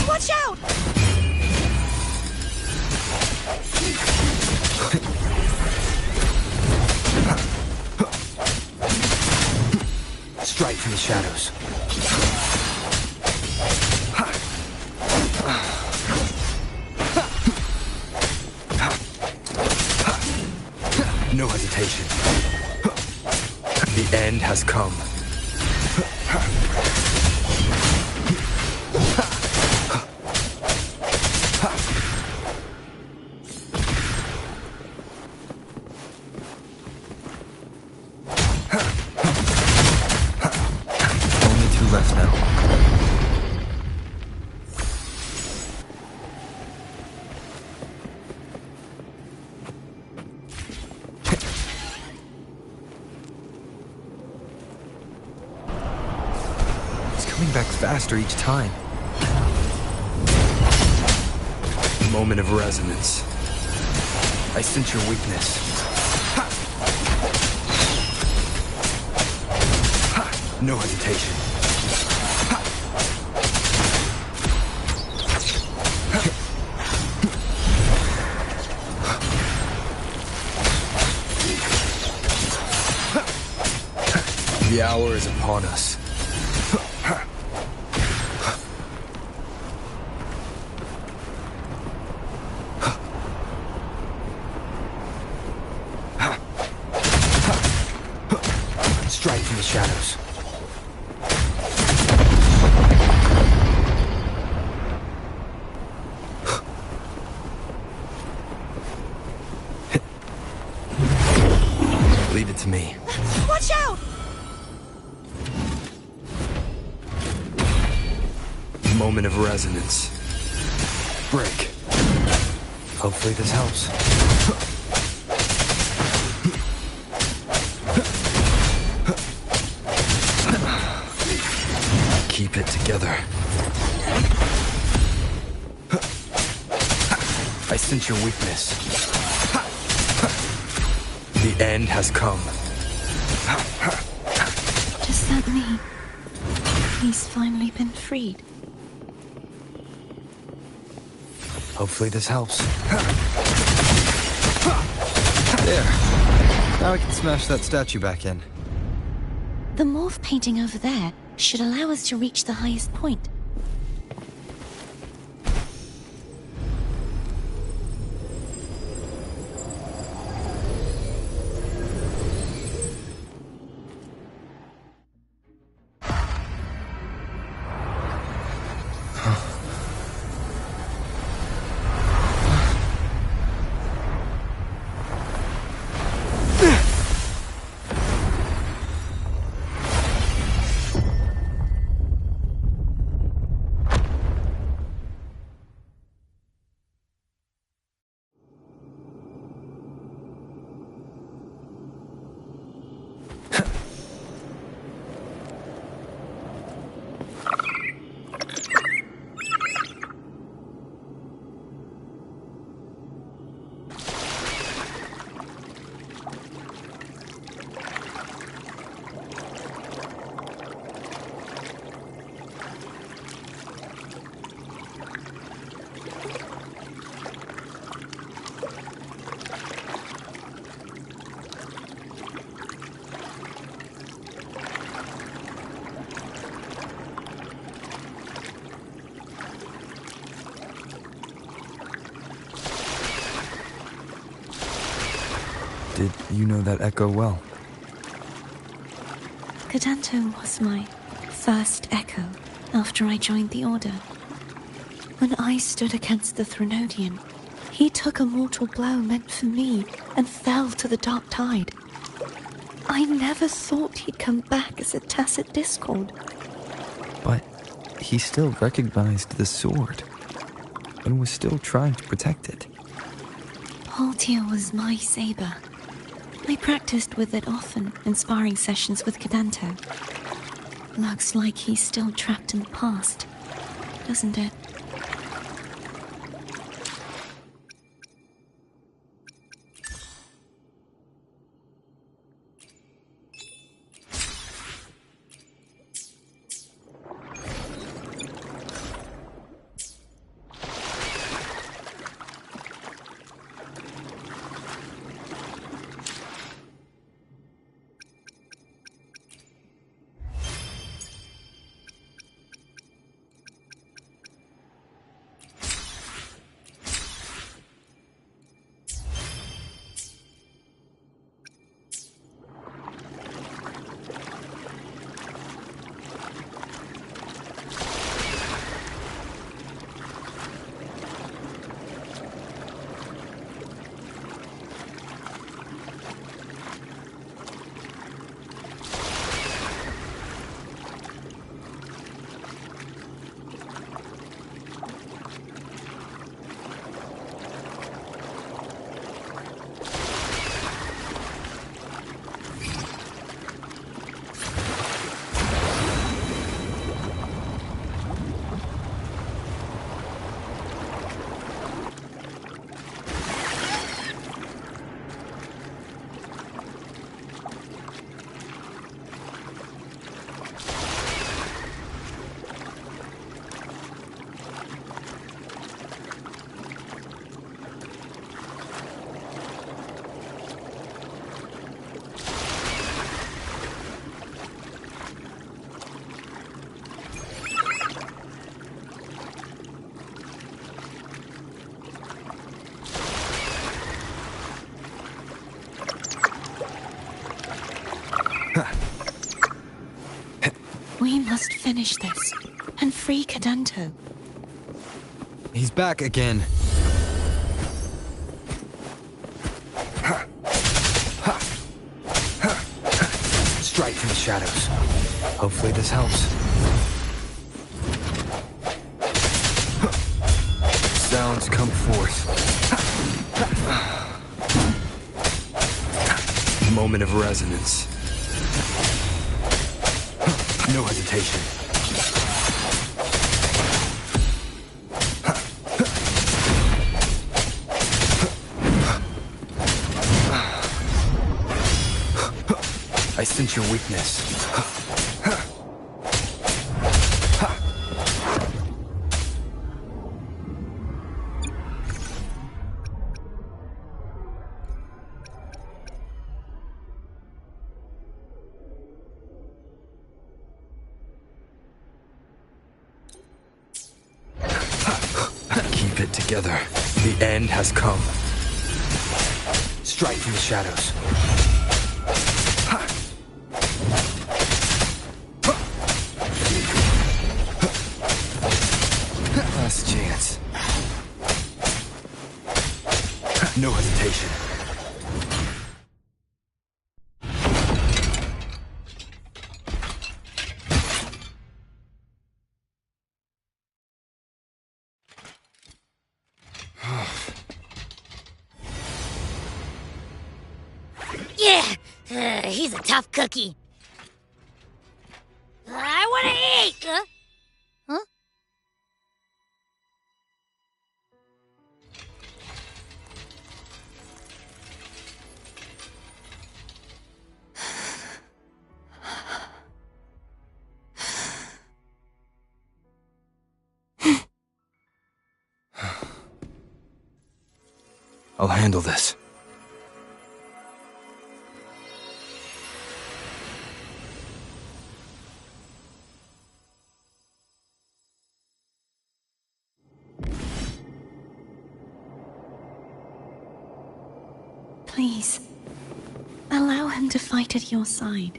Watch out! Strike from the shadows. No hesitation. The end has come. coming back faster each time. Moment of resonance. I sense your weakness. Ha! Ha! No hesitation. Ha! The hour is upon us. Strike from the shadows. Leave it to me. Watch out! Moment of resonance. Break. Hopefully this helps. Keep it together. I sense your weakness. The end has come. Does that mean he's finally been freed? Hopefully this helps. There. Now I can smash that statue back in. The morph painting over there should allow us to reach the highest point. Did you know that echo well? Cadanto was my first echo after I joined the Order. When I stood against the Threnodian, he took a mortal blow meant for me and fell to the dark tide. I never thought he'd come back as a tacit discord. But he still recognized the sword and was still trying to protect it. Haltia was my saber. I practiced with it often in sparring sessions with Cadanto. Looks like he's still trapped in the past, doesn't it? must finish this and free Cadanto. He's back again. Strike from the shadows. Hopefully this helps. Sounds come forth. Moment of resonance. No hesitation. I sense your weakness. Keep it together. The end has come. Strike from the shadows. Last chance. No hesitation. Yeah, he's a tough cookie. I want to eat. Huh? I'll handle this. Please, allow him to fight at your side.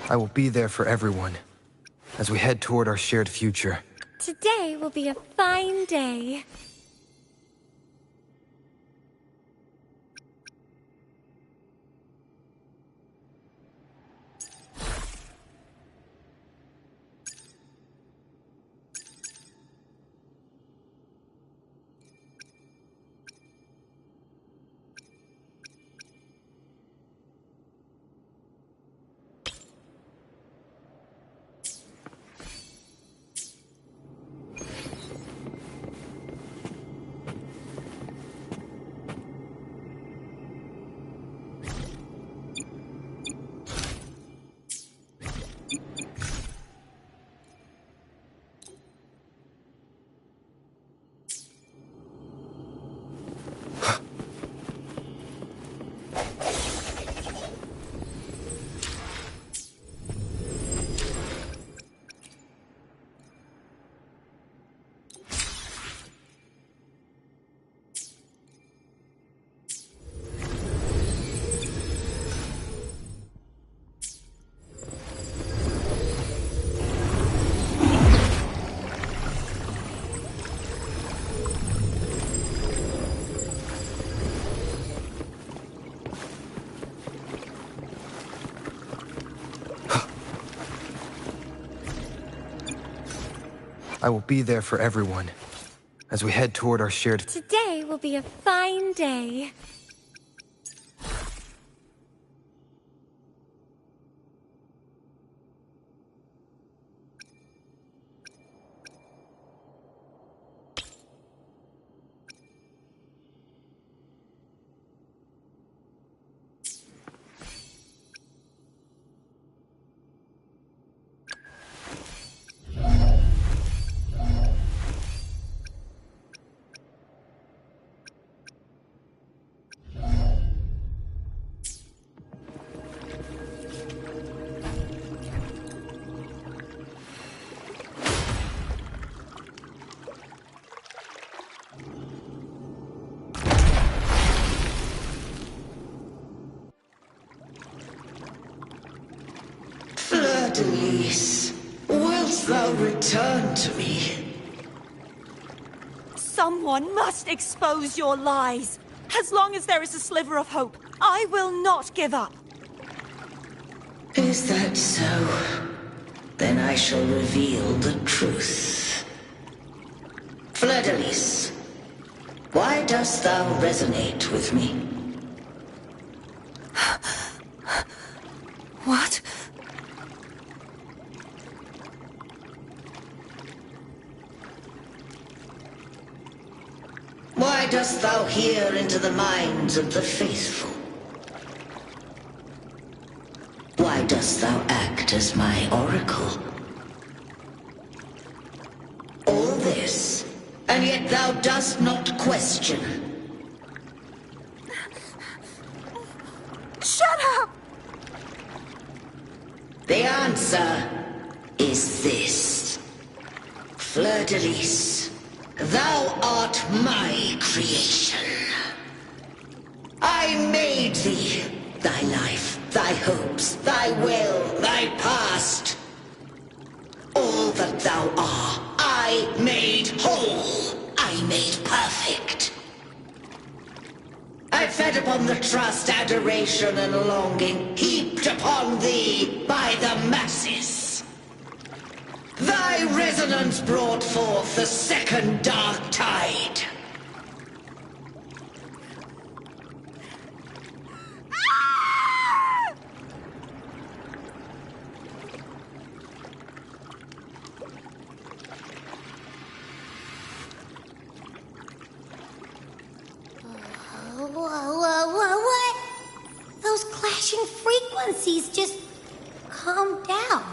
I will be there for everyone as we head toward our shared future. Today will be a fine day. I will be there for everyone as we head toward our shared... Today will be a fine day. Fleur-de-Lis, wilt thou return to me? Someone must expose your lies. As long as there is a sliver of hope, I will not give up. Is that so? Then I shall reveal the truth. Fleur-de-Lis, why dost thou resonate with me? What? Why dost thou hear into the minds of the faithful? Why dost thou act as my oracle? All this, and yet thou dost not question. Shut up! The answer is this. Fleur-de-Lis, thou art my creation. I made thee, thy life, thy hopes, thy will, thy past. All that thou art, I made whole. I made perfect. I fed upon the trust, adoration, and longing heaped upon thee by the masses. Thy resonance brought forth the second dark tide. What? Those clashing frequencies just calmed down.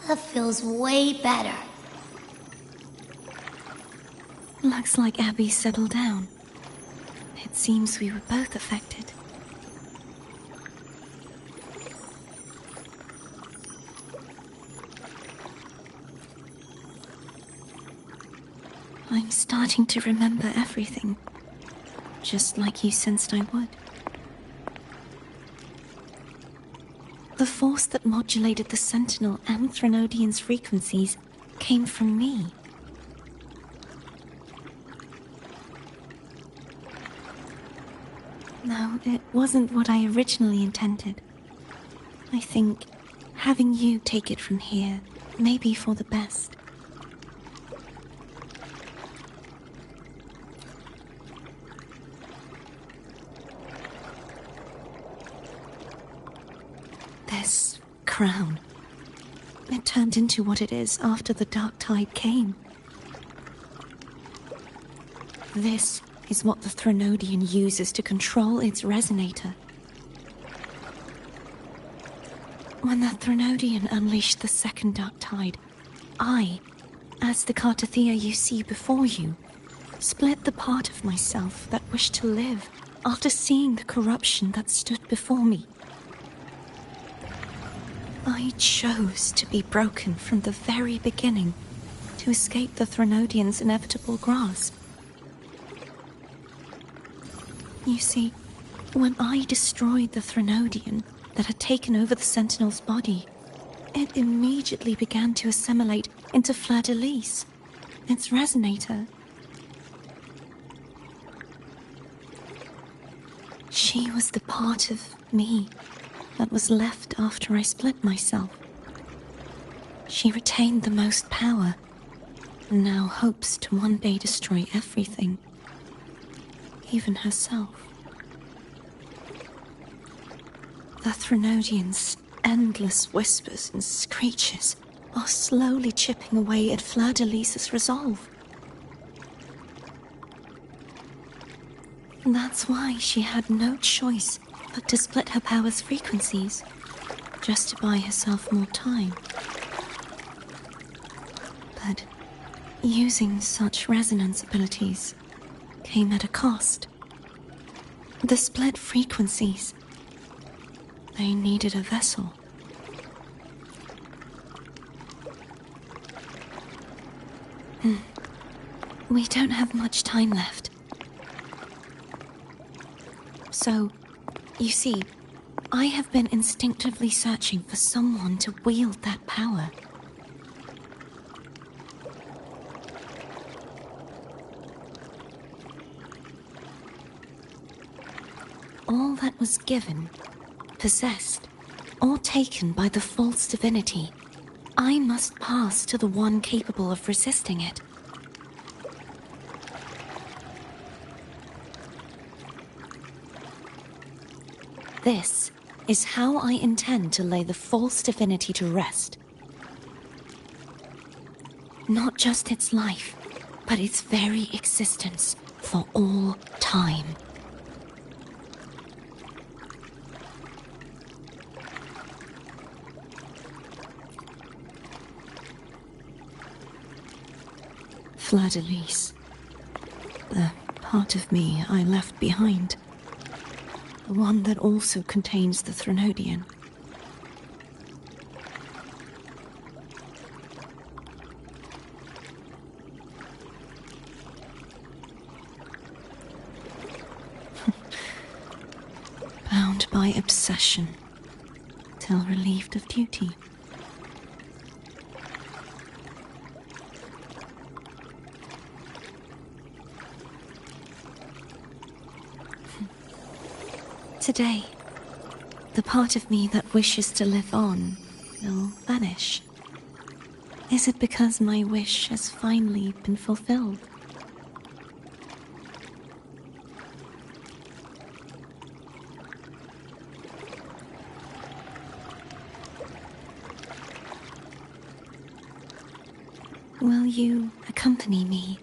That feels way better. Looks like Abby settled down. It seems we were both affected. I'm starting to remember everything, just like you sensed I would. The force that modulated the Sentinel and Threnodian's frequencies came from me. No, it wasn't what I originally intended. I think having you take it from here may be for the best. This crown. It turned into what it is after the dark tide came. This is what the Threnodian uses to control its resonator. When the Threnodian unleashed the second dark tide, I, as the Cartathea you see before you, split the part of myself that wished to live after seeing the corruption that stood before me. I chose to be broken from the very beginning to escape the Threnodian's inevitable grasp. You see, when I destroyed the Threnodian that had taken over the Sentinel's body, it immediately began to assimilate into Fleur-de-Lis, its resonator. She was the part of me that was left after I split myself. She retained the most power, and now hopes to one day destroy everything, even herself. The Threnodian's endless whispers and screeches are slowly chipping away at Fleur-de-Lis's resolve. And that's why she had no choice but to split her power's frequencies, just to buy herself more time. But using such resonance abilities came at a cost. The split frequencies, they needed a vessel. We don't have much time left. So, you see, I have been instinctively searching for someone to wield that power. All that was given, possessed, or taken by the false divinity, I must pass to the one capable of resisting it. This is how I intend to lay the false divinity to rest. Not just its life, but its very existence for all time. Fleur-de-Lis, the part of me I left behind. The one that also contains the Threnodian. Bound by obsession, till relieved of duty. Today, the part of me that wishes to live on will vanish. Is it because my wish has finally been fulfilled? Will you accompany me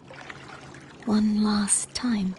one last time?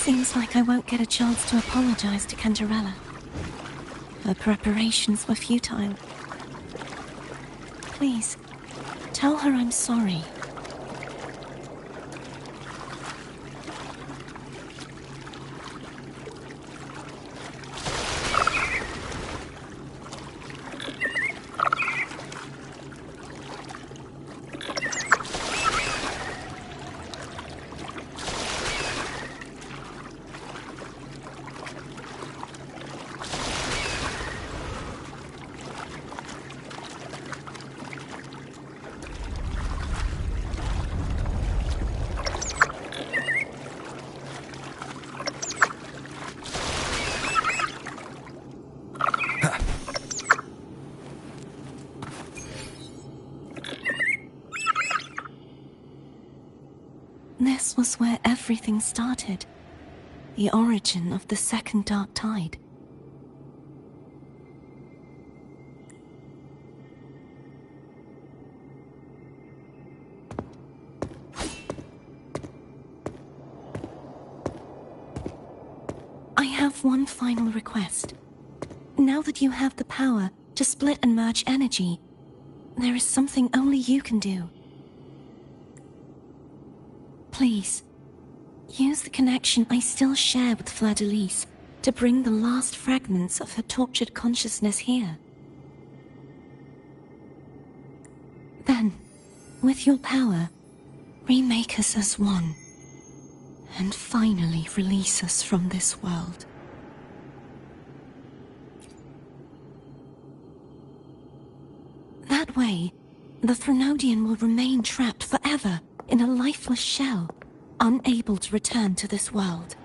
Seems like I won't get a chance to apologize to Cantarella. Her preparations were futile. Please, tell her I'm sorry. This was where everything started. The origin of the second dark tide. I have one final request. Now that you have the power to split and merge energy, there is something only you can do. Please, use the connection I still share with Fleur-de-Lis to bring the last fragments of her tortured consciousness here. Then, with your power, remake us as one, and finally release us from this world. That way, the Threnodian will remain trapped forever in a lifeless shell, unable to return to this world.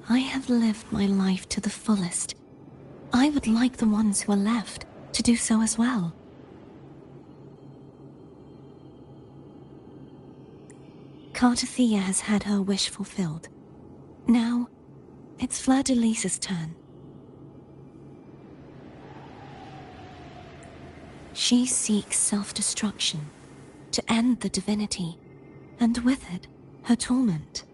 I have lived my life to the fullest. I would like the ones who are left to do so as well. Cartathea has had her wish fulfilled. Now, it's Fleur-de-Lis's turn. She seeks self-destruction to end the divinity, and with it, her torment.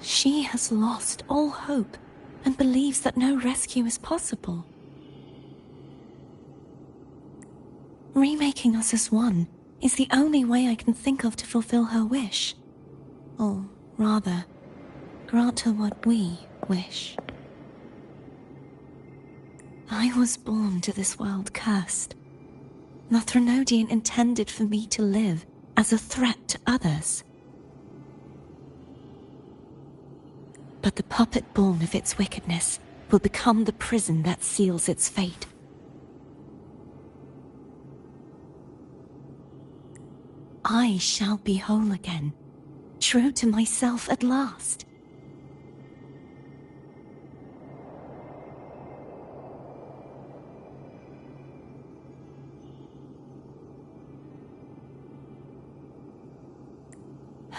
She has lost all hope and believes that no rescue is possible. Remaking us as one is the only way I can think of to fulfill her wish. Or rather, grant her what we wish. I was born to this world cursed. The Threnodian intended for me to live as a threat to others. But the puppet born of its wickedness will become the prison that seals its fate. I shall be whole again, true to myself at last.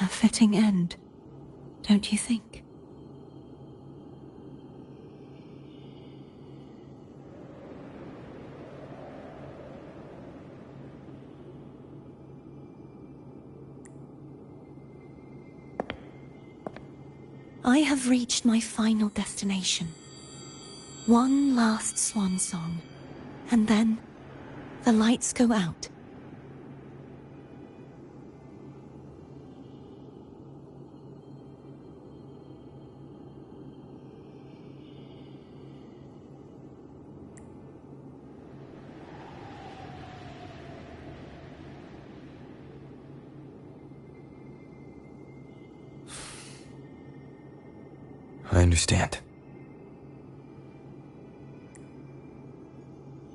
A fitting end, don't you think? I have reached my final destination. One last swan song, and then the lights go out. I understand.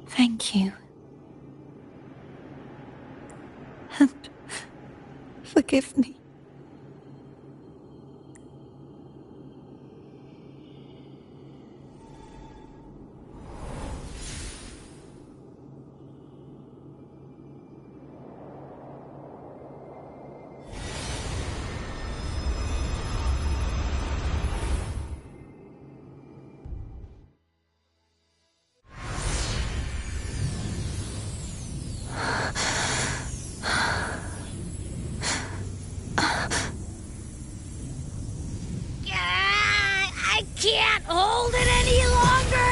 Thank you. And forgive me. I can't hold it any longer!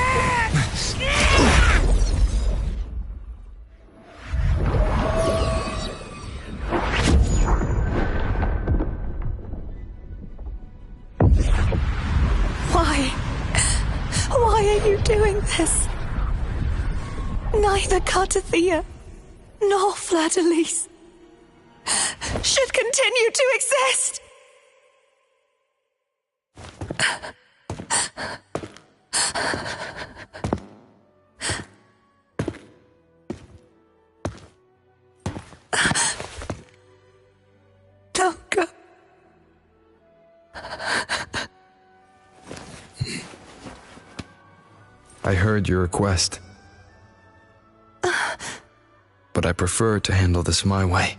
Why are you doing this? Neither Cartathea nor Fleur-de-Lis should continue to exist! Don't go. I heard your request. But I prefer to handle this my way.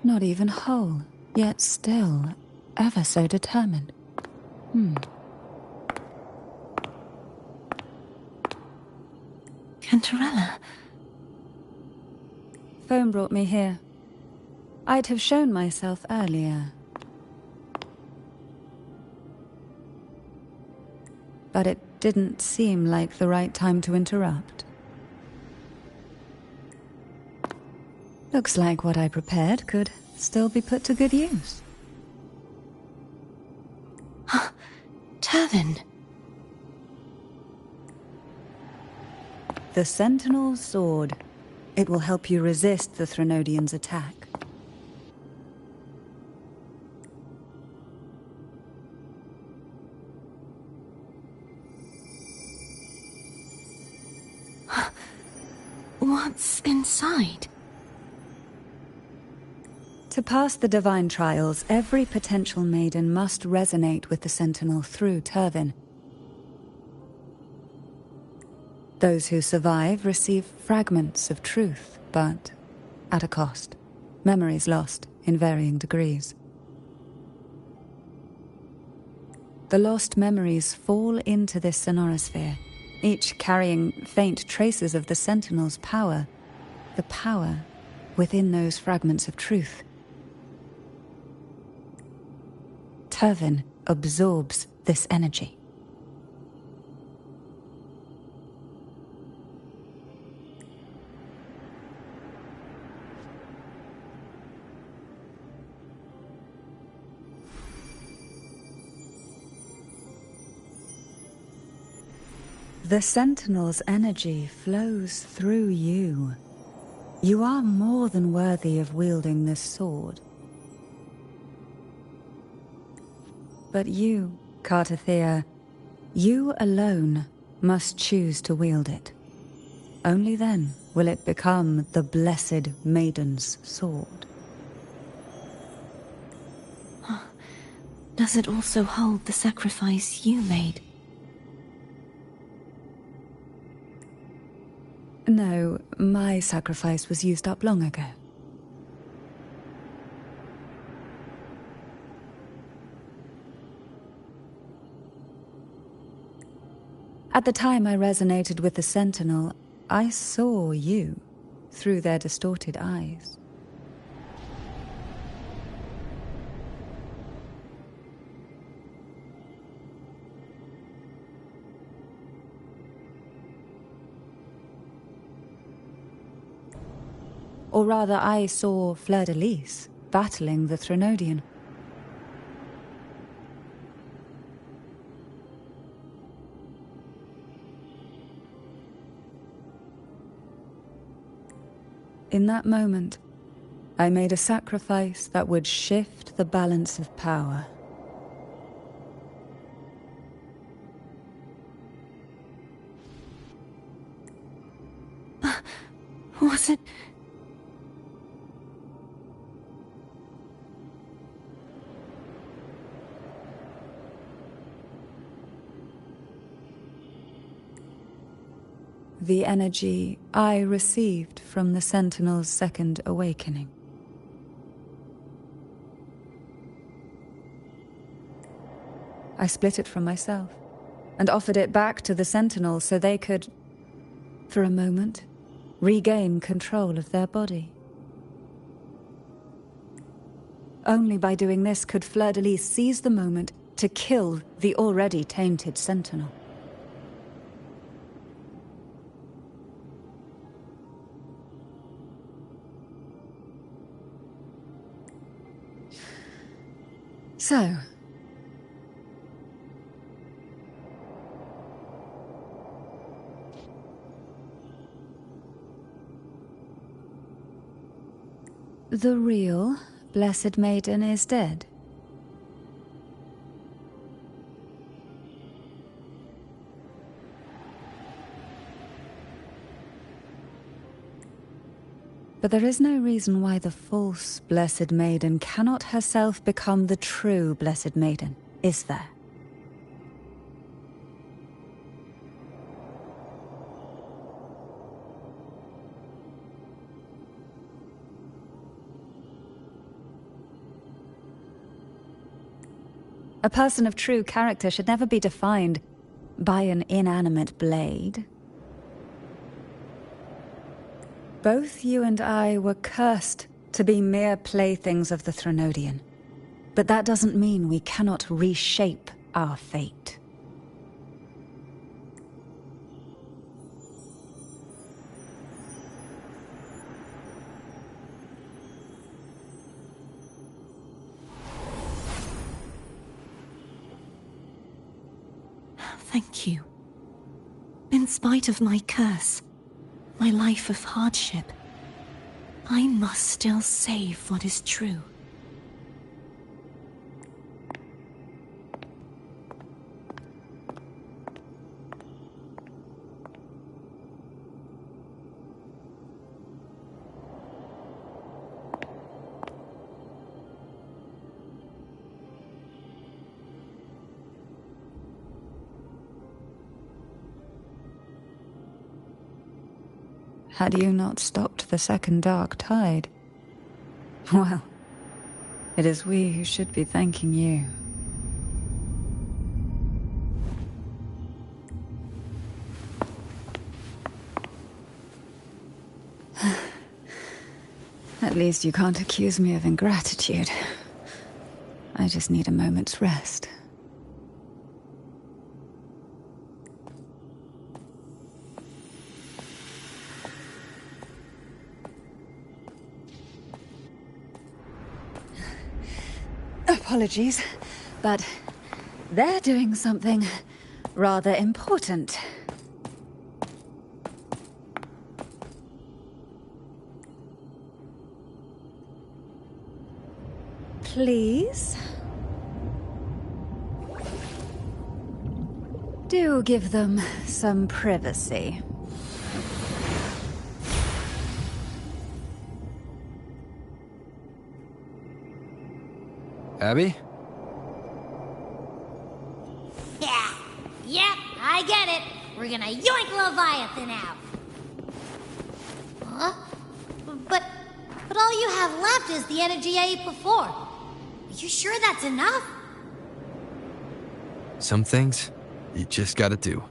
Not even whole, yet still ever so determined. Cantarella. Phone brought me here. I'd have shown myself earlier. but it didn't seem like the right time to interrupt. Looks like what I prepared could still be put to good use. Turvin. The Sentinel's sword. It will help you resist the Threnodian's attack. What's inside? To pass the divine trials, every potential maiden must resonate with the Sentinel through Turvin. Those who survive receive fragments of truth, but at a cost. Memories lost in varying degrees. The lost memories fall into this sonorosphere, each carrying faint traces of the Sentinel's power, the power within those fragments of truth. Turvin absorbs this energy. The Sentinel's energy flows through you. You are more than worthy of wielding this sword. But you, Cartathea, you alone must choose to wield it. Only then will it become the Blessed Maiden's sword. Does it also hold the sacrifice you made? No, my sacrifice was used up long ago. At the time I resonated with the Sentinel, I saw you through their distorted eyes. Or rather, I saw Fleur-de-Lis battling the Threnodian. In that moment, I made a sacrifice that would shift the balance of power. Was it... The energy I received from the Sentinel's second awakening. I split it from myself and offered it back to the Sentinel so they could, for a moment, regain control of their body. Only by doing this could Fleur-de-Lis seize the moment to kill the already tainted Sentinel. So, the real Blessed Maiden is dead. But there is no reason why the false Blessed Maiden cannot herself become the true Blessed Maiden, is there? A person of true character should never be defined by an inanimate blade. Both you and I were cursed to be mere playthings of the Threnodian. But that doesn't mean we cannot reshape our fate. Thank you. In spite of my curse, my life of hardship, I must still save what is true. Had you not stopped the second dark tide? Well, it is we who should be thanking you. At least you can't accuse me of ingratitude. I just need a moment's rest. Apologies, but they're doing something rather important. Please? Do give them some privacy. Abby? Yeah, yep, I get it. We're gonna yoink Leviathan out. Huh? But all you have left is the energy I ate before. Are you sure that's enough? Some things, you just gotta do.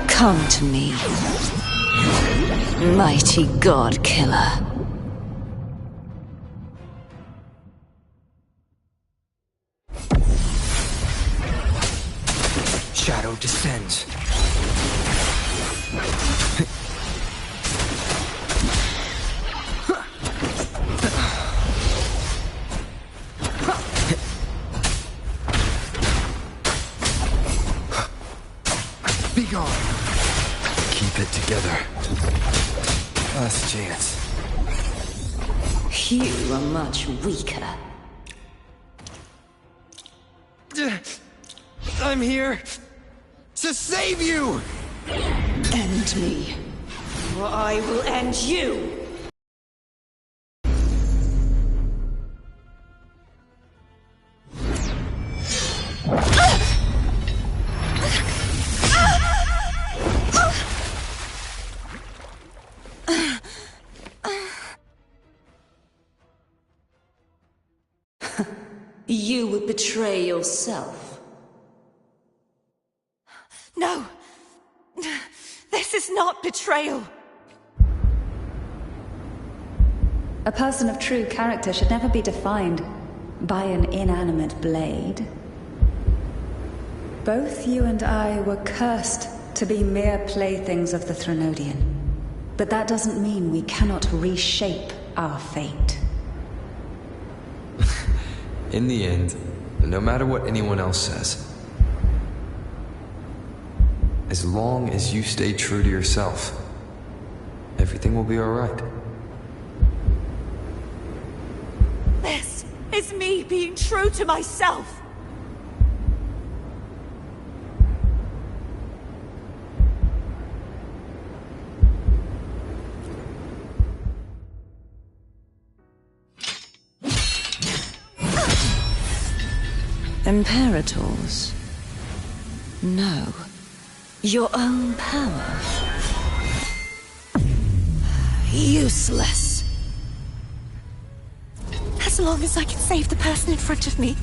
Come to me, mighty god killer. Shadow descends. Be gone. Keep it together. Last chance. You are much weaker. I'm here to save you! End me, or I will end you! You would betray yourself. No! This is not betrayal! A person of true character should never be defined by an inanimate blade. Both you and I were cursed to be mere playthings of the Threnodian. But that doesn't mean we cannot reshape our fate. In the end, no matter what anyone else says, as long as you stay true to yourself, everything will be alright. This is me being true to myself! Imperators? No. Your own power. Useless. As long as I can save the person in front of me,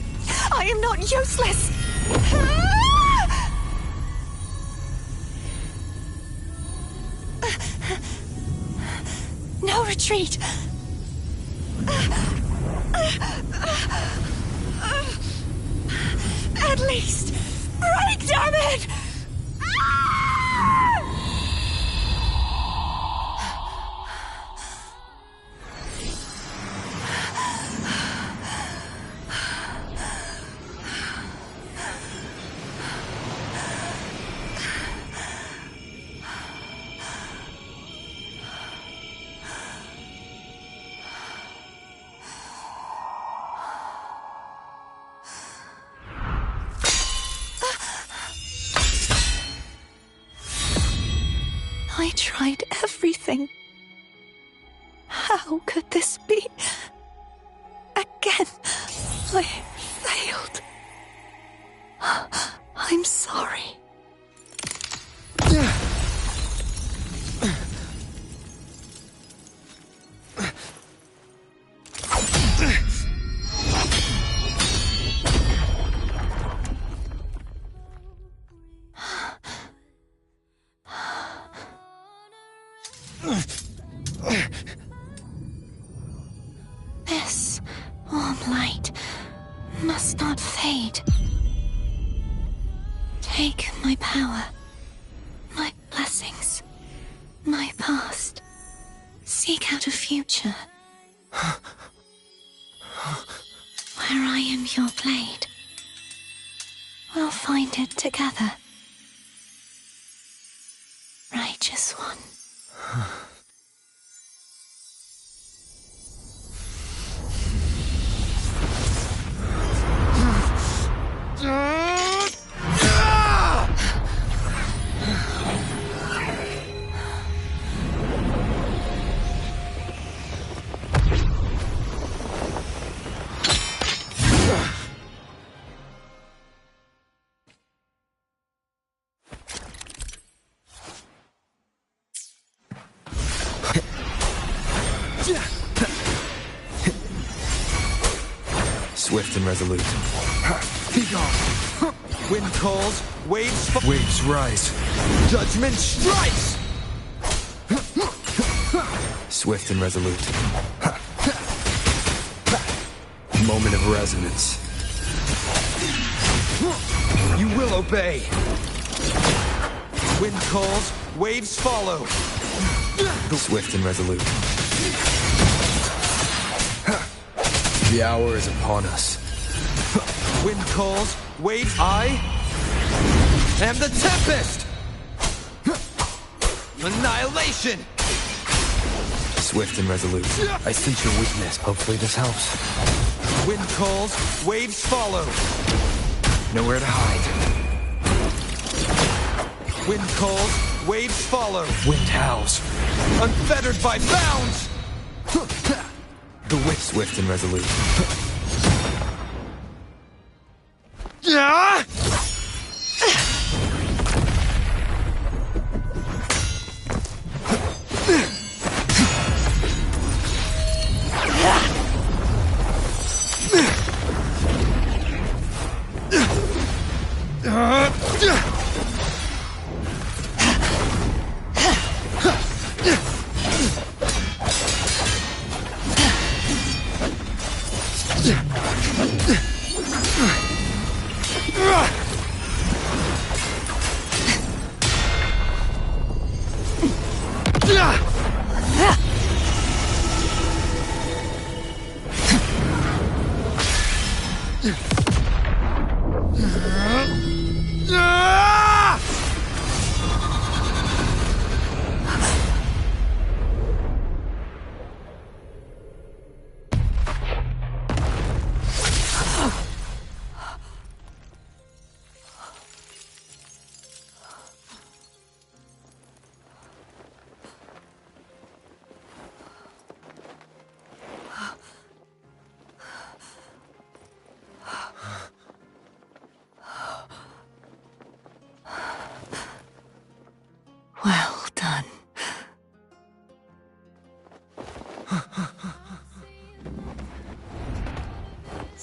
I am not useless! No retreat! At least, break, damn it! I tried everything. How could this be? Again, I failed. I'm sorry. This warm light must not fade. Take my power, my blessings, my past. Seek out a future where I am your blade. We'll find it together. Righteous one. Swift and resolute. Be gone. Wind calls, waves rise. Judgment strikes! Swift and resolute. Moment of resonance. You will obey. Wind calls, waves follow. Swift and resolute. The hour is upon us. Wind calls, waves. I am the Tempest! Annihilation! Swift and resolute. I sense your weakness. Hopefully this helps. Wind calls, waves follow. Nowhere to hide. Wind calls, waves follow. Wind howls. Unfettered by bounds! The wind. Swift and resolute. Yeah!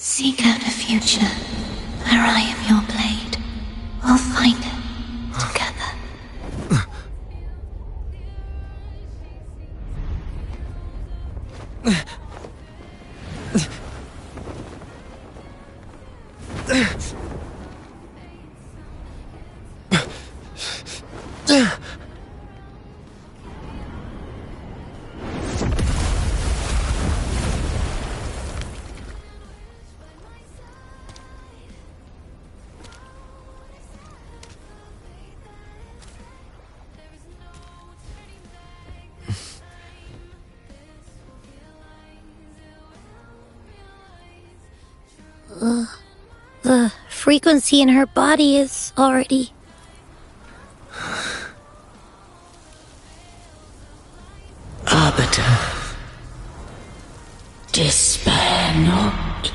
Seek out a future where I am your blade. We'll find it together. The frequency in her body is already... Arbiter, despair not,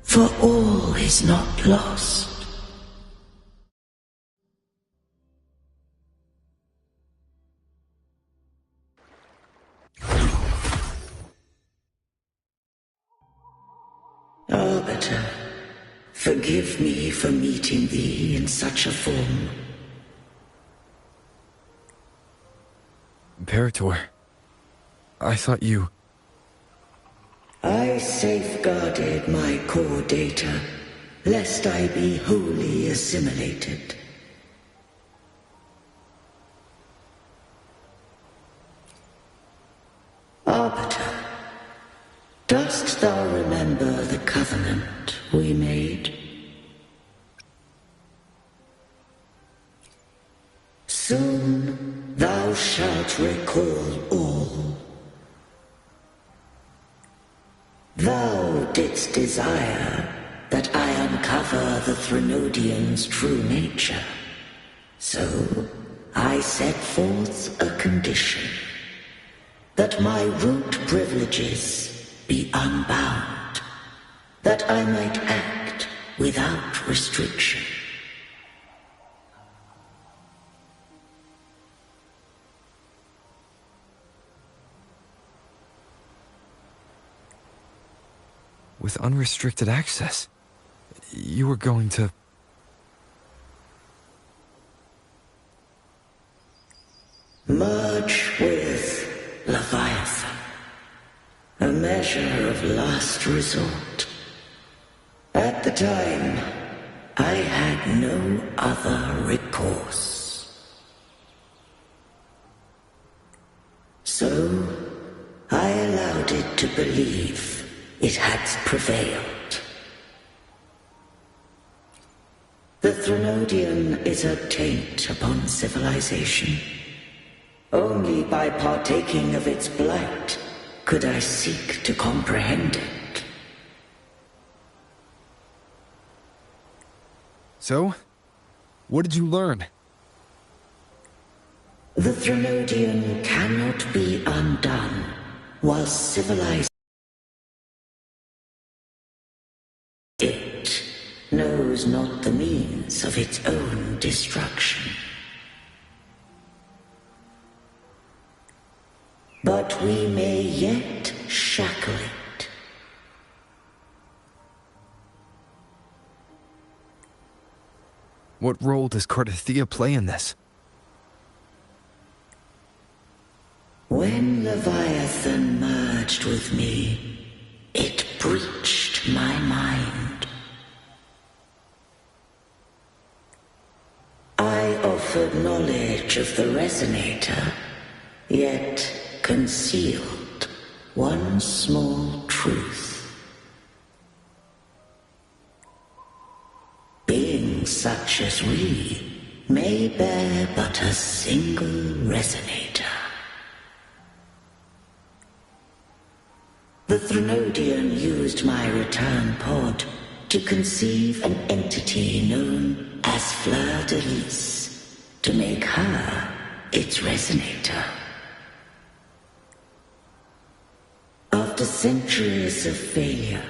for all is not lost. Arbiter, forgive me for meeting thee in such a form. Imperator, I thought you... I safeguarded my core data, lest I be wholly assimilated. Arbiter, dost thou remember the covenant we made? Soon thou shalt recall all. Thou didst desire that I uncover the Threnodian's true nature. So I set forth a condition, that my root privileges be unbound, that I might act without restriction. With unrestricted access, you were going to... Merge with Leviathan. A measure of last resort. At the time, I had no other recourse. So, I allowed it to believe it had prevailed. The Threnodian is a taint upon civilization. Only by partaking of its blight could I seek to comprehend it. So? What did you learn? The Threnodian cannot be undone while civilized. It knows not the means of its own destruction. But we may yet shackle it. What role does Cardathia play in this? When Leviathan merged with me, it breached my mind. I offered knowledge of the Resonator, yet concealed one small truth. Beings such as we may bear but a single Resonator. The Threnodian used my return pod to conceive an entity known as Fleur de Lis, to make her its Resonator. After centuries of failure,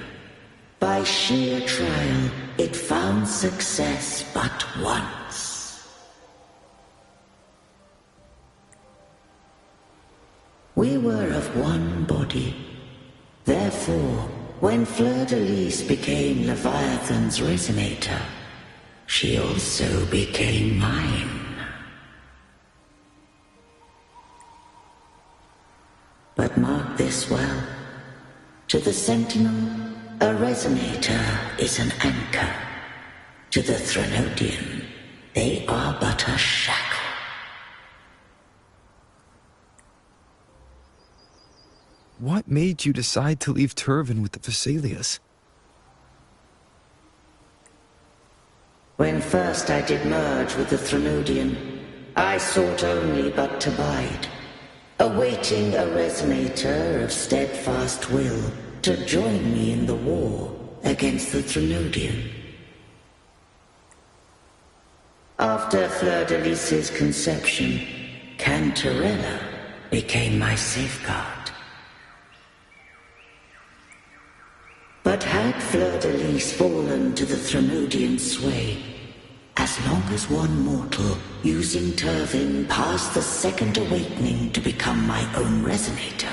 by sheer trial, it found success but once. We were of one body. Therefore, when Fleur-de-Lis became Leviathan's resonator, she also became mine. But mark this well. To the Sentinel, a resonator is an anchor. To the Threnodian, they are but a shackle. What made you decide to leave Turvin with the Vesalias? When first I did merge with the Threnodian, I sought only but to bide, awaiting a resonator of steadfast will to join me in the war against the Threnodian. After Fleur-de-Lis's conception, Cantarella became my safeguard. But had Fleur-de-Lis fallen to the Threnodian sway, as long as one mortal using Turvin passed the second awakening to become my own resonator,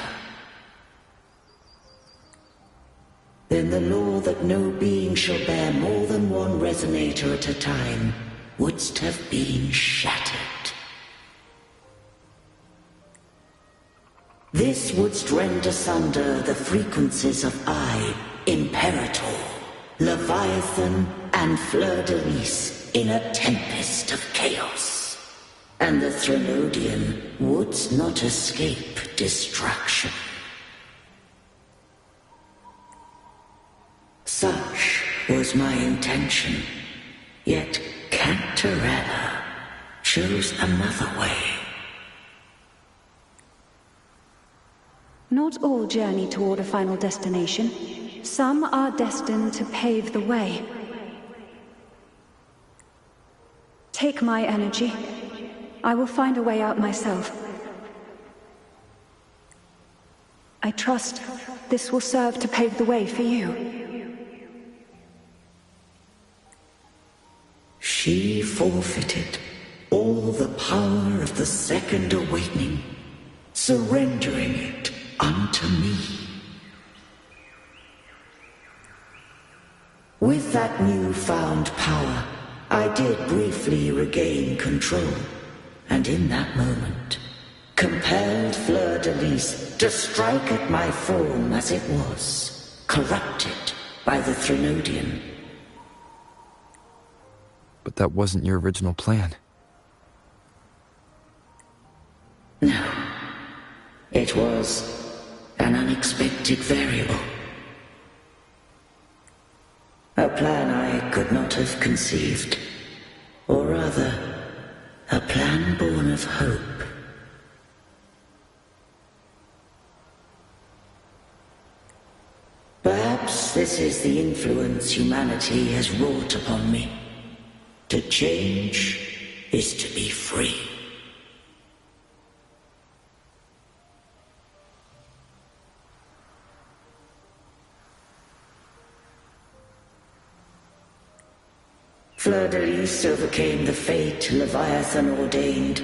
then the law that no being shall bear more than one resonator at a time wouldst have been shattered. This wouldst rend asunder the frequencies of I, Imperator, Leviathan, and Fleur-de-Lis in a tempest of chaos, and the Threnodian wouldst not escape destruction. Such was my intention, yet Cantarella chose another way. Not all journey toward a final destination. Some are destined to pave the way. Take my energy. I will find a way out myself. I trust this will serve to pave the way for you. She forfeited all the power of the second awakening, surrendering it unto me. With that newfound power, I did briefly regain control, and in that moment, compelled Fleur-de-Lis to strike at my form as it was, corrupted by the Threnodian. But that wasn't your original plan. No. It was an unexpected variable. A plan I could not have conceived. Or rather, a plan born of hope. Perhaps this is the influence humanity has wrought upon me. To change is to be free. Fleur-de-Lis overcame the fate Leviathan ordained,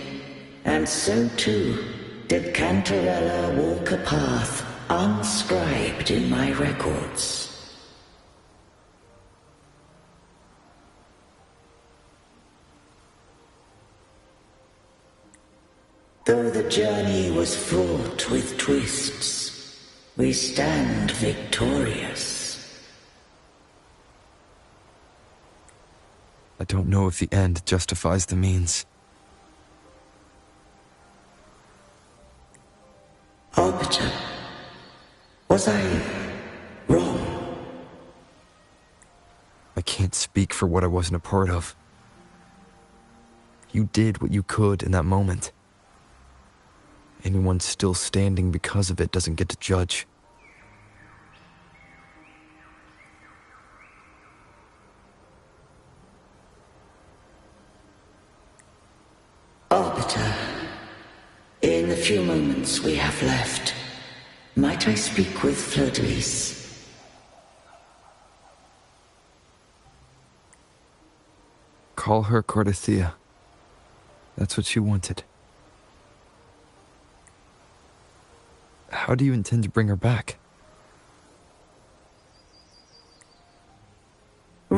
and so too did Cantarella walk a path unscribed in my records. Though the journey was fraught with twists, we stand victorious. I don't know if the end justifies the means. Arbiter, was I wrong? I can't speak for what I wasn't a part of. You did what you could in that moment. Anyone still standing because of it doesn't get to judge. Arbiter, in the few moments we have left, might I speak with Fleur-de-Lis? Call her Cardathia. That's what she wanted. How do you intend to bring her back?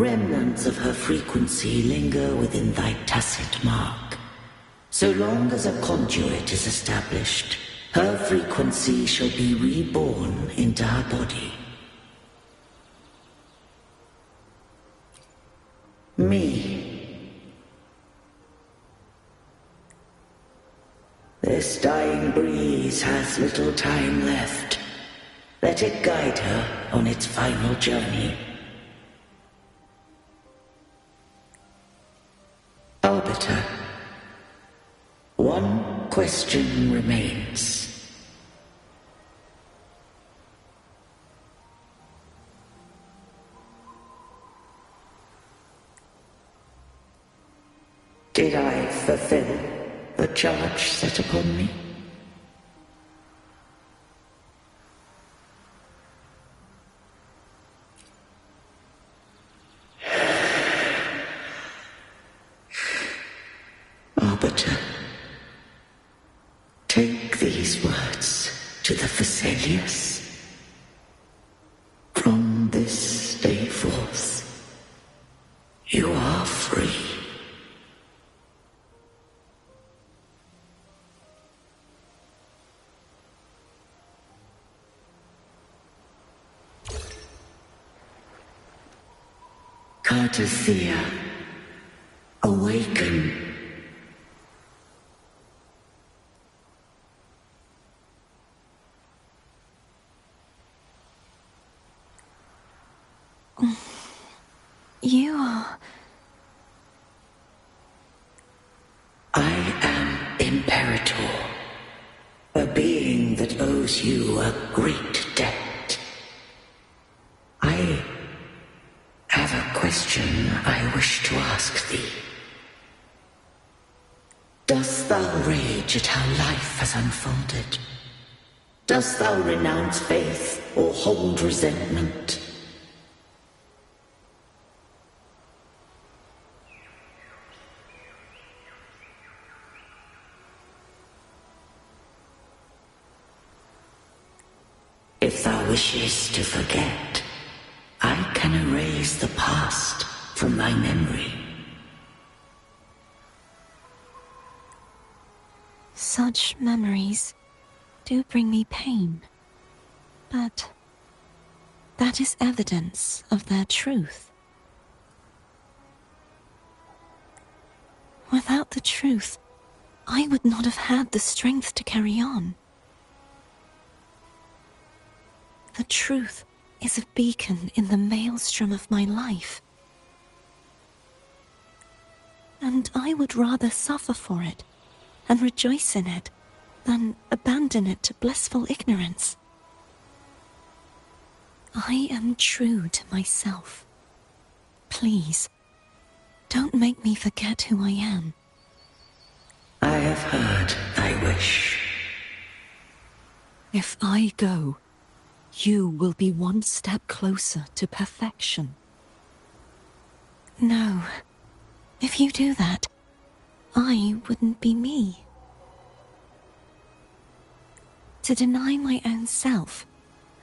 Remnants of her frequency linger within thy tacit mark. So long as a conduit is established, her frequency shall be reborn into her body. Me. This dying breeze has little time left. Let it guide her on its final journey. Arbiter, one question remains. Did I fulfill the charge set upon me? Arbiter, take these words to the Thessalius. From this day forth, you are free. Cartothea, awaken. You are... I am Imperator, a being that owes you a great debt. I have a question I wish to ask thee. Dost thou rage at how life has unfolded? Dost thou renounce faith or hold resentment? If thou wishes to forget, I can erase the past from thy memory. Such memories do bring me pain, but that is evidence of their truth. Without the truth, I would not have had the strength to carry on. The truth is a beacon in the maelstrom of my life. And I would rather suffer for it and rejoice in it than abandon it to blissful ignorance. I am true to myself. Please, don't make me forget who I am. I have heard thy wish. If I go, you will be one step closer to perfection. No. If you do that, I wouldn't be me. To deny my own self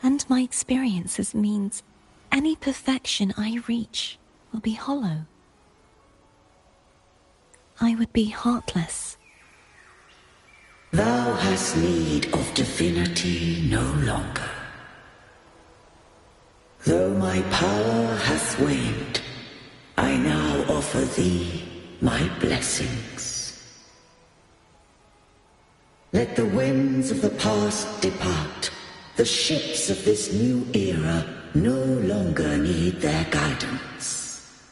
and my experiences means any perfection I reach will be hollow. I would be heartless. Thou hast need of divinity no longer. Though my power hath waned, I now offer thee my blessings. Let the winds of the past depart. The ships of this new era no longer need their guidance.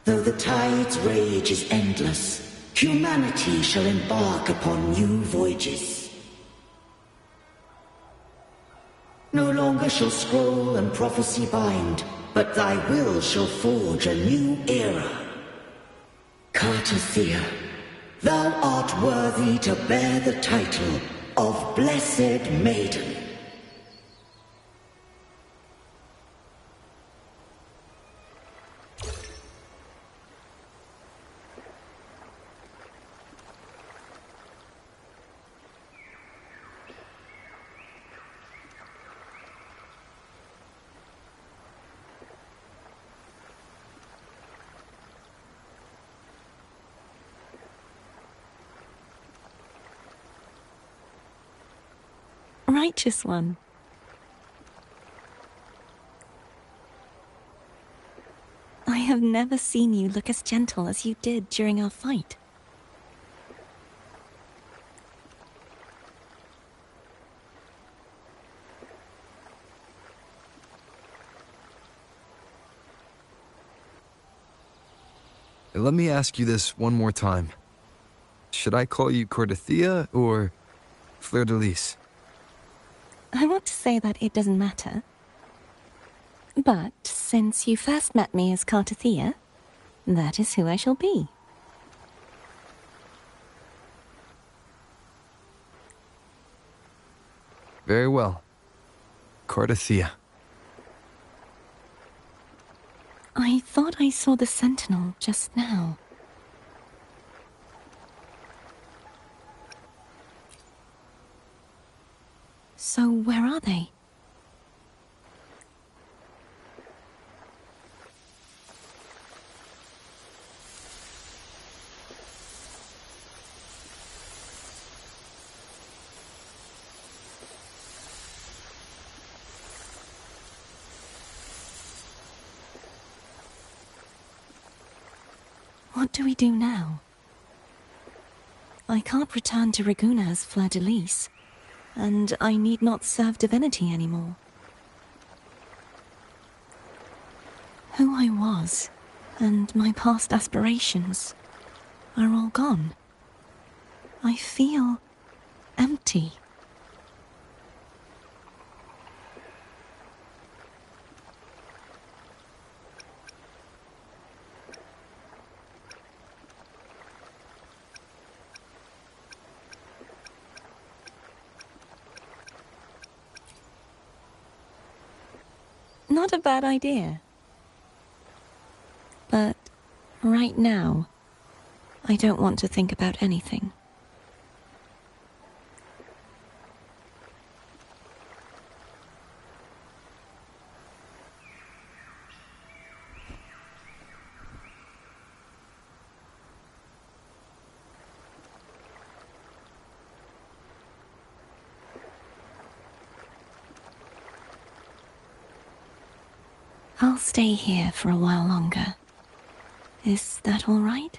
Though the tide's rage is endless, humanity shall embark upon new voyages. No longer shall scroll and prophecy bind, but thy will shall forge a new era. Cartothea, thou art worthy to bear the title of Blessed Maiden. righteous one. I have never seen you look as gentle as you did during our fight. Let me ask you this one more time. Should I call you Cordelia or Fleur-de-Lis? I want to say that it doesn't matter. But since you first met me as Cartathea, that is who I shall be. Very well. Cartathea. I thought I saw the sentinel just now. So where are they? What do we do now? I can't return to Reguna as Fleur-de-Lis, and I need not serve divinity anymore. Who I was, and my past aspirations, are all gone. I feel empty. Not a bad idea. But right now, I don't want to think about anything. I'll stay here for a while longer. Is that all right?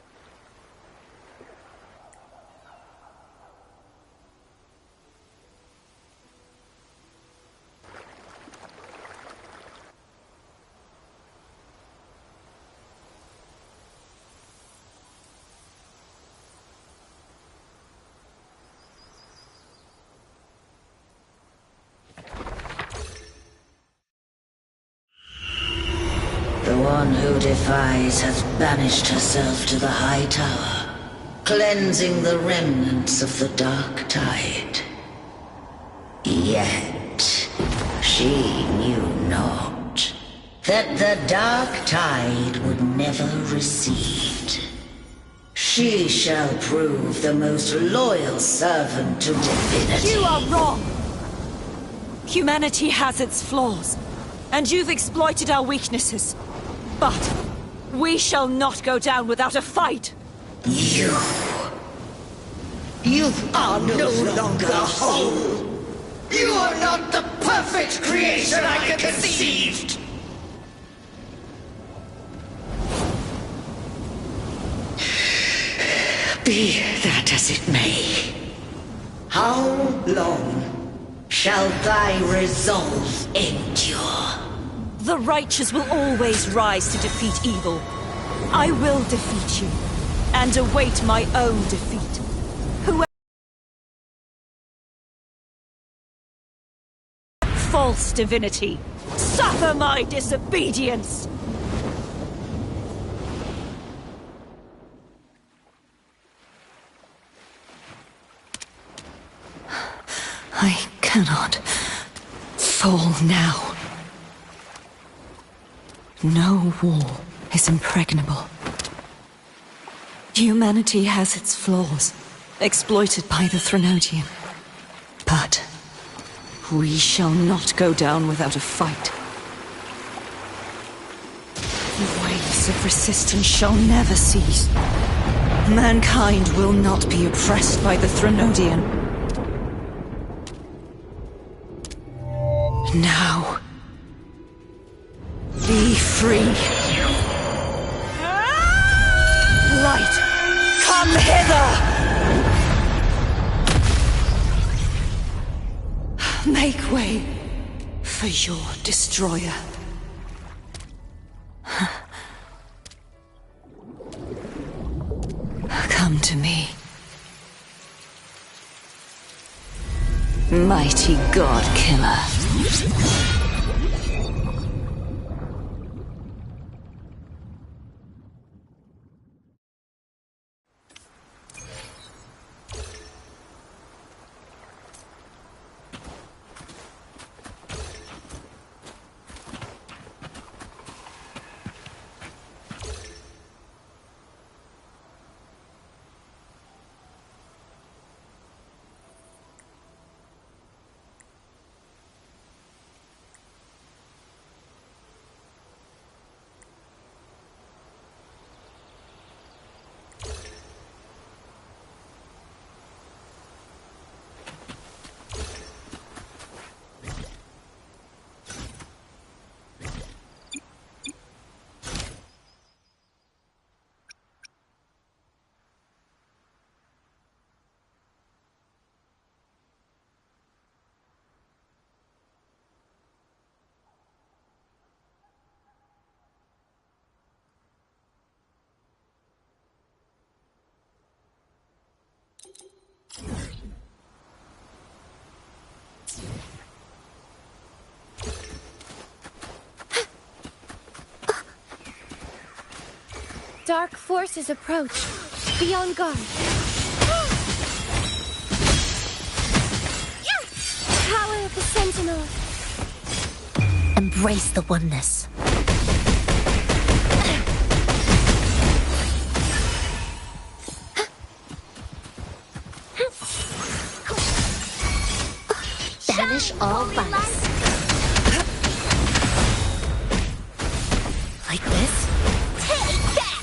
The one who defies has banished herself to the high tower, cleansing the remnants of the dark tide. Yet, she knew not that the dark tide would never recede. She shall prove the most loyal servant to divinity. You are wrong! Humanity has its flaws, and you've exploited our weaknesses. But we shall not go down without a fight! You are no longer whole! You are not the perfect creation I conceived! Be that as it may, how long shall thy resolve endure? The righteous will always rise to defeat evil. I will defeat you, and await my own defeat. Whoever... False divinity, suffer my disobedience! I cannot fall now. No wall is impregnable. Humanity has its flaws, exploited by the Threnodian. But we shall not go down without a fight. The waves of resistance shall never cease. Mankind will not be oppressed by the Threnodian. Now, be free. Light, come hither! Make way for your destroyer. Come to me. Mighty God Killer. Dark forces approach. Be on guard. Power of the Sentinel. Embrace the oneness. Banish all vice. Like this? Take that!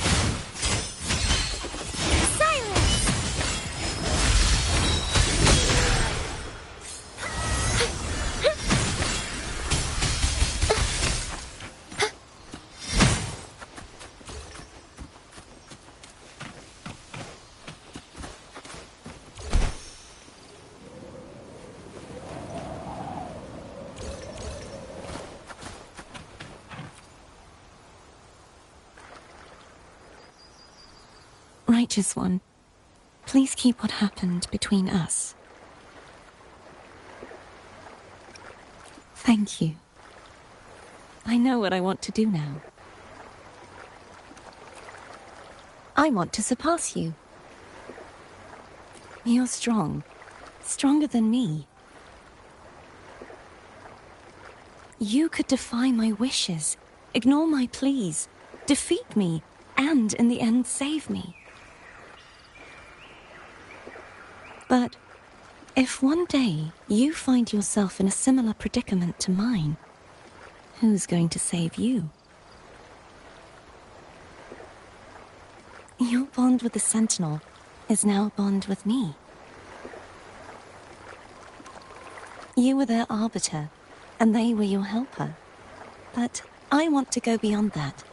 Silence! Righteous One, please keep what happened between us. Thank you. I know what I want to do now. I want to surpass you. You're strong. Stronger than me. You could defy my wishes, ignore my pleas, defeat me, and in the end save me. But if one day you find yourself in a similar predicament to mine, who's going to save you? Your bond with the Sentinel is now a bond with me. You were their arbiter, and they were your helper. But I want to go beyond that.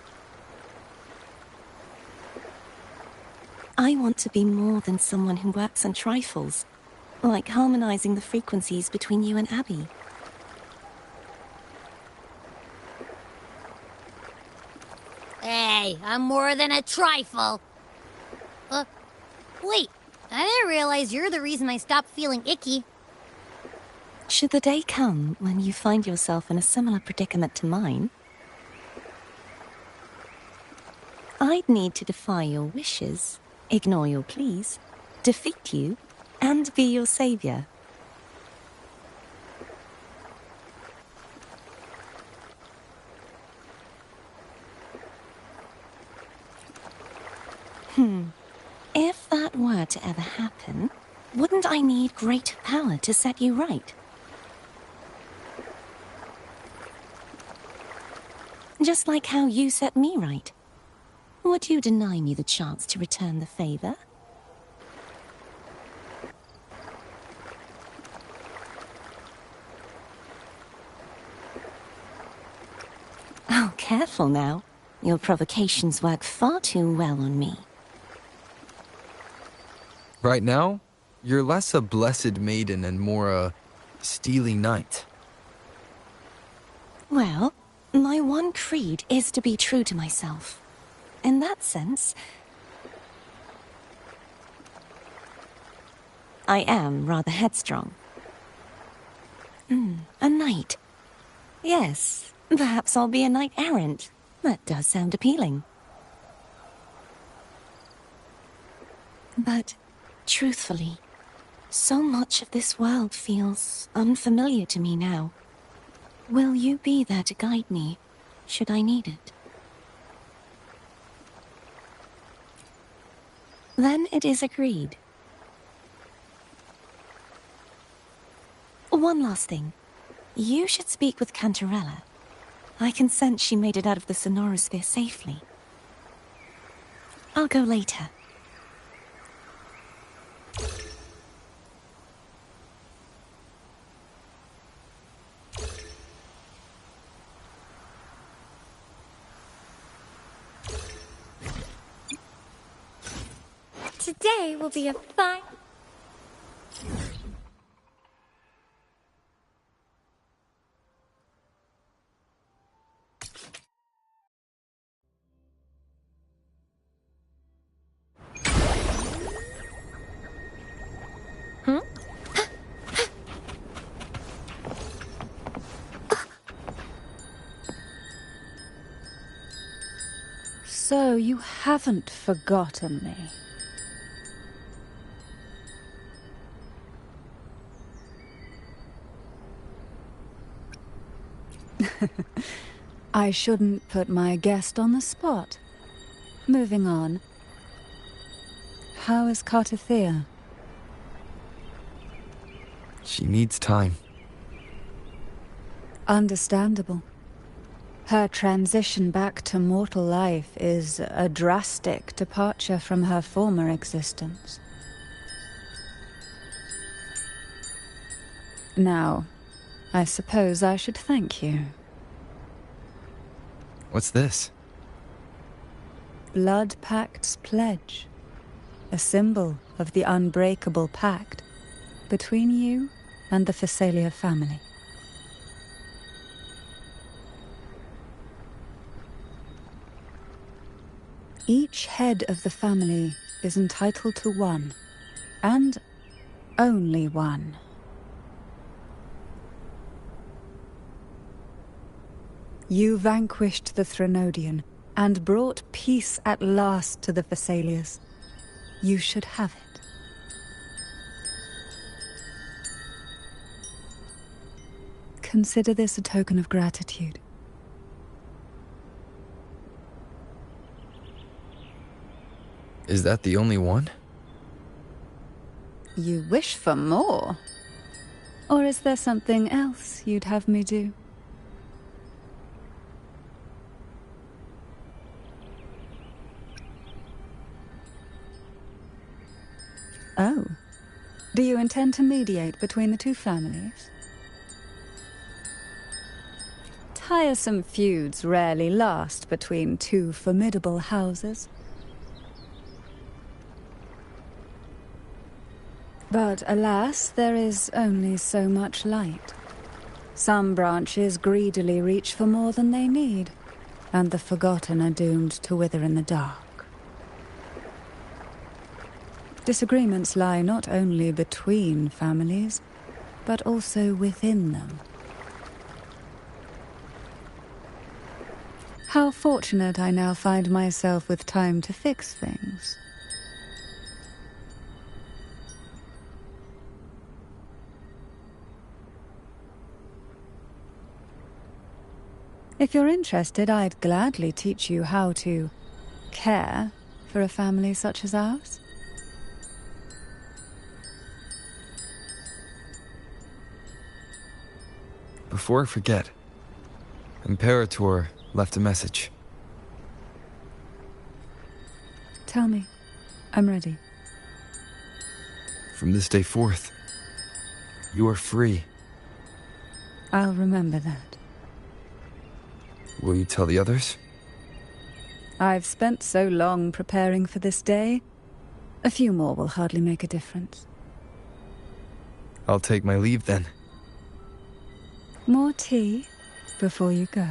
I want to be more than someone who works on trifles, like harmonizing the frequencies between you and Abby. Hey, I'm more than a trifle. Wait, I didn't realize you're the reason I stopped feeling icky. Should the day come when you find yourself in a similar predicament to mine, I'd need to defy your wishes, ignore your pleas, defeat you, and be your savior. If that were to ever happen, wouldn't I need great power to set you right? Just like how you set me right. Would you deny me the chance to return the favor? careful now. Your provocations work far too well on me. Right now, you're less a blessed maiden and more a steely knight. Well, my one creed is to be true to myself. In that sense, I am rather headstrong. A knight. Yes, perhaps I'll be a knight errant. That does sound appealing. But, truthfully, so much of this world feels unfamiliar to me now. Will you be there to guide me, should I need it? Then it is agreed. One last thing. You should speak with Cantarella. I can sense she made it out of the Sonorosphere safely. I'll go later. Today will be a fine... So you haven't forgotten me. I shouldn't put my guest on the spot. Moving on. How is Cartathea? She needs time. Understandable. Her transition back to mortal life is a drastic departure from her former existence. Now, I suppose I should thank you. What's this? Blood Pact's pledge. A symbol of the unbreakable pact between you and the Phasalia family. Each head of the family is entitled to one, and only one. You vanquished the Threnodian and brought peace at last to the Phasalias. You should have it. Consider this a token of gratitude. Is that the only one? You wish for more? Or is there something else you'd have me do? Oh. Do you intend to mediate between the two families? Tiresome feuds rarely last between two formidable houses. But alas, there is only so much light. Some branches greedily reach for more than they need, and the forgotten are doomed to wither in the dark. Disagreements lie not only between families, but also within them. How fortunate I now find myself with time to fix things. If you're interested, I'd gladly teach you how to care for a family such as ours. Before I forget, Imperator left a message. Tell me. I'm ready. From this day forth, you are free. I'll remember that. Will you tell the others? I've spent so long preparing for this day. A few more will hardly make a difference. I'll take my leave then. More tea before you go.